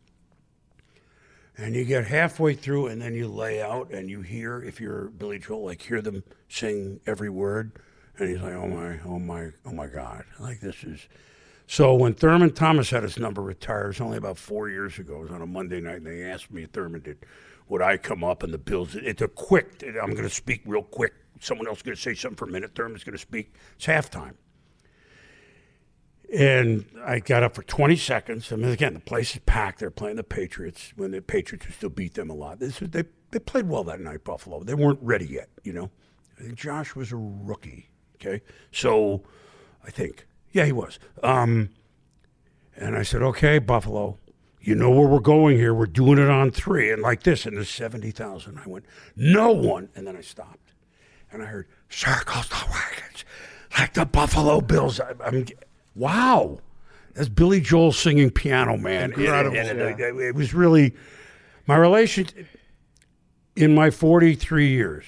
And you get halfway through, and then you lay out, and you hear, if you're Billy Joel, like hear them sing every word. And he's like, oh my God. Like this is. So when Thurman Thomas had his number retired, it was only about 4 years ago. It was on a Monday night, and they asked me, would I come up and the Bills? It's a quick, I'm going to speak real quick. Someone else is going to say something for a minute. Thurman's going to speak. It's halftime. And I got up for 20 seconds. I mean, again, the place is packed. They're playing the Patriots when the Patriots still beat them a lot. They played well that night, Buffalo. They weren't ready yet, you know. I think Josh was a rookie. Okay, so I think, yeah, he was. And I said, okay, Buffalo, you know where we're going here. We're doing it on 3. And like this, and there's 70,000. I went, no one. And then I stopped. And I heard, circles the wagons, like the Buffalo Bills. Wow. That's Billy Joel singing Piano Man. Incredible. It was really, my relationship, in my 43 years,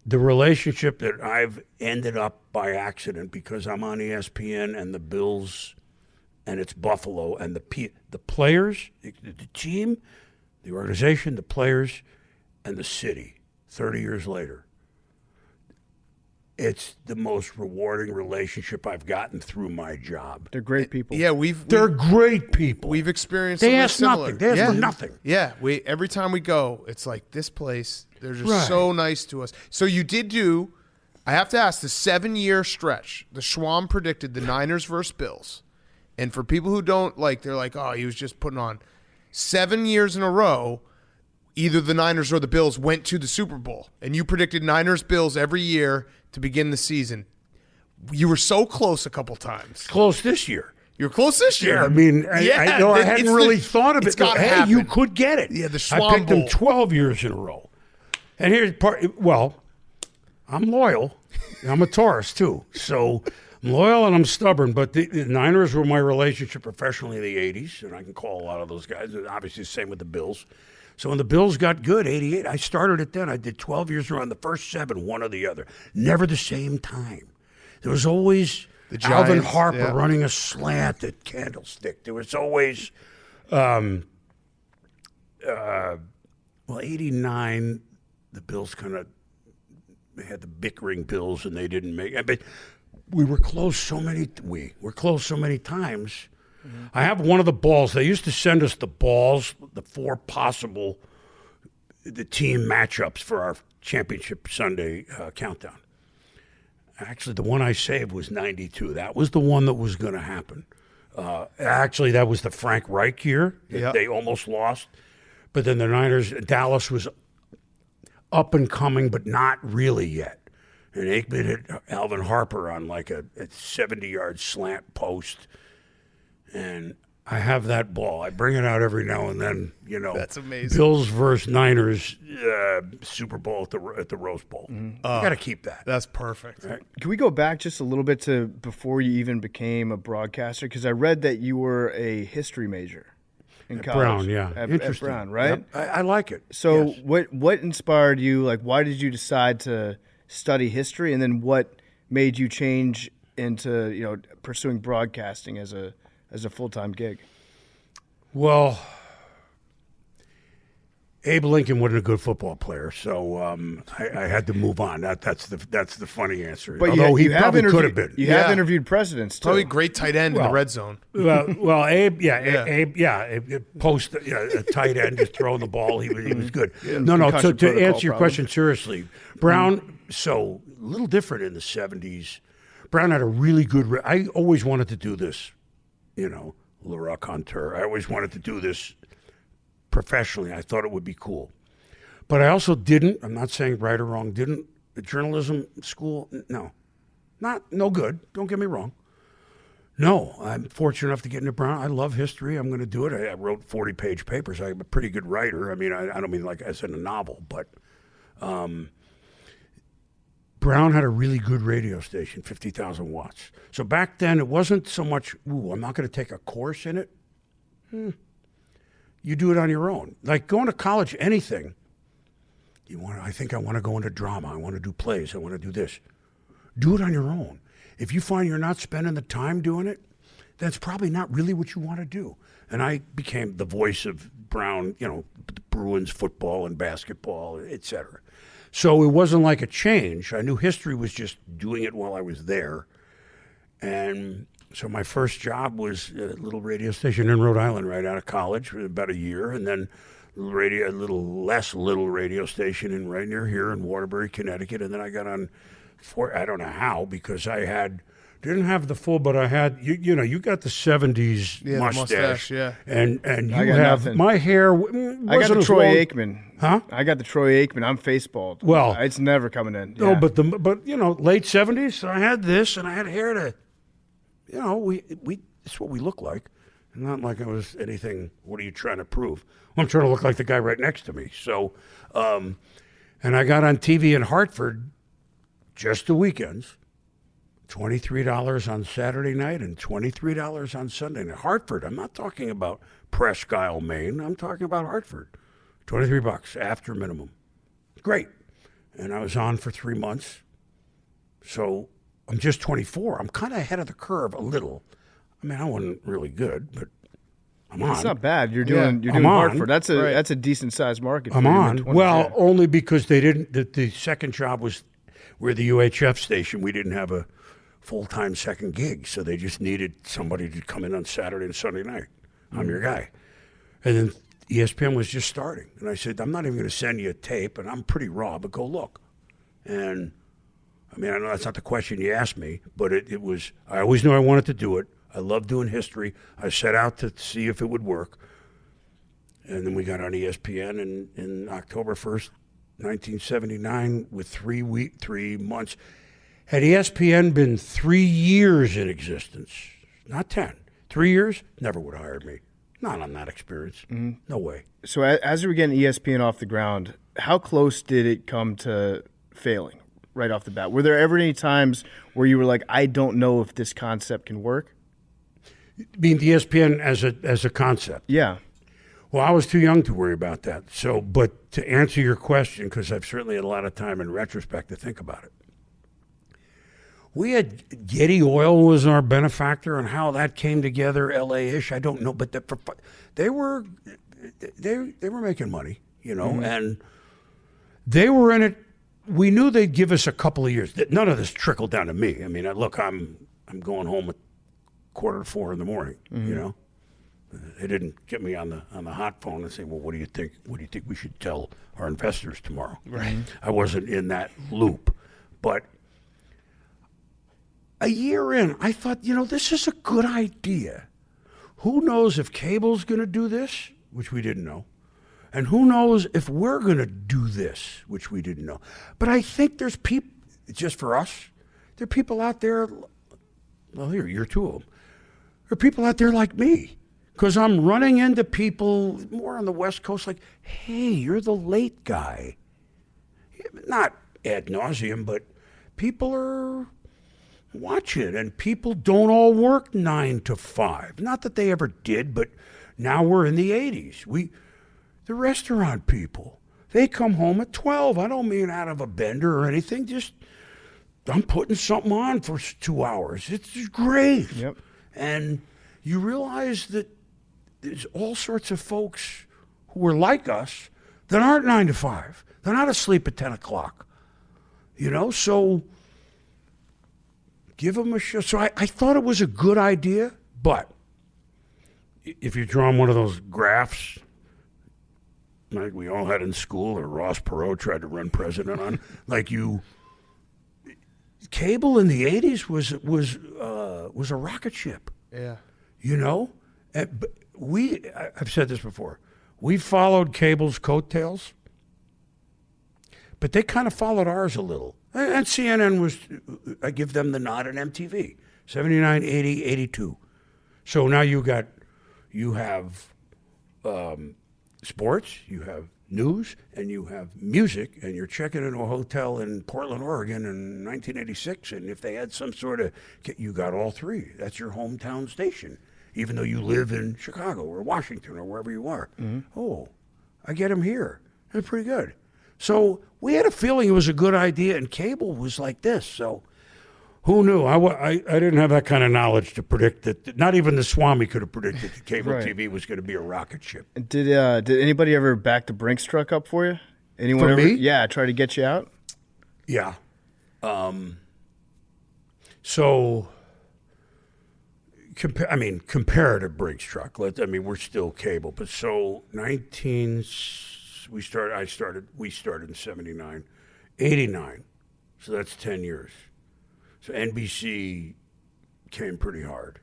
the relationship that I've ended up by accident because I'm on ESPN and the Bills and it's Buffalo and the players, the team, the organization, the players, and the city 30 years later. It's the most rewarding relationship I've gotten through my job. They're great people. Yeah, They're great people. We've experienced They something ask similar. nothing. They ask for nothing. Yeah, every time we go, it's like this place. They're just so nice to us. So you did do, I have to ask, the 7-year stretch. The Schwam predicted the Niners versus Bills, And for people who don't like, they're like, oh, he was just putting on 7 years in a row. Either the Niners or the Bills went to the Super Bowl, and you predicted Niners Bills every year to begin the season. You were so close a couple times. Close this year. You're close this year. Yeah, I mean, I know I hadn't really thought of it. It's gotta Hey, happen. you could get it. Yeah, the I Schwab picked them Bowl. 12 years in a row. And here's part. Well, I'm loyal. I'm a Taurus too, so I'm loyal and I'm stubborn. But the Niners were my relationship professionally in the '80s, and I can call a lot of those guys. And obviously, the same with the Bills. So when the Bills got good, '88, I started it then. I did 12 years around the first 7, one or the other. Never the same time. There was always Alvin Giants, Harper running a slant at Candlestick. There was always, 89, the Bills kind of had the bickering Bills, and they didn't make it. But we were close so many. We were close so many times. Mm-hmm. I have one of the balls. They used to send us the balls, the 4 possible the team matchups for our championship Sunday countdown. Actually, the one I saved was 92. That was the one that was going to happen. Actually, that was the Frank Reich year. Yep. They almost lost. But then the Niners, Dallas was up and coming, but not really yet. And Aikman hit Alvin Harper on like a 70-yard slant post. And I have that ball. I bring it out every now and then, That's amazing. Bills versus Niners Super Bowl at the Rose Bowl. Mm-hmm. You got to keep that. That's perfect. Right. Can we go back just a little bit to before you even became a broadcaster? Because I read that you were a history major in college. Brown, yeah. At Brown, right? Yep. I like it. So yes. What inspired you? Like, why did you decide to study history? And then what made you change into, pursuing broadcasting as a full-time gig? Well, Abe Lincoln wasn't a good football player, so I had to move on. That's the funny answer. But although he probably could have been. You have interviewed presidents too. Probably a great tight end in the red zone. Well, Abe, Abe, post a tight end, just throwing the ball. He was good. No. To answer your question seriously, Brown. So a little different in the '70s. Brown had a really good. I always wanted to do this. Le raconteur. I always wanted to do this professionally. I thought it would be cool. But I also didn't, I'm not saying right or wrong, didn't the journalism school, no good. Don't get me wrong. No, I'm fortunate enough to get into Brown. I love history. I'm going to do it. I wrote 40-page papers. I'm a pretty good writer. I mean, I don't mean like as in a novel, but Brown had a really good radio station, 50,000 watts. So back then, it wasn't so much, I'm not going to take a course in it. You do it on your own. Like going to college, anything. I think I want to go into drama. I want to do plays. I want to do this. Do it on your own. If you find you're not spending the time doing it, that's probably not really what you want to do. And I became the voice of Brown, Bruins football and basketball, et cetera. So it wasn't like a change. I knew history was just doing it while I was there. And so my first job was at a little radio station in Rhode Island right out of college for about a year. And then a little less radio station right near here in Waterbury, Connecticut. And then I got on, I don't know how, because didn't have the full, but I had, you got the 70s mustache. Yeah. And you have, nothing. My hair wasn't I got the Troy long. Aikman. Huh? I got the Troy Aikman. I'm face-bald. Well. It's never coming in. No, yeah. but late 70s, I had this, and I had hair to, it's what we look like. Not like I was anything, what are you trying to prove? Well, I'm trying to look like the guy right next to me. So, and I got on TV in Hartford just the weekends. $23 on Saturday night and $23 on Sunday night. Hartford, I'm not talking about Presque Isle, Maine. I'm talking about Hartford. $23 after minimum. Great. And I was on for 3 months. So I'm just 24. I'm kind of ahead of the curve a little. I mean, I wasn't really good, but I'm on. It's not bad. You're doing Hartford. That's a decent sized market. I'm on. Well, only because they didn't. The second job was we're the UHF station. We didn't have a full-time second gig, so they just needed somebody to come in on Saturday and Sunday night. I'm your guy. And then ESPN was just starting. And I said, I'm not even going to send you a tape, and I'm pretty raw, but go look. And, I mean, I know that's not the question you asked me, but it was, I always knew I wanted to do it. I love doing history. I set out to see if it would work. And then we got on ESPN in October 1st, 1979 with 3 months. Had ESPN been 3 years in existence, not 10, 3 years, never would have hired me. Not on that experience. No way. So as we were getting ESPN off the ground, how close did it come to failing right off the bat? Were there ever any times where you were like, I don't know if this concept can work? You mean the ESPN as a concept? Yeah. Well, I was too young to worry about that. So, but to answer your question, because I've certainly had a lot of time in retrospect to think about it. We had Getty Oil was our benefactor, and how that came together, LA-ish, I don't know, but they were making money, and they were in it. We knew they'd give us a couple of years. None of this trickled down to me. I mean, look, I'm going home at 3:45 in the morning. They didn't get me on the hot phone and say, well, what do you think? What do you think we should tell our investors tomorrow? Right. I wasn't in that loop, but a year in, I thought, this is a good idea. Who knows if cable's going to do this, which we didn't know, and who knows if we're going to do this, which we didn't know. But I think there's people, just for us, there are people out there, well, here, you're two of them. There are people out there like me, because I'm running into people more on the West Coast like, hey, you're the late guy. Not ad nauseum, but people are watching, and people don't all work 9 to 5. Not that they ever did, but now we're in the 80s. The restaurant people, they come home at 12. I don't mean out of a bender or anything, just I'm putting something on for 2 hours. It's great. Yep. And you realize that there's all sorts of folks who are like us that aren't 9 to 5. They're not asleep at 10 o'clock. So give them a shot. So I thought it was a good idea, but if you're drawing one of those graphs like we all had in school, or Ross Perot tried to run president on, cable in the 80s was a rocket ship. Yeah. But I've said this before. We followed cable's coattails, but they kind of followed ours a little. And CNN I give them the nod at MTV, 79, 80, 82. So now you have sports, you have news, and you have music, and you're checking into a hotel in Portland, Oregon in 1986, and if they had some sort of, you got all three. That's your hometown station, even though you live in Chicago or Washington or wherever you are. Oh, I get them here. They're pretty good. So we had a feeling it was a good idea, and cable was like this. So who knew? I didn't have that kind of knowledge to predict that. Not even the Swami could have predicted that cable TV was going to be a rocket ship. Did anybody ever back the Brinks truck up for you? Anyone For ever? me? Yeah, try to get you out? Yeah. So, comparative Brinks truck. We're still cable, but so we started in 79, 89. So that's 10 years. So NBC came pretty hard.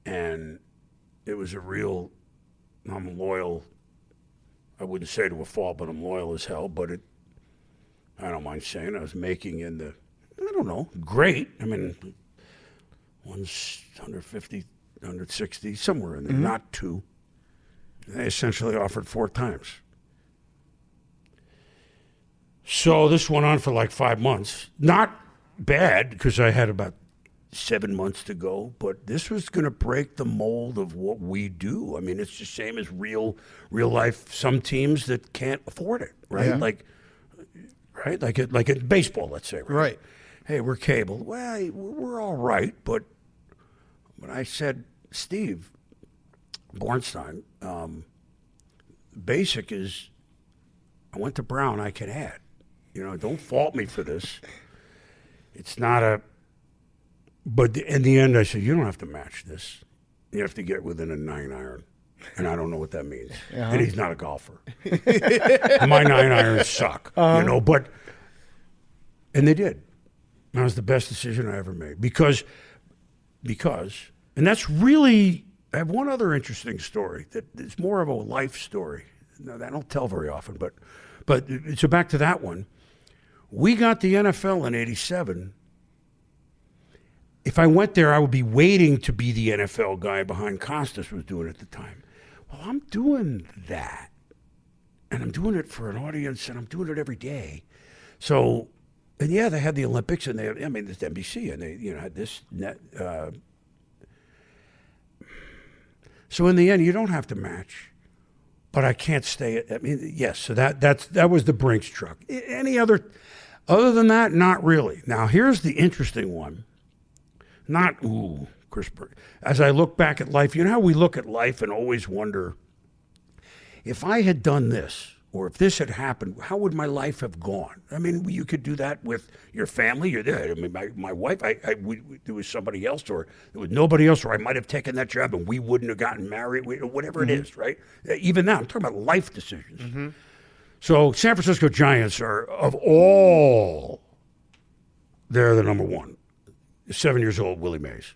And it was I'm loyal. I wouldn't say to a fault, but I'm loyal as hell. But I don't mind saying I was making great. 150, 160, somewhere in there, not two. They essentially offered 4 times. So this went on for like 5 months. Not bad, because I had about 7 months to go, but this was going to break the mold of what we do. It's the same as real life. Some teams that can't afford it, right? Yeah. Like in baseball, let's say, right? Hey, we're cable. Well, we're all right, but I said, Steve Bornstein, basic is, I went to Brown, I can add. Don't fault me for this. It's not but in the end I said, you don't have to match this. You have to get within a 9-iron. And I don't know what that means. And he's not a golfer. My 9-irons suck, and they did. That was the best decision I ever made because, and that's really. I have one other interesting story that is more of a life story. No, I don't tell very often, but so back to that one. We got the NFL in '87. If I went there, I would be waiting to be the NFL guy behind Costas was doing at the time. Well, I'm doing that, and I'm doing it for an audience, and I'm doing it every day. So, and yeah, they had the Olympics, and this NBC, and they had this net. So in the end, you don't have to match, but I can't stay. Yes. So that was the Brinks truck. Any other than that, not really. Now here's the interesting one. Chris Berg. As I look back at life, you know how we look at life and always wonder, if I had done this, or if this had happened, how would my life have gone? I mean, you could do that with your family. You're there. I mean, my wife, there was somebody else, or there was nobody else, or I might have taken that job and we wouldn't have gotten married, whatever it is, right? Even now, I'm talking about life decisions. So San Francisco Giants are, of all, they're the number one. 7 years old, Willie Mays.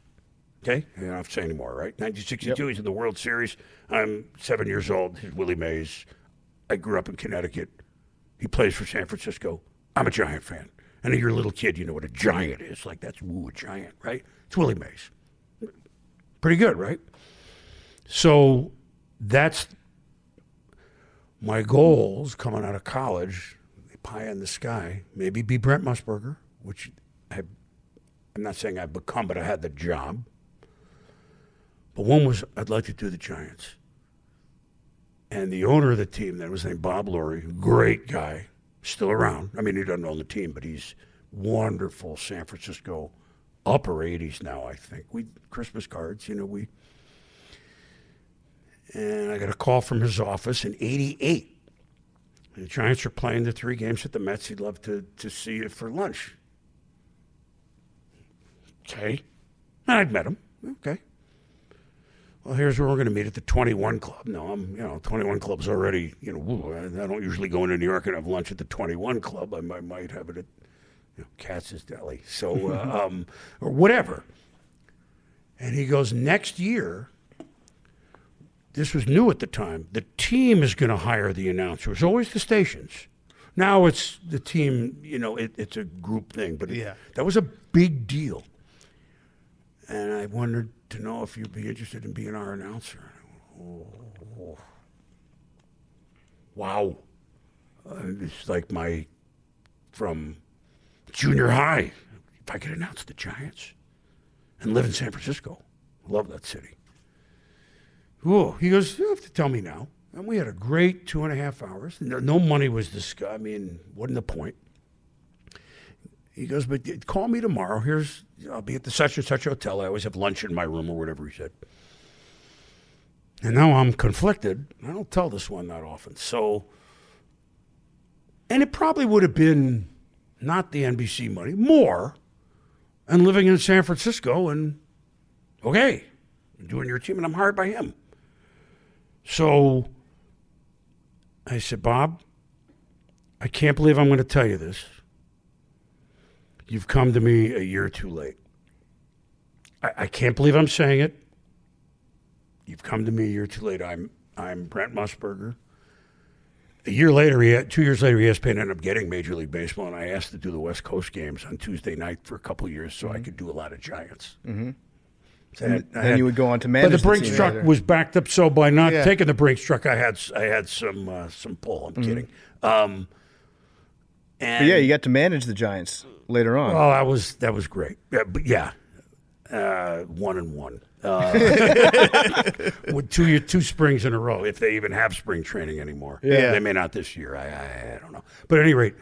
Okay? You don't have to say anymore, right? 1962, he's in the World Series. I'm 7 years old. He's Willie Mays. I grew up in Connecticut. He plays for San Francisco. I'm a Giant fan. And you're a little kid, you know what a Giant is. Like, that's, a Giant, right? It's Willie Mays. Pretty good, right? So that's my goals coming out of college, pie in the sky, maybe be Brent Musburger, which I'm not saying I've become, but I had the job. But one was, I'd like to do the Giants. And the owner of the team, that was named Bob Lurie, great guy, still around. I mean, he doesn't own the team, but he's wonderful. San Francisco, upper 80s now, I think. Christmas cards, and I got a call from his office in '88. The Giants are playing the 3 games at the Mets. He'd love to see you for lunch. Okay. And I'd met him. Okay. Well, here's where we're going to meet at the 21 Club. No, 21 Club's already, I don't usually go into New York and have lunch at the 21 Club. I might have it at Katz's Deli. So, or whatever. And he goes, next year, this was new at the time, the team is going to hire the announcers, always the stations. Now it's the team, it's a group thing, but that was a big deal. And I wondered to know if you'd be interested in being our announcer. Oh. Wow. It's like from junior high, if I could announce the Giants and live in San Francisco. I love that city. Whoa. He goes, you don't have to tell me now. And we had a great 2.5 hours. No money was discussed. I mean, wasn't the point. He goes, but call me tomorrow. I'll be at the such and such hotel. I always have lunch in my room or whatever he said. And now I'm conflicted. I don't tell this one that often. So, and it probably would have been not the NBC money, more, and living in San Francisco and, okay, doing your team, and I'm hired by him. So I said, Bob, I can't believe I'm going to tell you this. You've come to me a year too late. I can't believe I'm saying it. You've come to me a year too late. I'm Brent Musburger. 2 years later, ESPN ended up getting Major League Baseball, and I asked to do the West Coast games on Tuesday night for a couple of years so I could do a lot of Giants. Mm-hmm. So then you would go on to manage. But the Brinks truck was backed up, so by not taking the Brinks truck, I had some pull. I'm kidding. But you got to manage the Giants later on. Oh, that was great. Yeah, but 1-1. With two springs in a row, if they even have spring training anymore. Yeah. They may not this year. I don't know. But at any rate,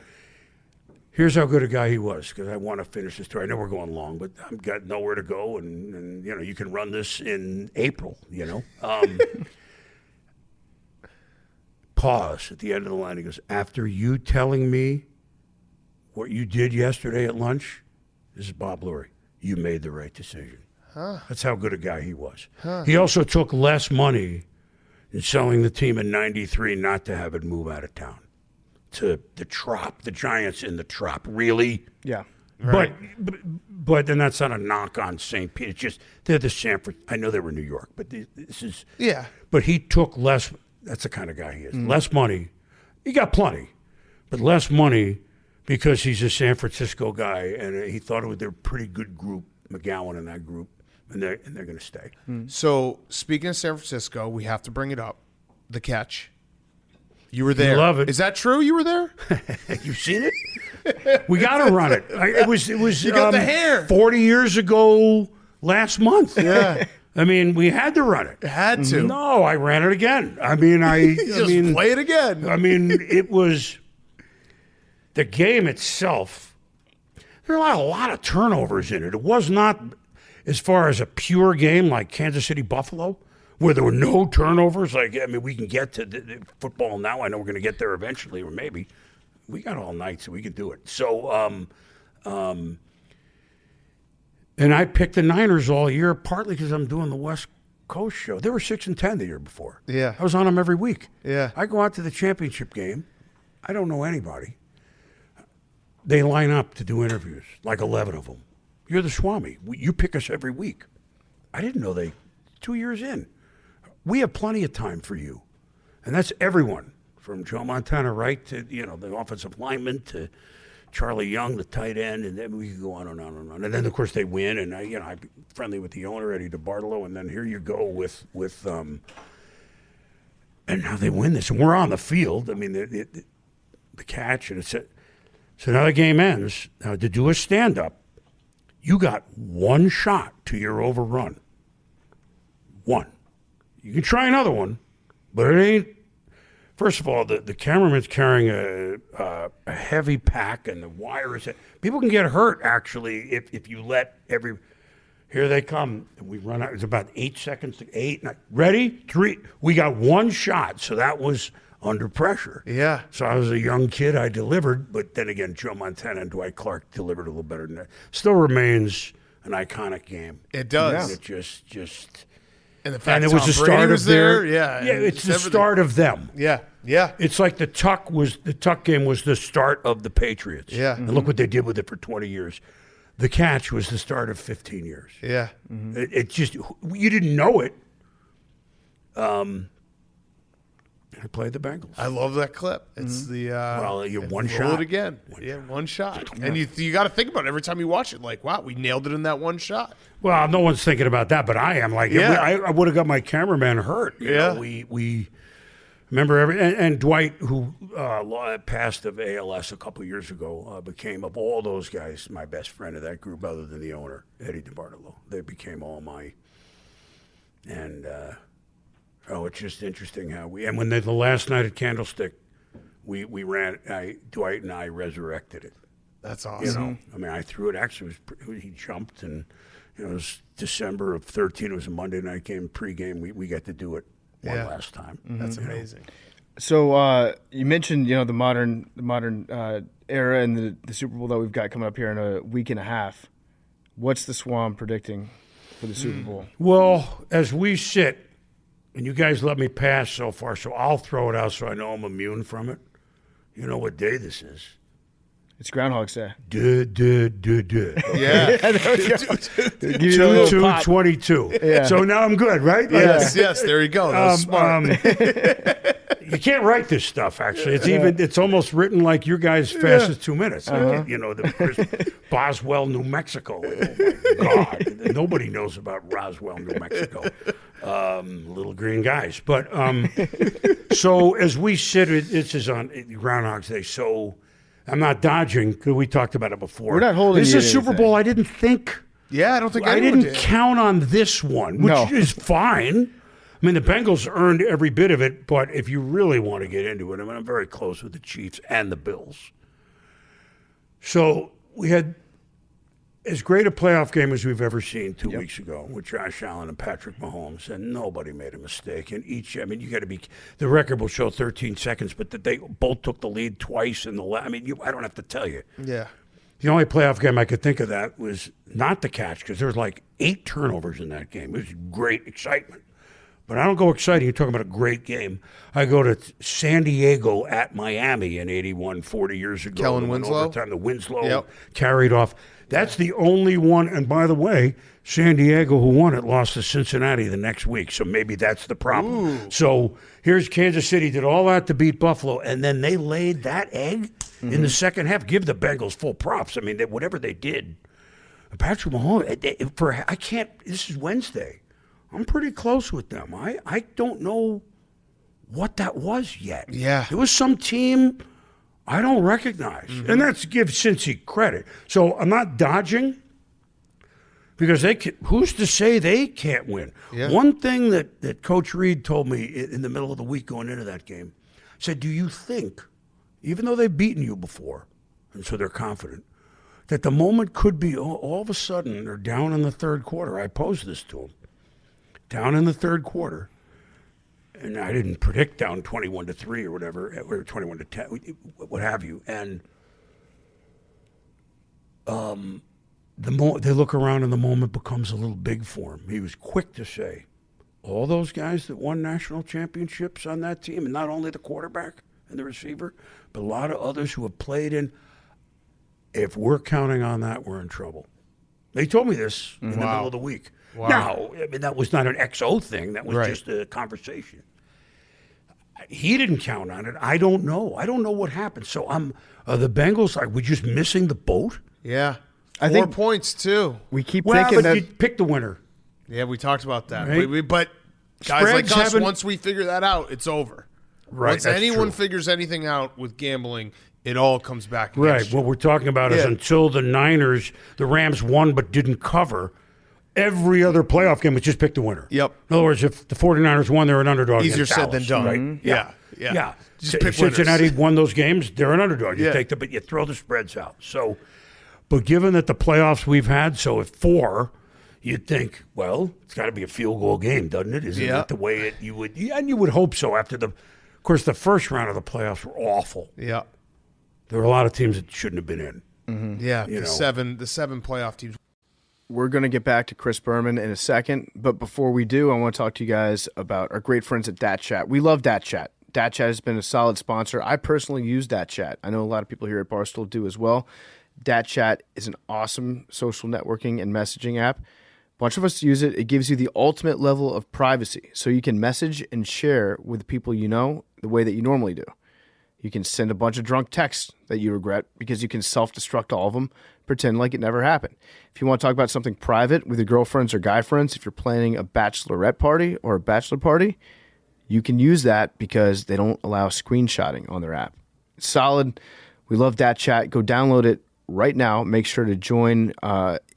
here's how good a guy he was, because I want to finish the story. I know we're going long, but I've got nowhere to go, and you can run this in April, Pause at the end of the line. He goes, after you telling me what you did yesterday at lunch, this is Bob Lurie, you made the right decision. That's how good a guy he was. He also took less money in selling the team in '93 not to have it move out of town to the Trop, the Giants in the Trop. Really? Yeah. Right. But then that's not a knock on St. Pete. It's just they're the Sanford. I know they were New York, but this is But he took less. That's the kind of guy he is. Less money. He got plenty, but less money because he's a San Francisco guy, and he thought they're a pretty good group. McGowan in that group, and they're going to stay. So speaking of San Francisco, we have to bring it up. The Catch. You were there. You love it. Is that true? You were there? You've seen it? We got to run it. It was. You got the hair. 40 years ago last month. Yeah. I mean, we had to run it. You had to. No, I ran it again. I mean, Just play it again. I mean, it was the game itself. There were a lot of turnovers in it. It was not as far as a pure game like Kansas City Buffalo, where there were no turnovers. Like, I mean, we can get to the football now. I know we're going to get there eventually, or maybe. We got all night, so we can do it. So, and I picked the Niners all year, partly because I'm doing the West Coast show. They were 6-10 the year before. Yeah. I was on them every week. Yeah. I go out to the championship game. I don't know anybody. They line up to do interviews, like 11 of them. You're the Swami. You pick us every week. I didn't know 2 years in. We have plenty of time for you. And that's everyone, from Joe Montana Wright to, the offensive lineman to Charlie Young, the tight end, and then we could go on and on and on. And then, of course, they win, and, I'm friendly with the owner, Eddie DeBartolo, and then here you go with and now they win this. And we're on the field. I mean, the catch, and it's so now the game ends. Now, to do a stand-up, you got one shot to your overrun. One. You can try another one, but it ain't. First of all, the cameraman's carrying a heavy pack, and the wire is. People can get hurt, actually, if you let every. Here they come. We run out. It's about 8 seconds to 8. Ready? 3. We got one shot, so that was under pressure. Yeah. So I was a young kid. I delivered, but then again, Joe Montana and Dwight Clark delivered a little better than that. Still remains an iconic game. It does. It just. And the fact it was the start was of their. yeah, it's the start of them. Yeah, yeah. It's like the Tuck game was the start of the Patriots. Yeah. And look what they did with it for 20 years. The Catch was the start of 15 years. Yeah. It just, you didn't know it. I played the Bengals. I love that clip. It's the you one roll shot it again. One shot. And you got to think about it every time you watch it. Like, wow, we nailed it in that one shot. Well, no one's thinking about that, but I am. Like, I would have got my cameraman hurt. You know, we remember and Dwight, who passed of ALS a couple years ago, became, of all those guys, my best friend of that group, other than the owner, Eddie DeBartolo. They became all my. And it's just interesting how and when the last night at Candlestick, we ran. Dwight and I resurrected it. That's awesome. I mean, I threw it. Actually, he jumped, and it was December of 13. It was a Monday night game, pregame. We got to do it one last time. That's amazing. So you mentioned the modern era and the Super Bowl that we've got coming up here in a week and a half. What's the Swam predicting for the Super Bowl? Well, as we sit, and you guys let me pass so far, so I'll throw it out so I know I'm immune from it. You know what day this is? It's Groundhog's Day. Yeah. 2/22. Yeah. So now I'm good, right? Yes. There you go. That was smart. You can't write this stuff. Actually, it's almost written like your guys' fastest 2 minutes. Like, the Boswell, New Mexico. Oh my God, nobody knows about Roswell, New Mexico. Little green guys, but so as we sit, this is on Groundhog's Day. So I'm not dodging because we talked about it before. We're not holding. This you is to Super anything. Bowl. I didn't think. Yeah, I don't think I anyone didn't did. count on this one, which No. is fine. I mean, the Bengals earned every bit of it, but if you really want to get into it, I mean, I'm very close with the Chiefs and the Bills. So we had as great a playoff game as we've ever seen 2 weeks ago with Josh Allen and Patrick Mahomes, and nobody made a mistake. And you got to be, the record will show 13 seconds, but that they both took the lead twice in the I don't have to tell you. Yeah. The only playoff game I could think of that was not the Catch, because there was like 8 turnovers in that game. It was great excitement. But I don't go exciting. You're talking about a great game. I go to San Diego at Miami in 81, 40 years ago. Kellen They went Winslow? overtime. The Winslow Yep. carried off. That's the only one. And by the way, San Diego, who won it, lost to Cincinnati the next week. So maybe that's the problem. So here's Kansas City, did all that to beat Buffalo, and then they laid that egg in the second half. Give the Bengals full props. I mean, whatever they did. Patrick Mahomes, this is Wednesday. I'm pretty close with them. I don't know what that was yet. Yeah. It was some team I don't recognize. And that's give Cincy credit. So I'm not dodging because who's to say they can't win? Yeah. One thing that Coach Reed told me in the middle of the week going into that game, said, do you think, even though they've beaten you before, and so they're confident, that the moment could be all of a sudden they're down in the third quarter? I posed this to him. Down in the third quarter, and I didn't predict down 21-3 or whatever, or 21-10, what have you. And they look around and the moment becomes a little big for him. He was quick to say, all those guys that won national championships on that team, and not only the quarterback and the receiver, but a lot of others who have played in, if we're counting on that, we're in trouble. They told me this in the middle of the week. Wow. Now, I mean, that was not an XO thing. That was just a conversation. He didn't count on it. I don't know. I don't know what happened. So the Bengals, are we just missing the boat? Yeah. I 4 think- points, too. We keep Well, thinking but that you pick the winner. Yeah, we talked about that. Right. But guys Spreads like us, haven't- once we figure that out, it's over. Right, Once that's anyone true. figures anything out with gambling, it all comes back Right. against you. What we're talking about is until the Rams won but didn't cover, every other playoff game was just pick the winner. Yep. In other words, if the 49ers won, they're an underdog. Easier against said than Dallas, done. Right? Mhm. Yeah. Just If pick Cincinnati winners. won those games, they're an underdog. You Yeah. take but you throw the spreads out. So, but given that the playoffs we've had, so at 4, you'd think, well, it's got to be a field goal game, doesn't it? Isn't Yeah. it the way you would? And you would hope so after of course, the first round of the playoffs were awful. Yeah. There were a lot of teams that shouldn't have been in. Yeah. You The know. seven playoff teams. we're going to get back to Chris Berman in a second. But before we do, I want to talk to you guys about our great friends at Dat Chat. We love Dat Chat. Dat Chat has been a solid sponsor. I personally use Dat Chat. I know a lot of people here at Barstool do as well. Dat Chat is an awesome social networking and messaging app. A bunch of us use it. It gives you the ultimate level of privacy. So you can message and share with people you know the way that you normally do. You can send a bunch of drunk texts that you regret because you can self-destruct all of them, pretend like it never happened. If you want to talk about something private with your girlfriends or guy friends, if you're planning a bachelorette party or a bachelor party, you can use that because they don't allow screenshotting on their app. It's solid. We love Dat Chat. Go download it right now. Make sure to join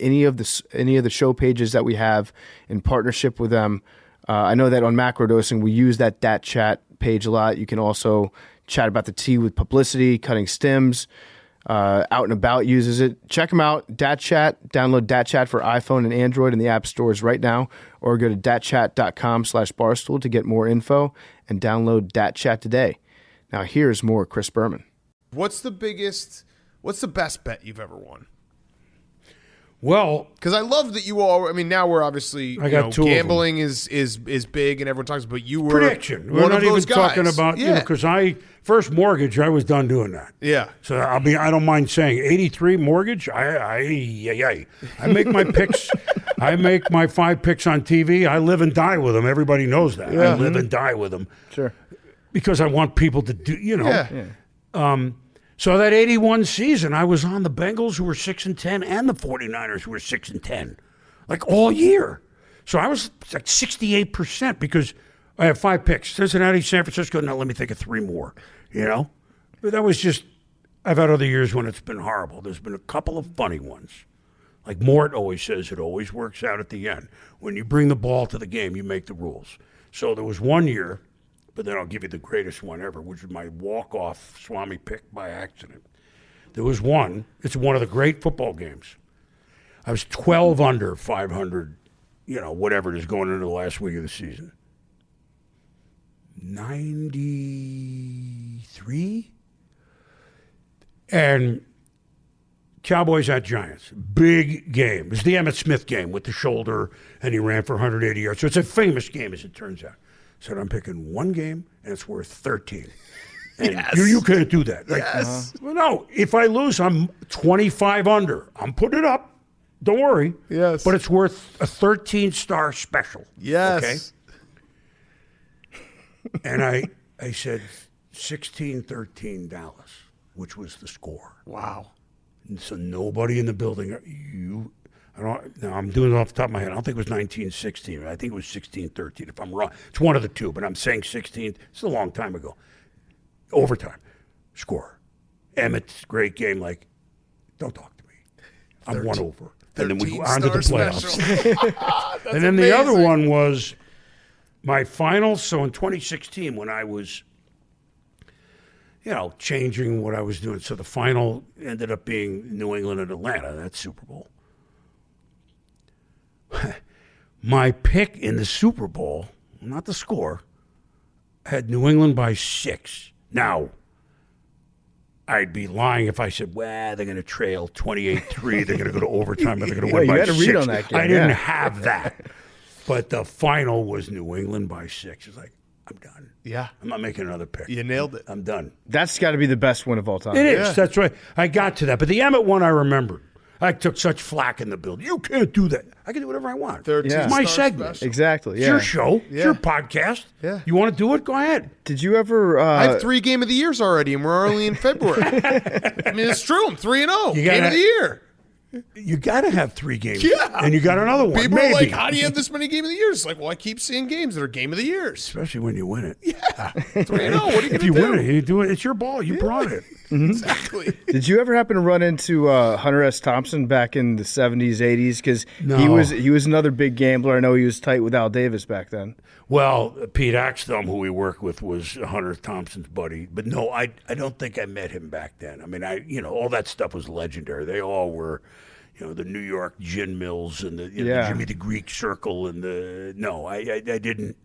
any of the show pages that we have in partnership with them. I know that on Macrodosing, we use that Dat Chat page a lot. You can also chat about the tea with publicity, cutting stems. Out and About uses it. Check them out. Dat Chat. Download Dat Chat for iPhone and Android in the app stores right now, or go to datchat.com/barstool to get more info and download Dat Chat today. Now here's more Chris Berman. What's the best bet you've ever won? Well, Because I love that you all. I mean, now we're obviously I got 2 of them. gambling is big and everyone talks, but you were prediction. one We're not of those even guys. talking about yeah, because first mortgage, I was done doing that. yeah. So I don't mind saying 83 mortgage. I make my picks. I make my 5 picks on TV. I live and die with them. Everybody knows that. I live and die with them. Sure. Because I want people to do. Yeah. So that 81 season, I was on the Bengals who were 6-10 and the 49ers who were 6-10, like all year. So I was like 68% because I have 5 picks: Cincinnati, San Francisco. Now let me think of 3 more. But that was just. I've had other years when it's been horrible. There's been a couple of funny ones. Like Mort always says, it always works out at the end. When you bring the ball to the game, you make the rules. So there was one year. But then I'll give you the greatest one ever, which was my walk-off Swami pick by accident. There was one. It's one of the great football games. I was 12 under 500, whatever it is going into the last week of the season. 93? And Cowboys at Giants. Big game. It was the Emmitt Smith game with the shoulder, and he ran for 180 yards. So it's a famous game, as it turns out. said, I'm picking one game, and it's worth 13. And you can't do that. Like, well, no, if I lose, I'm 25 under. I'm putting it up. Don't worry. Yes. But it's worth a 13-star special. Yes. Okay? And I said 16-13 Dallas, which was the score. Wow. And so nobody in the building, now I'm doing it off the top of my head. I don't think it was 19-16. I think it was 16-13 if I'm wrong. It's one of the two, but I'm saying 16. It's a long time ago. Overtime. Score. Emmett's great game. Like, don't talk to me. I'm 1 over. And then we go on to the playoffs. And then the other one was my final. So in 2016, when I was, changing what I was doing. So the final ended up being New England and Atlanta. That's Super Bowl. My pick in the Super Bowl, not the score, had New England by 6. Now, I'd be lying if I said, they're going to trail 28-3. They're going to go to overtime, and they're going to win by 6. You had to read on that game. I didn't have that. But the final was New England by 6. It's like, I'm done. Yeah. I'm not making another pick. You nailed it. I'm done. That's got to be the best win of all time. It is. That's right. I got to that. But the Emmett one I remembered. I took such flack in the building. You can't do that. I can do whatever I want. It's my segment. Exactly. It's Yeah. your show. It's your podcast. Yeah. You want to do it? Go ahead. Did you ever? I have 3 Game of the Years already, and we're only in February. I mean, it's true. I'm 3-0. Game of the Year. You got to have 3 games. Yeah. And you got another one. People maybe. are like, how do you have this many Game of the Years? It's like, well, I keep seeing games that are Game of the Years. Especially when you win it. Yeah. 3-0. What are you going to do? If you win it, you do it. It's your ball. You brought it. Exactly. Did you ever happen to run into Hunter S. Thompson back in the 70s, 80s? Because No. he was another big gambler. I know he was tight with Al Davis back then. Well, Pete Axthelm, who we worked with, was Hunter Thompson's buddy. But no, I don't think I met him back then. I mean, all that stuff was legendary. They all were, the New York gin mills and the Jimmy the Greek Circle and I didn't.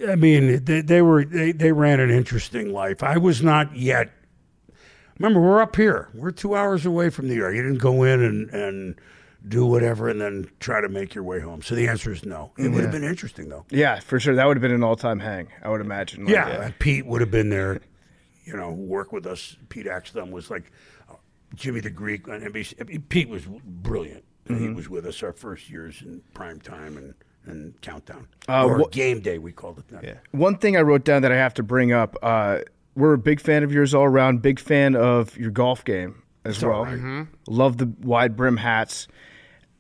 I mean, they ran an interesting life. I was not yet. Remember, we're up here. We're 2 hours away from New York. You didn't go in and do whatever and then try to make your way home. So the answer is no. It would have been interesting, though. Yeah, for sure. That would have been an all-time hang, I would imagine. Pete would have been there, work with us. Pete Axthelm was like Jimmy the Greek on NBC. I mean, Pete was brilliant. He was with us our first years in prime time and countdown. Or game day, we called it then. Yeah. One thing I wrote down that I have to bring up, we're a big fan of yours all around, big fan of your golf game as well. Right. Love the wide brim hats.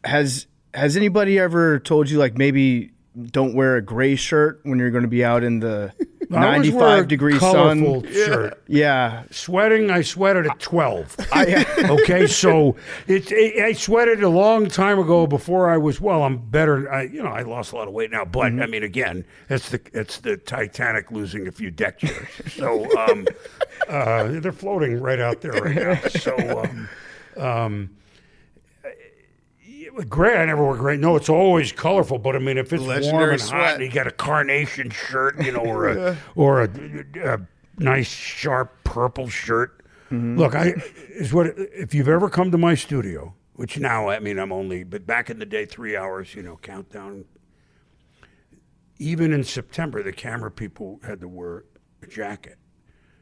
Has anybody ever told you, like, maybe don't wear a gray shirt when you're going to be out in the 95-degree sun? Shirt. Yeah. Sweating, I sweated at 12. Okay, so I sweated a long time ago before I was, I'm better. I lost a lot of weight now. But, I mean, again, it's the Titanic losing a few deck chairs. So they're floating right out there right now. So gray, I never wear gray. No, it's always colorful. But I mean, if it's warm and hot, and you got a carnation shirt, or a nice sharp purple shirt. Look, if you've ever come to my studio, which now but back in the day, 3 hours, countdown. Even in September, the camera people had to wear a jacket.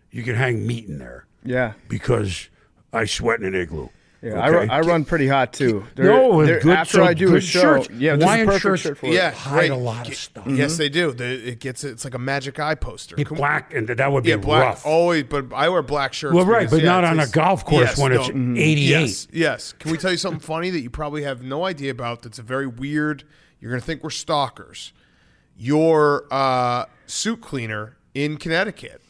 You could hang meat in there. Yeah. Because I sweat in an igloo. Yeah, okay? I run pretty hot too. After I do a show, shirts. yeah, this is Hawaiian perfect shirts shirt for it. Yeah, hide a lot of stuff. Yes, they do. It's like a Magic Eye poster. Black, and that would be black. rough. Always, but I wear black shirts. Well, right, because, but not on a golf course when it's 88. Yes. Can we tell you something funny that you probably have no idea about? That's a very weird. You're going to think we're stalkers. Your suit cleaner in Connecticut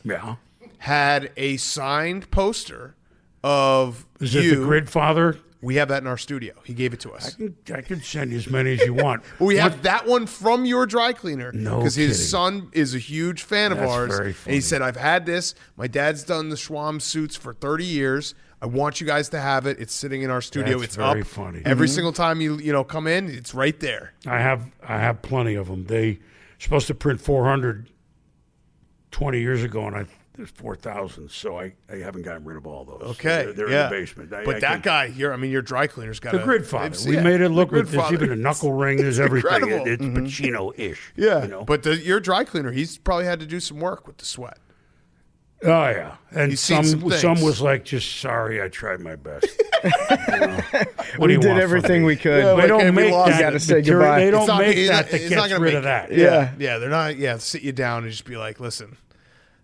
had a signed poster of Is you. it the Grid Father? We have that in our studio. He gave it to us. I can send you as many as you want. Well, we have that one from your dry cleaner. No because his kidding. son is a huge fan of That's ours. very And funny. he said, I've had this. My dad's done the Schwam suits for 30 years. I want you guys to have it. It's sitting in our studio. That's it's very up. funny. Every single time you come in, it's right there. I have plenty of them. They supposed to print 400 20 years ago, and there's 4,000, so I haven't gotten rid of all those. Okay, they're yeah. in the basement. But that guy, your dry cleaner's got the Grid Father. We made it look. There's even a knuckle ring. There's everything. incredible. It's Pacino-ish. Yeah, you know? but your dry cleaner, he's probably had to do some work with the sweat. Oh yeah, and He's seen some things. some was like, just sorry, I tried my best. What do We you did want from everything me? we could. Yeah, They like, don't hey, we make lost. that. Gotta say material. goodbye. They don't It's not- make he's that. not- That he's not gets gonna rid make- of that. Yeah, they're not. Yeah, sit you down and just be like, listen,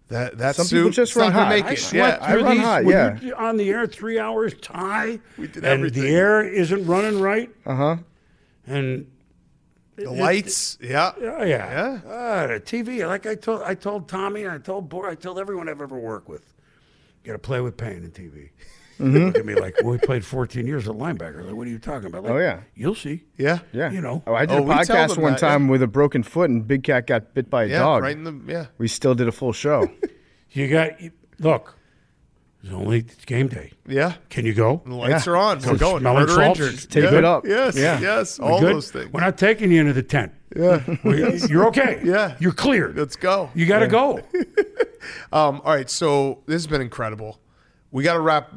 that Some suit, people just it's not run gonna hot. make I it. Sweat Yeah, I through run these hot, when yeah. you're on the air 3 hours tie. We did and everything. the air isn't running right. Uh-huh. And the lights. Yeah, oh yeah, the TV. Like I told Tommy, I told everyone I've ever worked with, you got to play with pain in TV. Look at me like, well, we played 14 years at linebacker. Like, what are you talking about? Like, Oh, yeah. you'll see. yeah, Yeah. You know. Oh, I did Oh, a we tell podcast them one that, time with a broken foot, and Big Cat got bit by a yeah. dog. Right in the We still did a full show. Look. It's game day. yeah. Can you go? The lights Yeah. are on. We're So going. smelling Hurt or salts? injured. Tape Yeah. it up. Yes, Yeah. yes. We All good? those things. We're not taking you into the tent. Yeah, You're okay. Yeah. You're cleared. let's go. You got to go. All right, so this has been incredible. We got to wrap.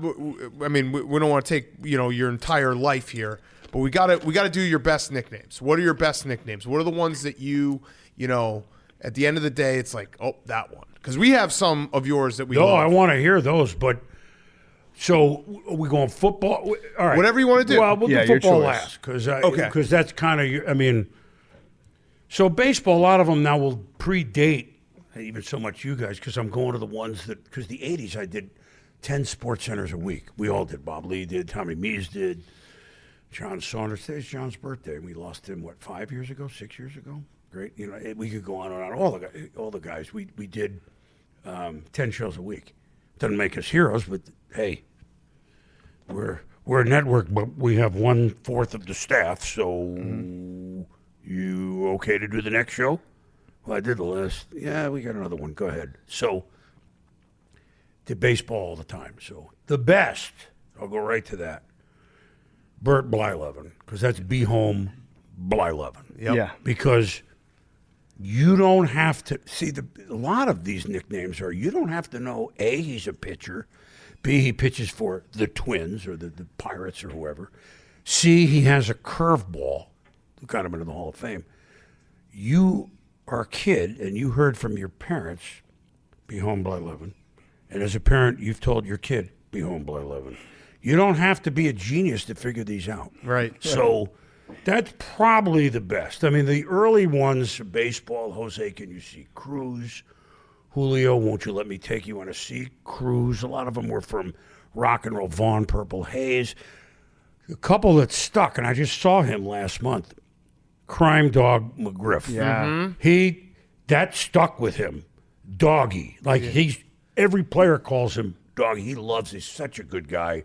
I mean, we don't want to take your entire life here, but we got to do your best nicknames. What are your best nicknames? What are the ones that you at the end of the day, it's like, oh, that one, because we have some of yours that we. No, love. I want to hear those, but so are we going football? All right. Whatever you want to do. Well, we'll Yeah, do your football choice. last because Okay. that's kind of I mean, so baseball. A lot of them now will predate even so much you guys because I'm going to the ones that because the '80s I did 10 sports centers a week. We all did. Bob Lee did. Tommy Mees did. John Saunders. Today's John's birthday. We lost him 5 years ago, 6 years ago. Great. We could go on and on. All the guys. We did 10 shows a week. Doesn't make us heroes, but hey, we're a network, but we have 1/4 of the staff. So you okay to do the next show? Well, I did the list. Yeah, we got another one. Go ahead. So did baseball all the time. So the best. I'll go right to that. Bert Blyleven, because that's Be Home Blyleven. Yep. Yeah. Because you don't have to see a lot of these nicknames are you don't have to know A, he's a pitcher, B, he pitches for the Twins or the Pirates or whoever, C, he has a curveball who got him into the Hall of Fame. You are a kid and you heard from your parents, Be Home Blyleven, and as a parent you've told your kid, Be Home Blyleven. You don't have to be a genius to figure these out. Right. So that's probably the best. I mean, the early ones, baseball, Jose, can you see Cruz? Julio, won't you let me take you on a sea cruise? A lot of them were from rock and roll. Vaughn, Purple Haze. A couple that stuck, and I just saw him last month. Crime Dog McGriff. Yeah. That stuck with him. Doggy. Like every player calls him Doggy. He loves, he's such a good guy.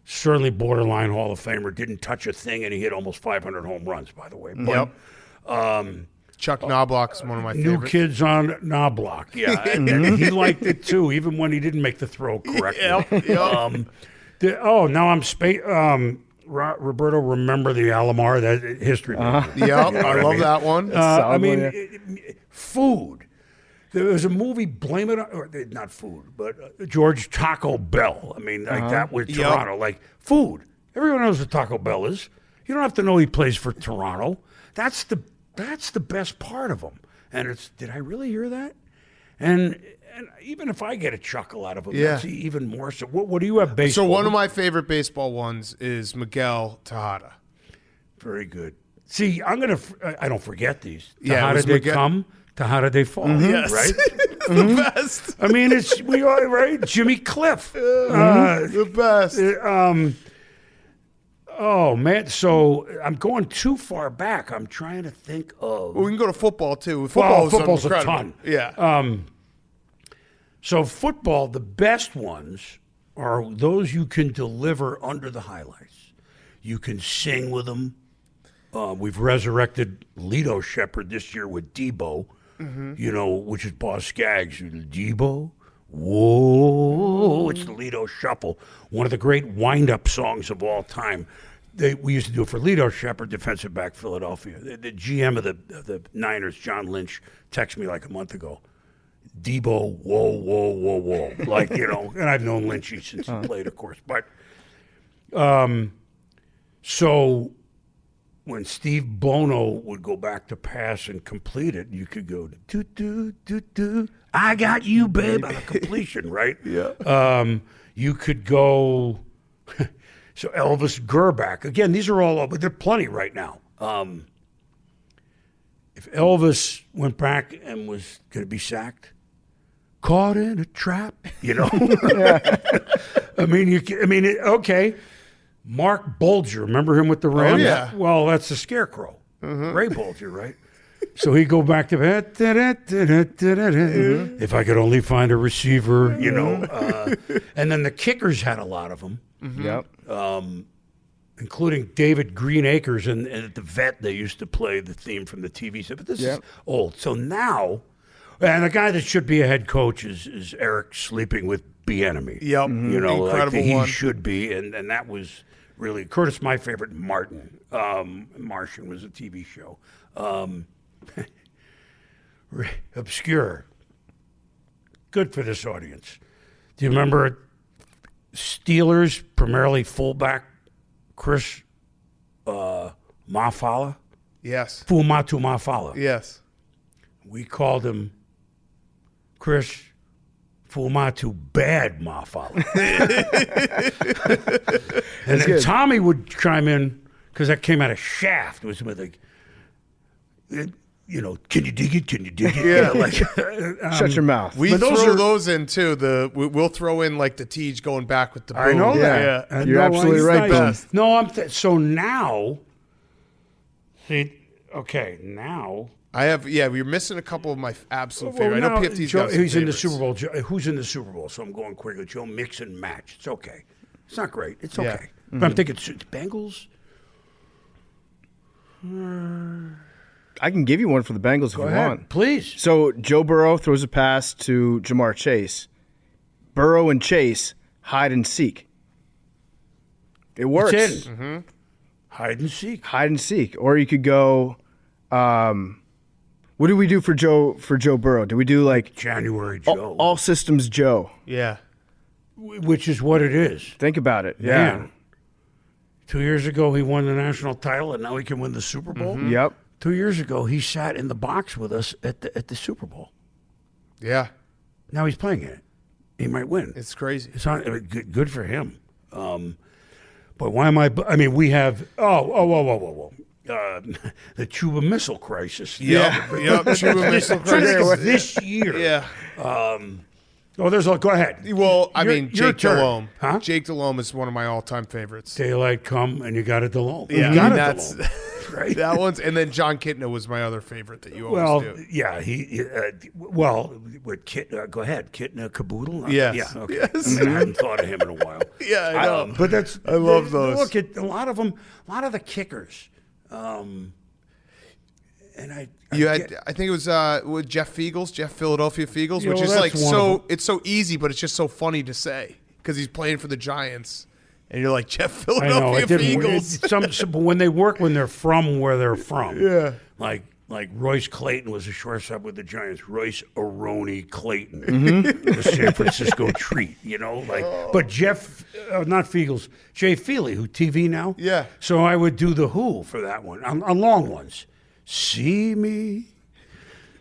Certainly borderline Hall of Famer. Didn't touch a thing, and he hit almost 500 home runs, by the way. But, Yep. Chuck Knobloch's one of my New favorites. kids on Knobloch. Yeah, and he liked it too, even when he didn't make the throw correctly. Now I'm Roberto, remember the Alomar, that history. Yep, You know I what love mean? that one. I Solid mean, one, food. There was a movie, Blame It on, or not food, but George Taco Bell. I mean, like that with Yep. Toronto. Like, food. Everyone knows what Taco Bell is. You don't have to know he plays for Toronto. That's the best part of him. And it's, did I really hear that? And even if I get a chuckle out of him, that's even more so. What do you have baseball? So one of my favorite baseball ones is Miguel Tejada. Very good. See, I don't forget these. To Yeah, it how was did they Miguel- come? To how did they fall? Yes. Right? The best. I mean, we are right. Jimmy Cliff. The best. Oh man, so I'm going too far back. I'm trying to think of. Well, we can go to football too. Football's a incredible. ton. Yeah. So football, the best ones are those you can deliver under the highlights. You can sing with them. We've resurrected Lito Shepherd this year with Debo, which is Boss Skaggs. Debo, whoa, it's the Lito Shuffle, one of the great wind-up songs of all time. We used to do it for Lito Shepherd, defensive back, Philadelphia. The GM of the Niners, John Lynch, texted me like a month ago. Debo, whoa. Like, and I've known Lynchy since he played, of course. But so when Steve Bono would go back to pass and complete it, you could go, do, I got you, babe, on a completion, right? Yeah. You could go, so Elvis Gerback. Again, these are all, but there are plenty right now. If Elvis went back and was going to be sacked, caught in a trap, okay. Mark Bulger, remember him with the Rams? yeah. Well, that's the Scarecrow. Ray Bulger, right? So he'd go back to if I could only find a receiver, and then the kickers had a lot of them. Yep. Including David Greenacres and at the Vet, they used to play the theme from the TV set. But this is old. So now, and the guy that should be a head coach is Eric sleeping with Bieniemy. Yep. Incredible he one. should be, and that was really Curtis. My favorite, Martin. Martian was a TV show. Obscure. Good for this audience. Do you remember Steelers, primarily fullback Chris Mafala? Yes. Fuamatu Mafala. Yes. We called him Chris Fuamatu Bad Mafala. And then Tommy would chime in, because that came out of Shaft. It was with like, can you dig it? Can you dig it? Yeah. Shut your mouth. We throw those in too. We'll throw in like the Tej going back with the boom. I know that. Yeah. You're absolutely right, nice. No, so now, now. I have, we're missing a couple of my absolute favorite. I know PFT's got some he's in the favorites. Super Bowl. Who's in the Super Bowl? So I'm going quickly. Joe, mix and match. It's okay. It's not great. It's okay. But I'm thinking it's Bengals. I can give you one for the Bengals if you want. Please. So Joe Burrow throws a pass to Jamar Chase. Burrow and Chase hide and seek. It works. It's in. Hide and seek. Hide and seek. Or you could go. What do we do for Joe Burrow? Do we do like January Joe? All systems Joe? Yeah. Which is what it is. Think about it. Man. Yeah. 2 years ago, he won the national title, and now he can win the Super Bowl. Yep. 2 years ago, he sat in the box with us at the Super Bowl. Yeah. Now he's playing in it. He might win. It's crazy. It's not good for him. But why am I? I mean, we have. Whoa. The Cuba Missile Crisis. Yeah. Cuba Missile Crisis. This year. Yeah. There's a. Go ahead. Well, I mean, your Jake turn. Delhomme. Huh? Jake Delhomme is one of my all-time favorites. Daylight come and you got a Delhomme. Yeah, you got a that's Delhomme. Right. that one's, and then John Kitna was my other favorite that you always do. Yeah, with go ahead, Kitna Caboodle. Yes. Yeah, okay. Yes. I hadn't thought of him in a while. Yeah, I know. But that's I love those. Look at a lot of them. A lot of the kickers. And I think it was with Jeff Philadelphia Fiegels, Yeah, which well, is that's like one of them. it's so easy, but it's just so funny to say because he's playing for the Giants, and you're like Jeff I know Philadelphia it didn't. Fiegels. But when they work, when they're from where they're from, Yeah. like Royce Clayton was a shortstop with the Giants. Royce Aroni Clayton, the San Francisco treat, But Jeff, not Fiegels, Jay Feely, who TV now. Yeah. So I would do the Who for that one on long ones. See me,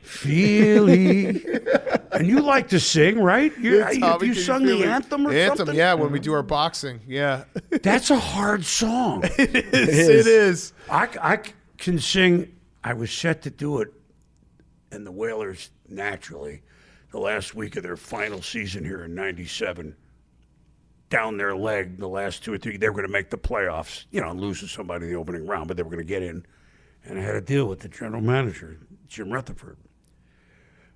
Feely, and you like to sing, right? You sung the anthem or something. Yeah, when we do our boxing. Yeah, That's a hard song. it is. I can sing. I was set to do it, and the Whalers, naturally, the last week of their final season here in '97, down their leg the last 2 or 3. They were going to make the playoffs, and lose to somebody in the opening round, but they were going to get in. And I had to deal with the general manager, Jim Rutherford.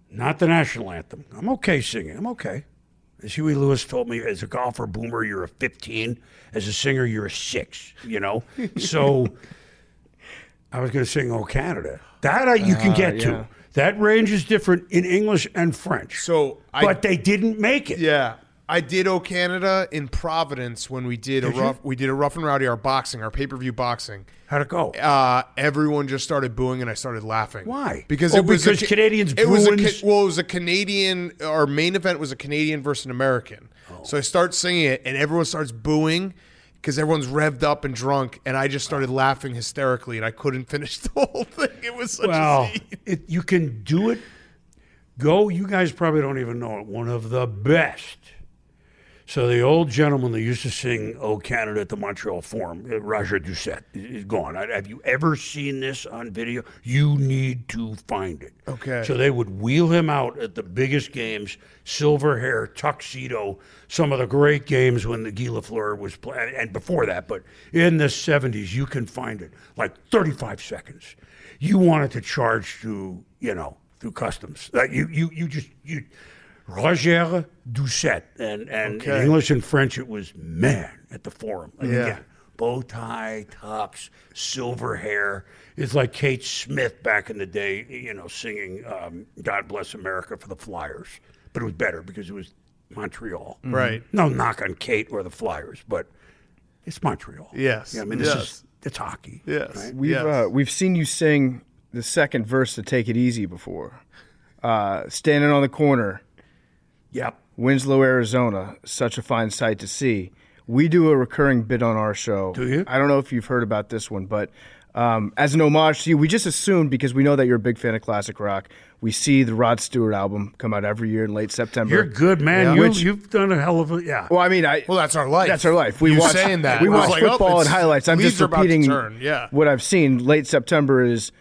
Not the national anthem. I'm okay singing. I'm okay. As Huey Lewis told me, as a golfer, Boomer, you're a 15. As a singer, you're a 6, So I was going to sing "Oh Canada." That you can get to. That range is different in English and French. So but they didn't make it. Yeah. I did O Canada in Providence when we did a rough and rowdy, our pay-per-view boxing. How'd it go? Everyone just started booing and I started laughing. Why? Because Canadians. It was a Canadian. Our main event was a Canadian versus an American. So I start singing it and everyone starts booing because everyone's revved up and drunk, and I just started laughing hysterically and I couldn't finish the whole thing. It was such a scene. You can do it. Go. You guys probably don't even know it. One of the best. So the old gentleman that used to sing "O Canada" at the Montreal Forum, Roger Doucette, is gone. Have you ever seen this on video? You need to find it. Okay. So they would wheel him out at the biggest games, silver hair, tuxedo, some of the great games when the Guy Lafleur was playing, and before that, but in the 70s, you can find it, like 35 seconds. You wanted to charge through customs. Roger Doucette, and in English and French, it was man at the Forum. Again, bow tie, tux, silver hair. It's like Kate Smith back in the day, singing "God Bless America" for the Flyers. But it was better because it was Montreal. Right. No knock on Kate or the Flyers, but it's Montreal. Yes. Yeah, I mean, it's hockey. Yes. Right? We've seen you sing the second verse to "Take It Easy" before. Standing on the corner. Yep. Winslow, Arizona, such a fine sight to see. We do a recurring bit on our show. Do you? I don't know if you've heard about this one, but as an homage to you, we just assumed, because we know that you're a big fan of classic rock, we see the Rod Stewart album come out every year in late September. You're good, man. You've done a hell of a, Well, I mean, that's our life. That's our life. We You watch saying that. We I was watch like, football and highlights. I'm just leaves are about to repeating turn, yeah. what I've seen. Late September is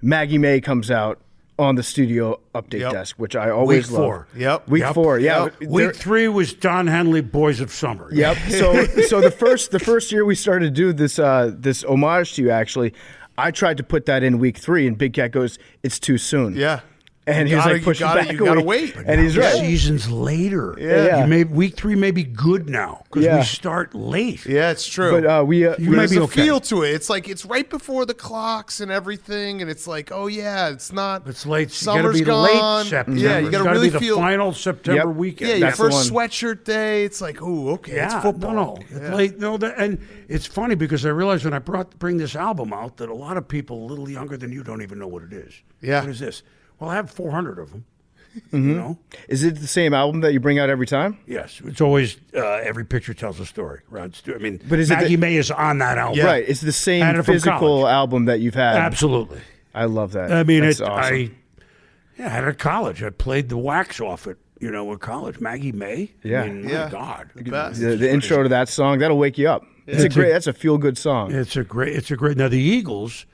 Maggie May comes out on the studio update desk, which I always Week 4. love. Yep. Week 4, yeah. Week 3 was Don Henley, Boys of Summer. Yep. So the first year we started to do this this homage to you, actually, I tried to put that in week 3, and Big Cat goes, "It's too soon." Yeah. And he's like pushing back. You gotta wait. And he's right. Seasons later. Yeah. Week 3 may be good now because we start late. Yeah, it's true. But there's be a okay. feel to it. It's like it's right before the clocks and everything, and it's like, oh yeah, it's not. It's late. Summer's You got to be gone. late September. Yeah, you got to really be the feel final September weekend. Yeah, your That's the first one. sweatshirt day. It's like, oh, okay, it's Yeah, football. No, it's late. No, and it's funny because I realized when I bring this album out that a lot of people a little younger than you don't even know what it is. Yeah. What is this? Well, I have 400 of them. Mm-hmm. You know? Is it the same album that you bring out every time? Yes, it's always every picture tells a story. Rod Stewart. I mean, But is it Maggie May is on that album. Right. It's the Had same it from physical college. album that you've had. Absolutely. I love that. I mean, That's I awesome. had it at college. I played the wax off it. In college, Maggie May. Yeah. I mean, my Yeah. God. best. The intro to that song, that'll wake you up. That's a feel good song. It's a great. Now the Eagles.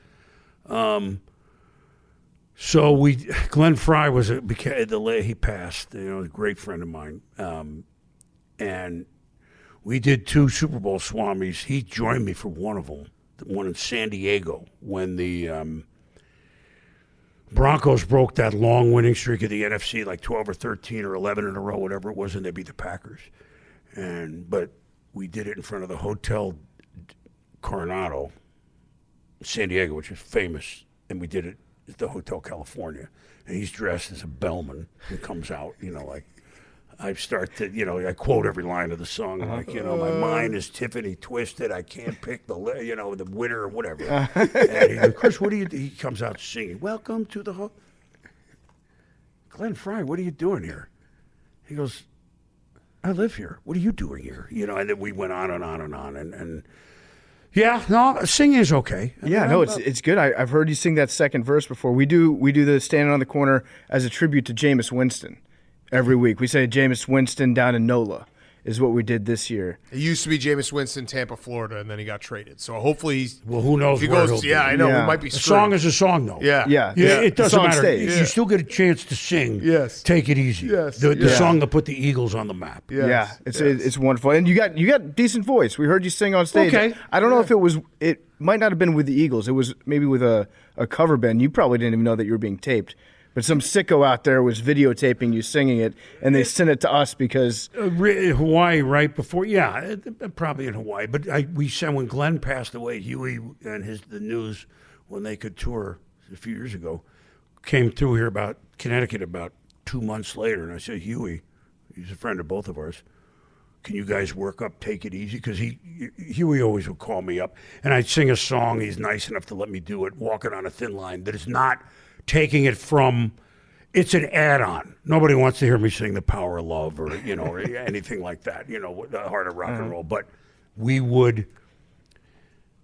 So Glenn Fry he passed. A great friend of mine, and we did 2 Super Bowl Swamis. He joined me for one of them, the one in San Diego when the Broncos broke that long winning streak of the NFC, like 12 or 13 or 11 in a row, whatever it was, and they beat the Packers. But we did it in front of the Hotel Coronado, San Diego, which is famous, and we did it at the Hotel California. And he's dressed as a bellman and comes out, like I start to, I quote every line of the song, like, my mind is Tiffany twisted. I can't pick the winner or whatever. And he goes, Chris, what do you do? He comes out singing, "Welcome to the Glenn Fry, what are you doing here? He goes, "I live here. What are you doing here?" And then we went on and on and on. And yeah, no, singing is okay. Yeah, no, it's good. I've heard you sing that second verse before. We do the Standing on the Corner as a tribute to Jameis Winston every week. We say Jameis Winston down in NOLA is what we did this year. It used to be Jameis Winston, Tampa, Florida, and then he got traded. So hopefully he's. Well, who knows If he where goes, he'll yeah, be. I know. Yeah. We might be A screwed. song is a song, though. Yeah. Yeah. It doesn't Song matter. stays. You still get a chance to sing. Yes. Take It Easy. Yes. The Yeah. song that put the Eagles on the map. Yes. Yeah, it's wonderful, and you got decent voice. We heard you sing on stage. Okay. I don't know if it might not have been with the Eagles. It was maybe with a cover band. You probably didn't even know that you were being taped. But some sicko out there was videotaping you singing it, and they sent it to us because Hawaii right before, probably in Hawaii. But we said when Glenn passed away, Huey and the news, when they could tour a few years ago, came through here Connecticut about 2 months later, and I said, Huey, he's a friend of both of ours, can you guys work up Take It Easy? Because Huey always would call me up, and I'd sing a song. He's nice enough to let me do it, walking on a thin line that is not taking it from, it's an add-on. Nobody wants to hear me sing The Power of Love or, or anything like that, the heart of rock and roll. But we would,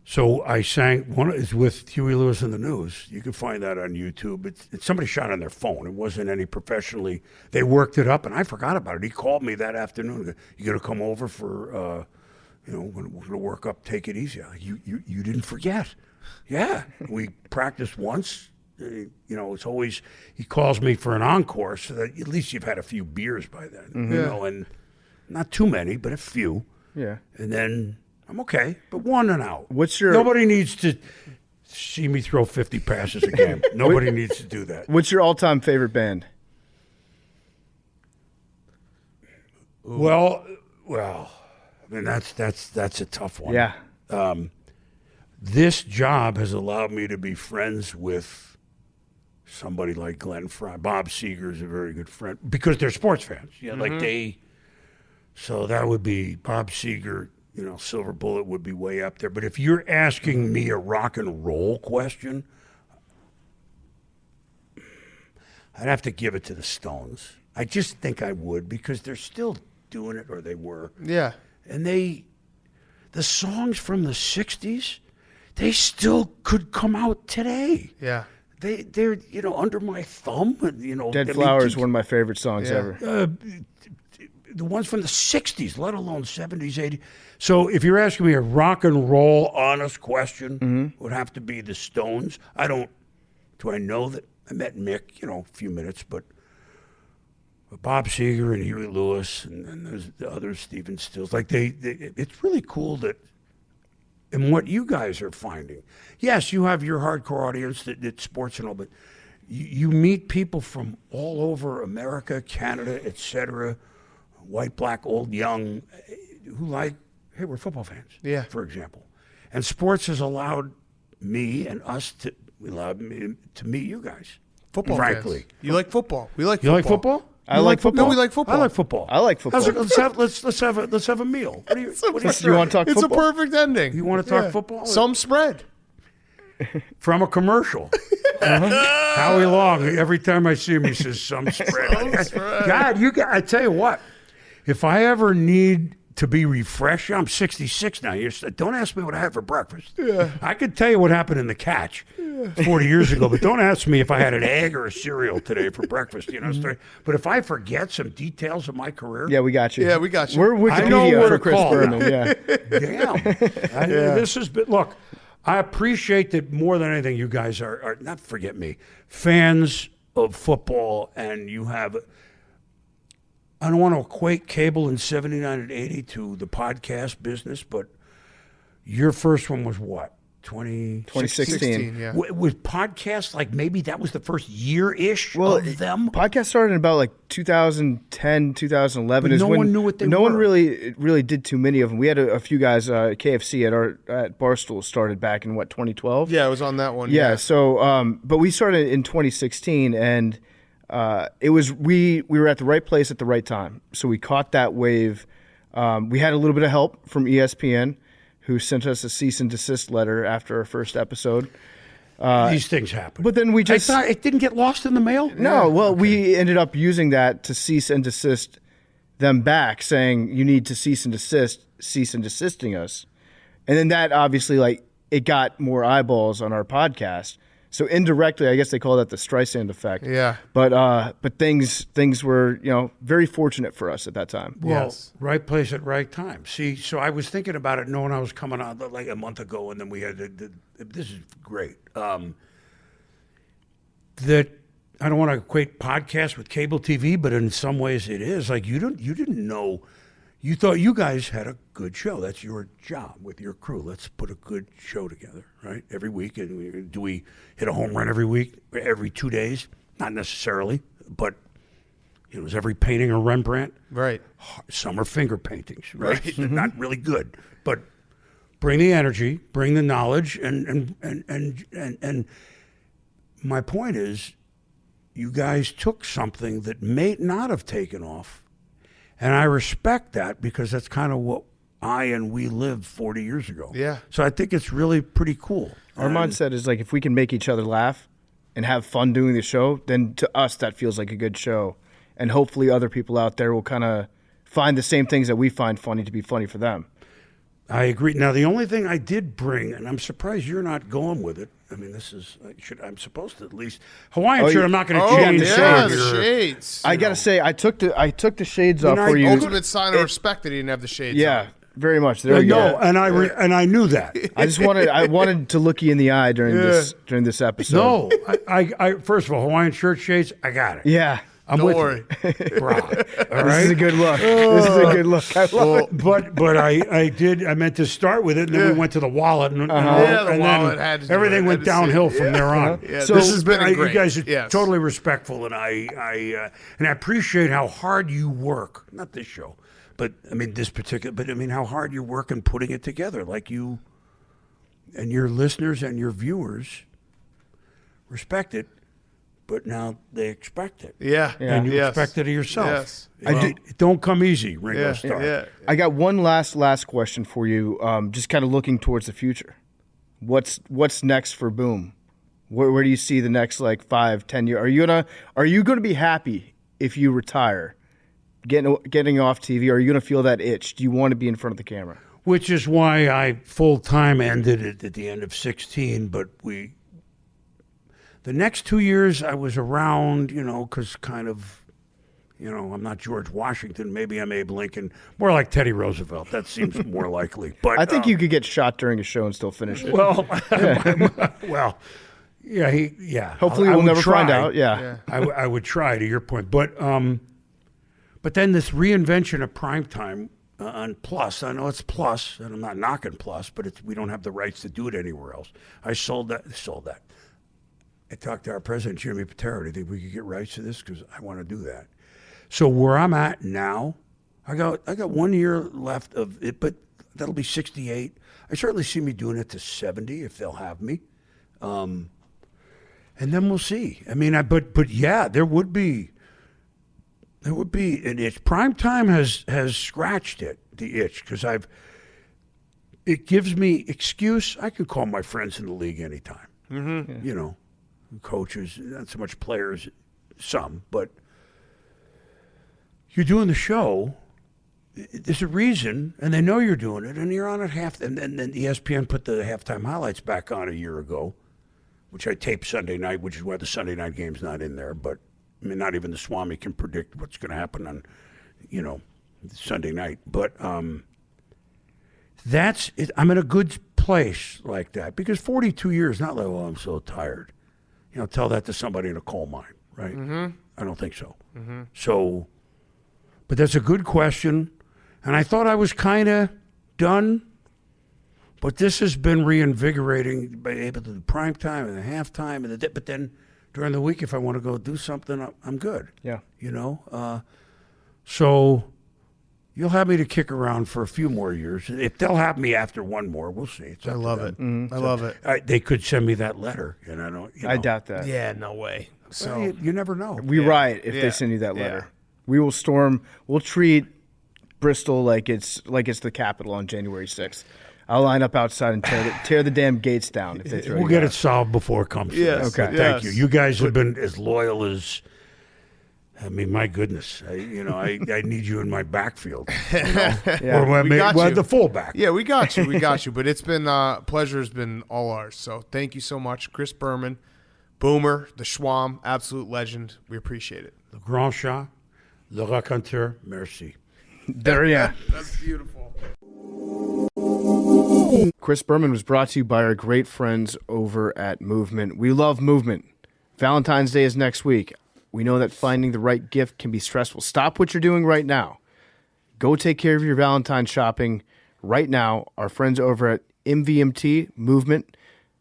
so I sang, one is with Huey Lewis and the News. You can find that on YouTube. It's somebody shot on their phone. It wasn't any professionally, they worked it up, and I forgot about it. He called me that afternoon. You going to come over for, we're going to work up Take It Easy. Like, you didn't forget. Yeah. We practiced once. It's always, he calls me for an encore so that at least you've had a few beers by then, and not too many, but a few. Yeah. And then I'm okay, but one and out. Nobody needs to see me throw 50 passes a game. Nobody needs to do that. What's your all-time favorite band? Well, I mean, that's a tough one. Yeah. This job has allowed me to be friends with somebody like Glenn Fry. Bob Seger is a very good friend because they're sports fans. So that would be Bob Seger, Silver Bullet would be way up there. But if you're asking me a rock and roll question, I'd have to give it to the Stones. I just think I would because they're still doing it, or they were. Yeah. And the songs from the 60s, they still could come out today. Yeah. They're Under My Thumb. Dead Flowers is one of my favorite songs ever. The ones from the 60s, let alone 70s, 80s. So if you're asking me a rock and roll honest question, it would have to be the Stones. Do I know that I met Mick, a few minutes, but Bob Seger and Huey Lewis and there's the other Stephen Stills. Like it's really cool that, and what you guys are finding. Yes, you have your hardcore audience that sports and all, but you meet people from all over America, Canada, etc., white, black, old, young, who hey, we're football fans, for example. And sports has allowed me and us to meet you guys. Football frankly. fans. You like football. We like You football. like football? I like football. No, we like football. I like football. I like football. Let's have a meal. What do you You want to talk It's football? a perfect ending. You want to talk football? Some spread. From a commercial. Howie Long, every time I see him, he says some spread. God, I tell you what, if I ever need to be refreshed, I'm 66 now. Don't ask me what I had for breakfast. Yeah. I could tell you what happened in the catch 40 years ago, but don't ask me if I had an egg or a cereal today for breakfast. But if I forget some details of my career, Yeah, we got you. Yeah, we got you. We're I know Wikipedia where for to Chris call Berman. now. Yeah. Damn. This has been, look, I appreciate that more than anything. You guys are not, forget me, fans of football, and you have, I don't want to equate cable in 79 and 80 to the podcast business, but your first one was what? 2016. Yeah. Was podcast like maybe that was the first year-ish of them? Podcast started in about like 2010, 2011. But is no when one knew what they No one were. really did too many of them. We had a few guys. KFC at Barstool started back in 2012. Yeah, it was on that one. Yeah. So, but we started in 2016, and it was we were at the right place at the right time. So we caught that wave. We had a little bit of help from ESPN, who sent us a cease and desist letter after our first episode. These things happen. But then we just I thought it didn't get lost in the mail? No, well, we ended up using that to cease and desist them back, saying you need to cease and desisting us. And then that obviously, it got more eyeballs on our podcast. So indirectly, I guess they call that the Streisand effect. Yeah. But things were, very fortunate for us at that time. Well, right place at right time. See, so I was thinking about it knowing I was coming out like a month ago, and then we had this is great. That I don't want to equate podcast with cable TV, but in some ways it is. Like you didn't know. You thought you guys had a good show. That's your job with your crew. Let's put a good show together, right? Every week. And do we hit a home run every week, every 2 days? Not necessarily, but is every painting a Rembrandt? Right. Some are finger paintings, right? Not really good, but bring the energy, bring the knowledge, and my point is, you guys took something that may not have taken off, And I respect that because that's kind of what we lived 40 years ago. Yeah. So I think it's really pretty cool. Our mindset is like if we can make each other laugh and have fun doing the show, then to us that feels like a good show. And hopefully other people out there will kind of find the same things that we find funny to be funny for them. I agree. Now, the only thing I did bring, and I'm surprised you're not going with it. I mean, I'm supposed to at least Hawaiian shirt. I'm not going to change. The shades. I gotta say, I took the shades off for you. Ultimate sign of respect that he didn't have the shades. Yeah, on. very much. There you go. And I knew that. I wanted to look you in the eye during this episode. No, I first of all, Hawaiian shirt shades. I got it. Yeah. I'm Don't with worry. you. Bro, all right? This is a good look. This is a good look. I love it. But I meant to start with it, and then we went to the wallet, and, the wallet had to do everything it. went downhill from there on. Yeah, So this has been great. You guys are Yes. totally respectful, and I appreciate how hard you work. Not this show, but I mean this particular. But I mean how hard you work in putting it together. Like you and your listeners and your viewers respect it. But now they expect it. Yeah. And you Yes. expect it of yourself. Yes. It don't come easy, Ringo Starr. Yeah. I got one last question for you. Just kind of looking towards the future. What's next for Boom? Where do you see the next 5, 10 years? Are you gonna be happy if you retire, getting off TV? Are you gonna feel that itch? Do you want to be in front of the camera? Which is why I full-time ended it at the end of 16, but the next 2 years I was around, because kind of, I'm not George Washington. Maybe I'm Abe Lincoln. More like Teddy Roosevelt. That seems more likely. But I think you could get shot during a show and still finish it. Well, yeah. Hopefully we'll never find out. Yeah. I would try, to your point. But then this reinvention of primetime on Plus, I know it's Plus, and I'm not knocking Plus, but we don't have the rights to do it anywhere else. I sold that. I talked to our president, Jimmy Patera. Do you think we could get rights to this? Because I want to do that. So where I'm at now, I got 1 year left of it, but that'll be 68. I certainly see me doing it to 70 if they'll have me. And then we'll see. I mean, but yeah, there would be an itch. Primetime has scratched the itch, because it gives me excuse. I could call my friends in the league anytime. Mm-hmm. Yeah. Coaches, not so much players, some, but you're doing the show. There's a reason, and they know you're doing it, and you're on at half. And then ESPN put the halftime highlights back on a year ago, which I taped Sunday night, which is why the Sunday night game's not in there. But I mean, not even the Swami can predict what's going to happen on, Sunday night. But that's it. I'm in a good place like that, because 42 years, not like, I'm so tired. Tell that to somebody in a coal mine, right? Mm-hmm. I don't think so. Mm-hmm. So, but that's a good question. And I thought I was kind of done, but this has been reinvigorating, being able to do prime time and the halftime, but then during the week, if I want to go do something, I'm good. Yeah. So you'll have me to kick around for a few more years. If they'll have me after one more, we'll see. I love it. Mm-hmm. I love it. They could send me that letter, and I don't. I doubt that. Yeah, no way. So well, you never know. We riot if they send you that letter. Yeah. We will storm. We'll treat Bristol like it's the Capitol on January 6th. I'll line up outside and tear the damn gates down if they throw. We'll get it solved before it comes. Yes. Okay. Thank you. You guys have been as loyal as. I mean, my goodness, I need you in my backfield. Or the fullback. Yeah, we got you. But it's been pleasure has been all ours. So thank you so much, Chris Berman, Boomer, the Schwam, absolute legend. We appreciate it. Le Grand Chat, le raconteur, merci. There, yeah. That's beautiful. Chris Berman was brought to you by our great friends over at Movement. We love Movement. Valentine's Day is next week. We know that finding the right gift can be stressful. Stop what you're doing right now. Go take care of your Valentine's shopping right now. Our friends over at MVMT Movement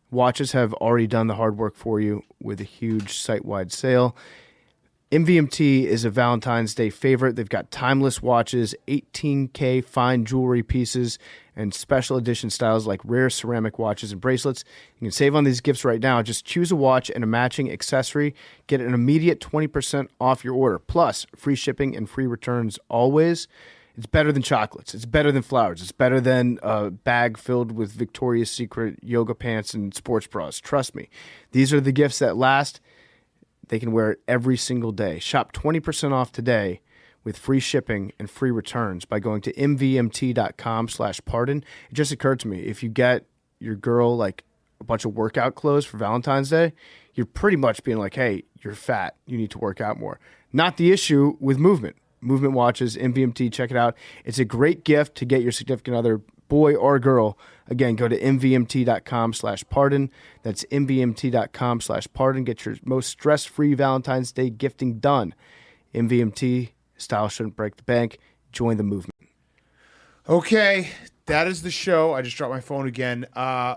Watches have already done the hard work for you with a huge site-wide sale. MVMT is a Valentine's Day favorite. They've got timeless watches, 18K fine jewelry pieces, and special edition styles like rare ceramic watches and bracelets. You can save on these gifts right now. Just choose a watch and a matching accessory. Get an immediate 20% off your order. Plus, free shipping and free returns always. It's better than chocolates. It's better than flowers. It's better than a bag filled with Victoria's Secret yoga pants and sports bras. Trust me. These are the gifts that last. They can wear it every single day. Shop 20% off today with free shipping and free returns by going to mvmt.com/pardon. It just occurred to me, if you get your girl like a bunch of workout clothes for Valentine's Day, you're pretty much being like, hey, you're fat. You need to work out more. Not the issue with movement. Movement watches, MVMT, check it out. It's a great gift to get your significant other, boy or girl. Again, go to mvmt.com/pardon. That's mvmt.com/pardon. Get your most stress-free Valentine's Day gifting done. MVMT, style shouldn't break the bank. Join the movement. Okay, that is the show. I just dropped my phone again.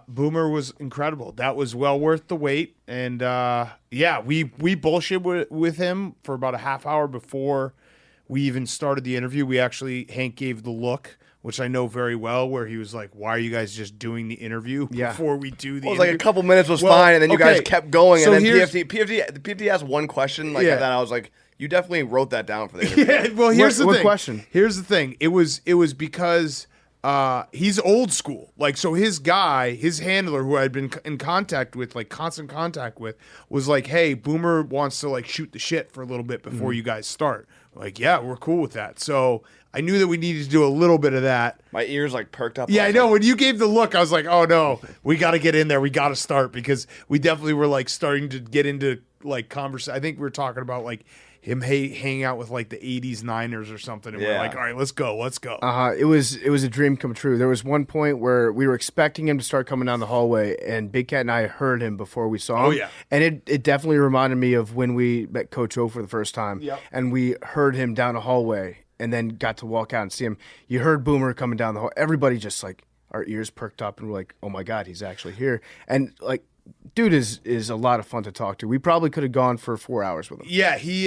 Boomer was incredible. That was well worth the wait. And yeah, we bullshit with him for about a half hour before we even started the interview. Hank gave the look, which I know very well, where he was like, why are you guys just doing the interview before we do the Well, it was interview? like a couple minutes was fine, and then you guys kept going, So and then here's- PFD asked one question like that. I was like, you definitely wrote that down for the interview. Yeah, well, here's the What thing. question? Here's the thing. It was because he's old school. Like, so his handler, who I'd been in contact with, like constant contact with, was like, hey, Boomer wants to like shoot the shit for a little bit before you guys start. Like, yeah, we're cool with that. So I knew that we needed to do a little bit of that. My ears like perked up. Yeah, I know. When you gave the look, I was like, oh no, we got to get in there. We got to start, because we definitely were like starting to get into like conversation. I think we were talking about like him hanging out with like the 80s Niners or something. And we're like, all right, let's go. It was a dream come true. There was one point where we were expecting him to start coming down the hallway, and Big Cat and I heard him before we saw him. Oh, yeah. And it definitely reminded me of when we met Coach O for the first time. Yep. And we heard him down a hallway and then got to walk out and see him. You heard Boomer coming down the hall. Everybody just like, our ears perked up, and we're like, oh my God, he's actually here. And like, dude is a lot of fun to talk to. We probably could have gone for 4 hours with him. Yeah, he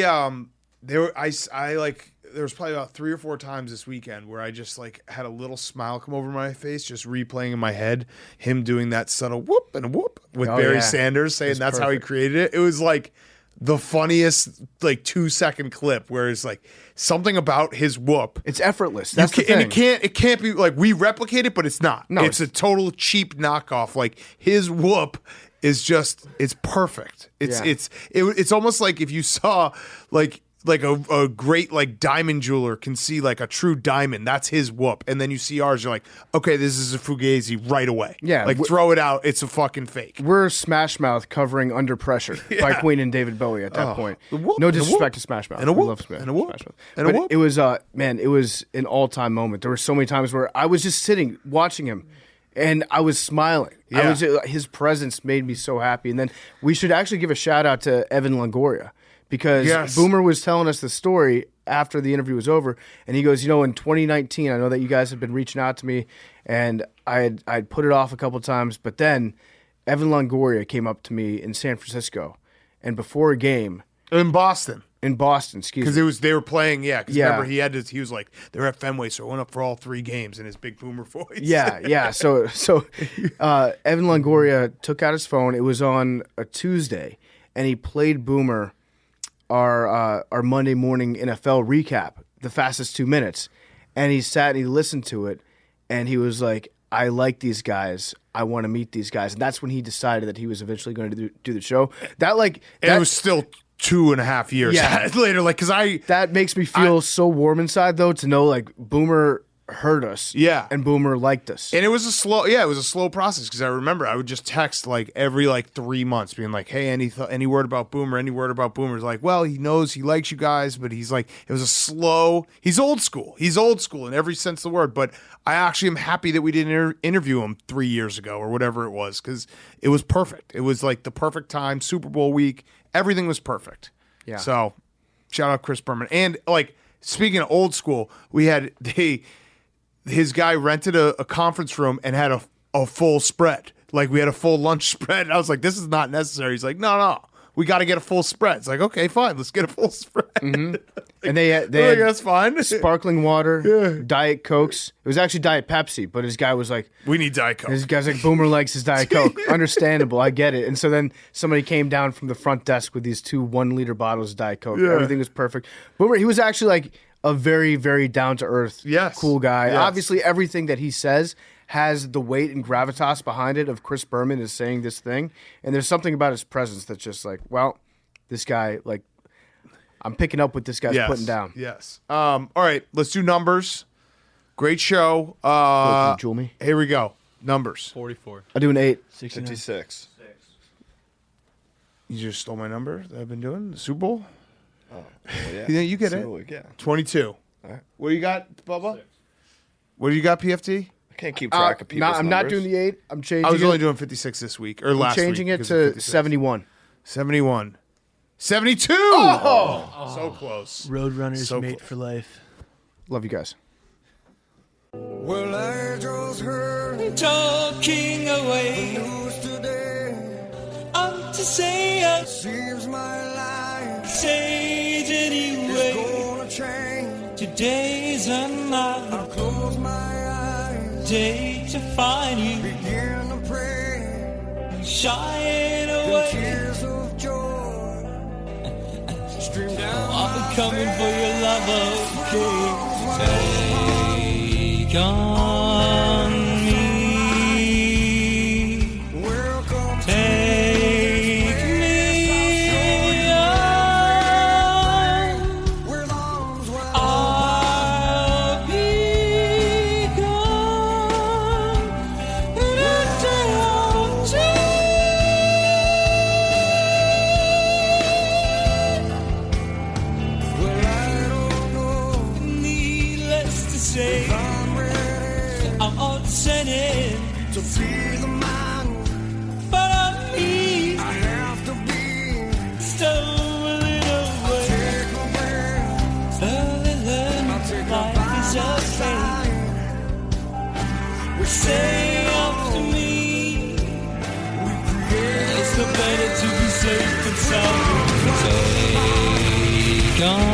there was probably about 3 or 4 times this weekend where I just like had a little smile come over my face, just replaying in my head him doing that subtle whoop and a whoop with Barry Sanders, saying that's how he created it. It was like the funniest like 2-second clip where it's like something about his whoop. It's effortless. That's the And thing. it can't be like we replicate it, but it's not. No, it's a total cheap knockoff. Like his whoop is just, it's perfect. It's almost like if you saw like a great like diamond jeweler can see like a true diamond. That's his whoop. And then you see ours, you're like, okay, this is a fugazi right away. Yeah, like throw it out. It's a fucking fake. We're Smash Mouth covering Under Pressure by Queen and David Bowie at that point. whoop, No and a disrespect whoop, to Smash Mouth. and a We whoop, love Smash and a whoop, Mouth. and a But whoop. it was man, it was an all-time moment. There were so many times where I was just sitting watching him and I was smiling. Yeah. His presence made me so happy. And then we should actually give a shout out to Evan Longoria, because Boomer was telling us the story after the interview was over, and he goes, in 2019, I know that you guys have been reaching out to me, and I'd put it off a couple times, but then Evan Longoria came up to me in San Francisco, and before a game In Boston. excuse me. Because they were playing, because Yeah. remember he was like, they were at Fenway, so I went up for all 3 games in his big Boomer voice. Yeah. So Evan Longoria took out his phone. It was on a Tuesday, and he played Boomer our Monday morning NFL recap, the fastest 2 minutes, and he sat and he listened to it, and he was like, I like these guys. I want to meet these guys, and that's when he decided that he was eventually going to do the show. And it was still 2.5 years later, like, because that makes me feel so warm inside, though, to know like Boomer heard us, and Boomer liked us. And it was a slow process, because I remember I would just text like every like 3 months being like, hey, any word about Boomer, It's like, well, he knows he likes you guys, but he's like, it was a slow, he's old school in every sense of the word. But I actually am happy that we didn't interview him 3 years ago or whatever it was, because it was perfect. It was like the perfect time, Super Bowl week, everything was perfect. Yeah. So shout out Chris Berman. And like, speaking of old school, his guy rented a conference room and had a full spread. Like, we had a full lunch spread. And I was like, this is not necessary. He's like, no. we got to get a full spread. It's like, okay, fine, let's get a full spread. And they Like, had that's fine. sparkling water, Diet Cokes. It was actually Diet Pepsi, but his guy was like, We need Diet Coke. his guy's like, Boomer likes his Diet Coke. Understandable, I get it. And so then somebody came down from the front desk with these 2 1-liter bottles of Diet Coke. Yeah. Everything was perfect. Boomer, he was actually like a very, very down to earth, Yes. cool guy. Yes. Obviously, everything that he says has the weight and gravitas behind it of Chris Berman is saying this thing. And there's something about his presence that's just like, well, this guy, like, I'm picking up what this guy's putting down. Yes. All right, let's do numbers. Great show. Can you jewel me? Here we go. Numbers. 44. I'll do an 8. 56. You just stole my number that I've been doing. The Super Bowl. Well, yeah. You get it. So, yeah. 22. All right. What do you got, Bubba? What do you got, PFT? I can't keep track of people's I'm not numbers. doing the 8. I'm changing I was it. only doing 56 this week or last week. changing it because of to 56. 71. 71. 72. Oh, so close. Roadrunners So mate close. for life. Love you guys. Well, I just heard Talking away, news today. I'm to say Seems my life say it is anyway. gonna change. Today's another Close my eyes, day to find you begin to pray. shying away. Tears of joy stream down I'm coming for your love, okay? Take on me, welcome. take me on. With arms wide I'll be gone in a day or well, I don't know. two. Needless to say, I'm ready I'm all set in, to be the man but I'm me I have to be. stolen away. Take a breath, Slowly learn take a life is a fate. Say after me, it's no better to be safe than sorry. Take on